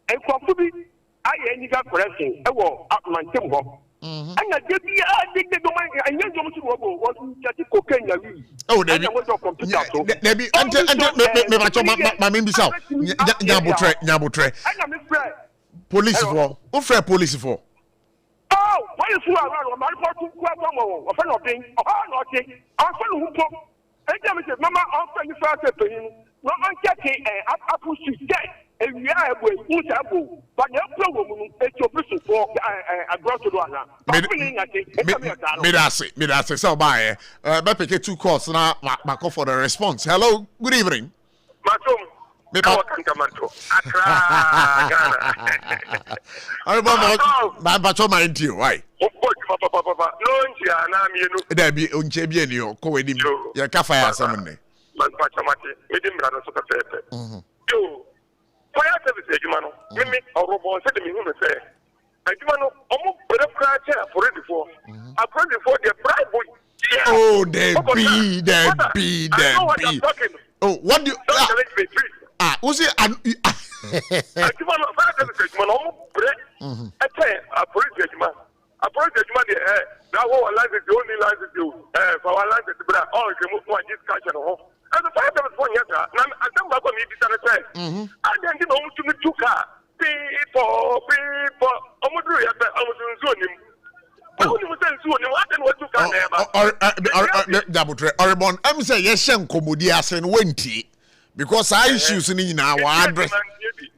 And for me, I ain't got pressing. I will up my temple. And I did the domain. I know you want to get cocaine. Oh, Debbie, Debbie, my name is Nyabotre. Police for, what fair police for? Oh, why is you around? My father, a friend of being, not I'm who come. And then Mamma, I'm friendly first to him. No one getting ABOTCHIE dead. And we are able, but no problem. It's your business for a gross to me that's it. So by Beppe 2 calls now. My call for the response. Hello, good evening. I remember my deal. Why? There be unchebi and you go with him. Your cafe has someone there. Fire service, you me or robot said to me, who say, and you know, almost better cry for it before. I pray before the bribe boy. Oh, there be. Oh, what do you? Was it? I do want to fire service, man. I tell a police judgment. A police judgment, now our life is the only life is you. For our life is the brand. Oh, you can move my discussion home. And the fire service one, yes, I don't know what to say. I didn't know to me two car. People, I'm going to I'm saying, yes, Komodias and Wenty. Because I issues in our address.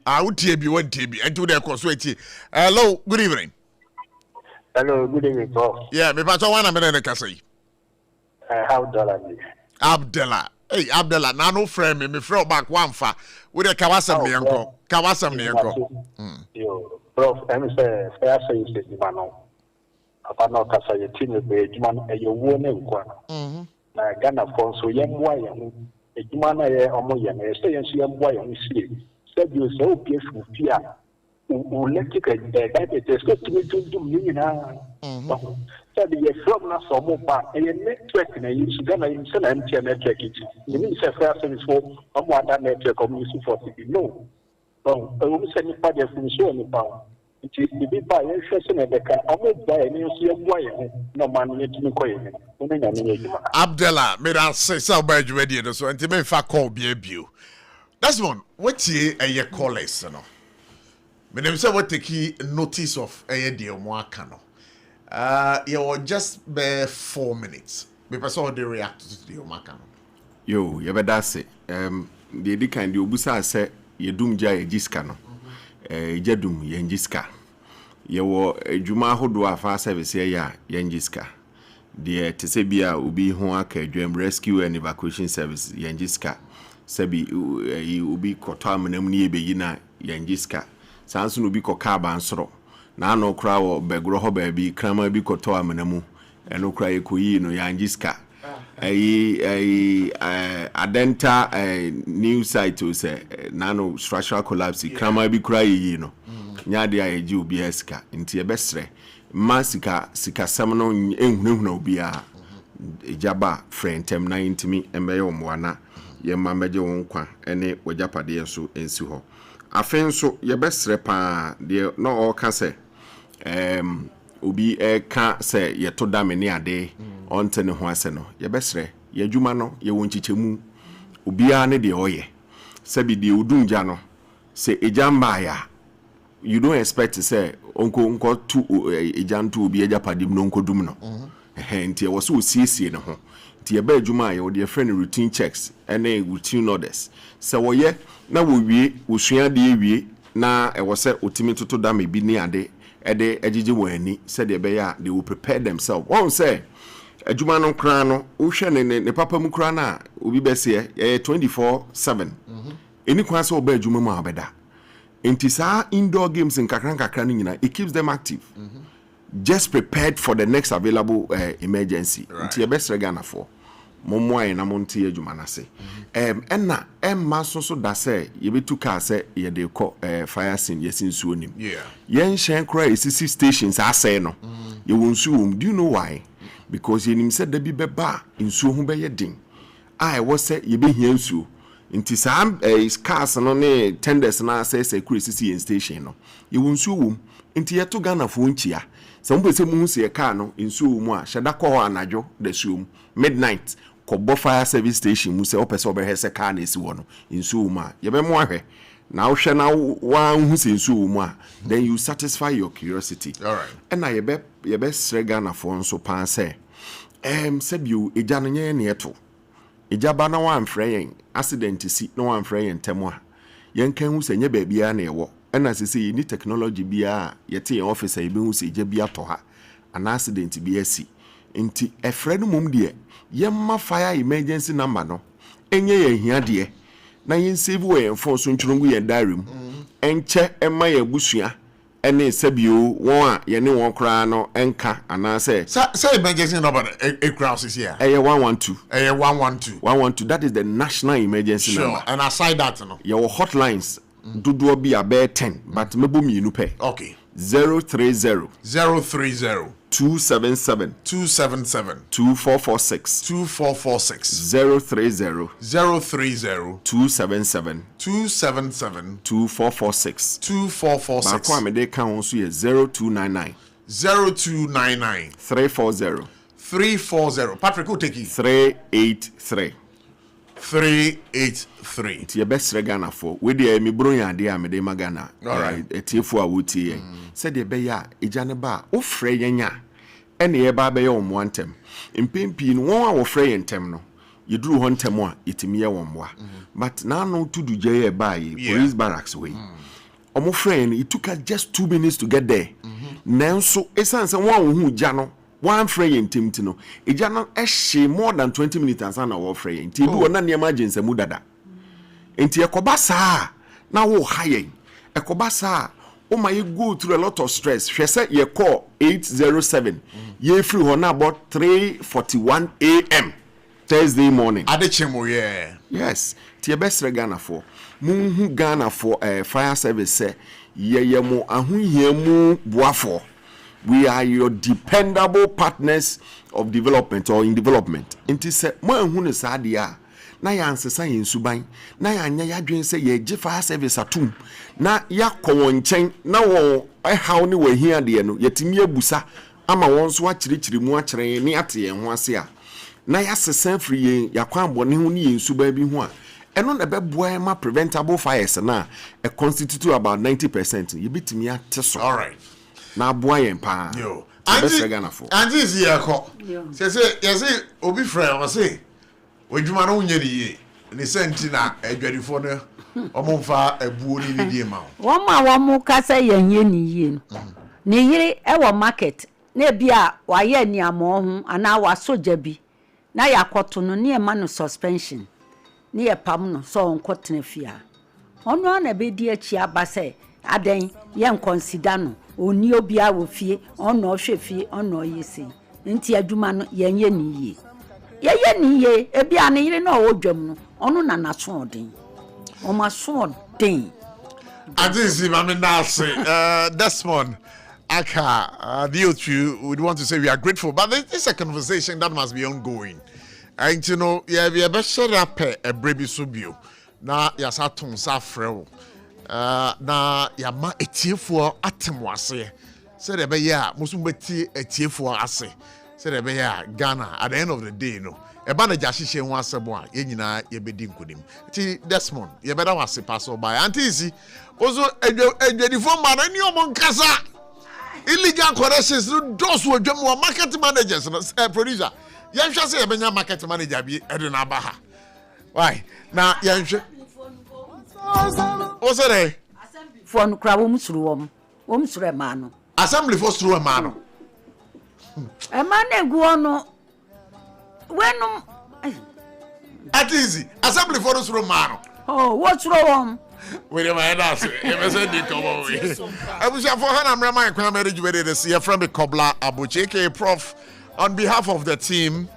I would be one TB and to their consueti. Hello, good evening. Hello, good evening, Prof. Yeah, me pato one minute kasi. Abdullah. Hey, Abdullah, na no friend me throw back one fa. With a Kawasam Nianko. Kawasam Nianko. Yo, Prof, I'm say fair say you say mano. Apa no kasa ye tin be juma e yo wo ne nkwa. Na Ghana for so yemwa ye ejuma na ye omo ye na say yen so yemwa ye sie. Say you say o pie fu pia. O electric that is go to do na. So the from na so mo ba e network na use Ghana use na MTN network it. You mean say fair service for omo other network community for TV. No. So we say ni pa de function ni pa. It be by interest na de ka omo ba e ni so yemwa ye no man ni timi koye ni. Abdullah, me that say so by ready so enti me fa call be abuse. That's one. What ye a your callers no. Me dem say what take notice of a deal mo aka no. You were just be 4 minutes. Me person they react to the omaka no. Yo, you better say the di kind you obusa say ye dum ja ye jiska no. Jedum ye jiska. Ye wo adwuma hodo afa service ya ye jiska. The tese bia obi ho aka adwam rescue and evacuation service ye jiska. Sebi obi koto amanam ni ebeyi na ye jiska. Sanso no bi koka bansoro. Na no kra wo begro ho ba bi krama bi koto amanamu. Eno kra ekoyi no ya jiska. Adenta new site to say nano structural collapse krama bi kra yi no. Nyade a eji obi eska nti ebesre masika sika sam no enhunahuna obi a ejaba frentem na intimi embe omwana ye mameje wonkwa ene wajapade enso ensi ho afenso ye besre pa de no all ka se obi ka se ye to da me ne ade onte ne ho ase no ye besre ye dwuma no ye wonchichemu obi a ne de oye se bi de odunja no se ejamba ya you don't expect to say onko tu ejantu obi ejapade no onko dum no nti e wo so siesie ne ho nti e ba adwuma ye wo de friend routine checks ene routine orders se wo ye na wo wie wo sua de wie na e wo se otimi toto da me bi ni ade ede ejije wo ani se de be ya they will prepare themselves one say adwuma no kra no wo hwe ne papa mu kra na obi bese 24/7 eni kwa se oba adwuma mu abeda enti saa indoor games nkakra no nyina it keeps them active just prepared for the next available emergency enti e best Ghana for mommoa na monte adwuma na se enna emma so da se ye betu ka se ye de ko fire scene yesin suo nim yen hyen kra esisi stations asay no ye wonsuo do you know why? Because ye nim said da bi beba nsuo ho be ye din I was say ye be hia nsuo nti sam cars no ne tenders na say kra esisi in station no ye wonsuo wom nti ye to Ghana fo nchia some pese mu se car no nsuo mu a hyeda kɔ hɔ anadwo da suo midnight kobo fire service station mu se opese obehese car na esi wo no nsuo mu a ye be mo ahwe na wo hwe na wa hu se nsuo mu a then you satisfy your curiosity. All right. And na ye be srega na fo nso pan se sebio eja no nye ne eto eja ba na wa amfre yen accident si na wa amfre yen temo a yen kan hu se nye ba bia na ewo na se ni technology bia ye te officer ye be hu se eja bia to ha an accident bia si nti efre no mum de yemma fire emergency number no enye ye hia de na yen save we phone so ntwurungu ye diary mu enche emma ye busua ene sabio won a ye ne won kra no enka ana say emergency number a crowd is here 112 112 that is the national emergency number and aside that no your hotlines dodo bi about 10 but mebo mienu pe okay 030 277 2446 030 277 2446 ba kwa me de kan won so ye 0299 340 Patrick who take it 383 ti ye best Ghana for we dey me bronya de a me de magana alright etiefo a wotie ye said de be ya eja ne ba wo frɛ yenya ene ye ba be ye omo antem impempi no won a wo frɛ yentem no yeduru ho ntem a yetimi ye won moa but na no tudu je ye ba ye police barracks way omo frɛ no it took us just 2 minutes to get there nanso esanse won hu ja no one frame timti no eja no ehye more than 20 minutes ansa na wo frame ti bi wona ne emergency mu dada enti ekoba saa na wo hayen ekoba saa o ma go through a lot of stress hwese ye call 807 ye free ho na about 3:41 am Thursday morning adechemo yeah yes ti e best Ghana for munhu Ghana for fire service say ye mo ahohia mu boafo. We are your dependable partners of development or in development. Inti se mo ehun ne sadia na ya ansesa yen suban na ya anya ya dwen se ye gi fire service atum na ya kɔwɔnkyɛn na wo ɛhaw ne wahia de no yetimi abusa ama won so akyirikyiri mu akyerɛ ne ate yen ho ase a na ya sesa free yen ya kwan bɔne ho ne yen suban bi ho a ɛno na bɛboa ma preventable fires na a constitute about 90% ye bitimi ate so. All right. Na boy empa yo anti is here ko say yes obi friend o say odwuma no nya die ni senti na adwadifo no omomfa abuo ni die ma wo ka say yenye ni yie no ni yire e wo market na bia wa ye ni amo ho ana wa soja bi na yakoto no ne ma no suspension ne ye pam no so on kotena fia ono na be di achi aba say aden yen consider no oni obia wo fie ono hwe fie ono yesi nti adwuma no yenye ni yie ebia ne yire na wo dwam no ono na naso odin o ma so odin adisi mama na say Desmond Aka the youth would want to say we are grateful, but this is a conversation that must be ongoing. And you know we be share up a brebi subio na yasaton safrel na yama etiefo atemwase said ebe ya musumbeti etiefo ase said ebe ya Ghana at the end of the day no eba na jahihye ho asebo a yenyina yebedi nkodim ti Desmond ye beda wase pass by antisi ozo edwadifo ma na ni omo nkasa illegal corrections those who dwam wa market managers producer yanhwa say ebenya market manager bi edo na aba ha why na yanhwe o say for no kra wo musuru ma no assembly for suru ma no e ma na egu ono When at easy assembly for us romano. Oh, what's wrong? Wait a minute, that's it. I wish I for Hannah Rama and marriage with it. See a friend Kobla ABOTCHIE PROF on behalf of the team.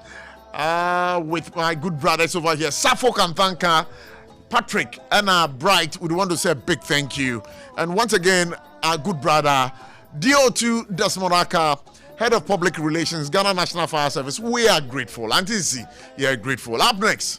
With my good brothers over here, SARFO Kantanka, Patrick, and Bright, we want to say a big thank you. And once again, our good brother, DO2 Desmoraka, Head of Public Relations, Ghana National Fire Service. We are grateful. Auntie Z, you are grateful. Up next.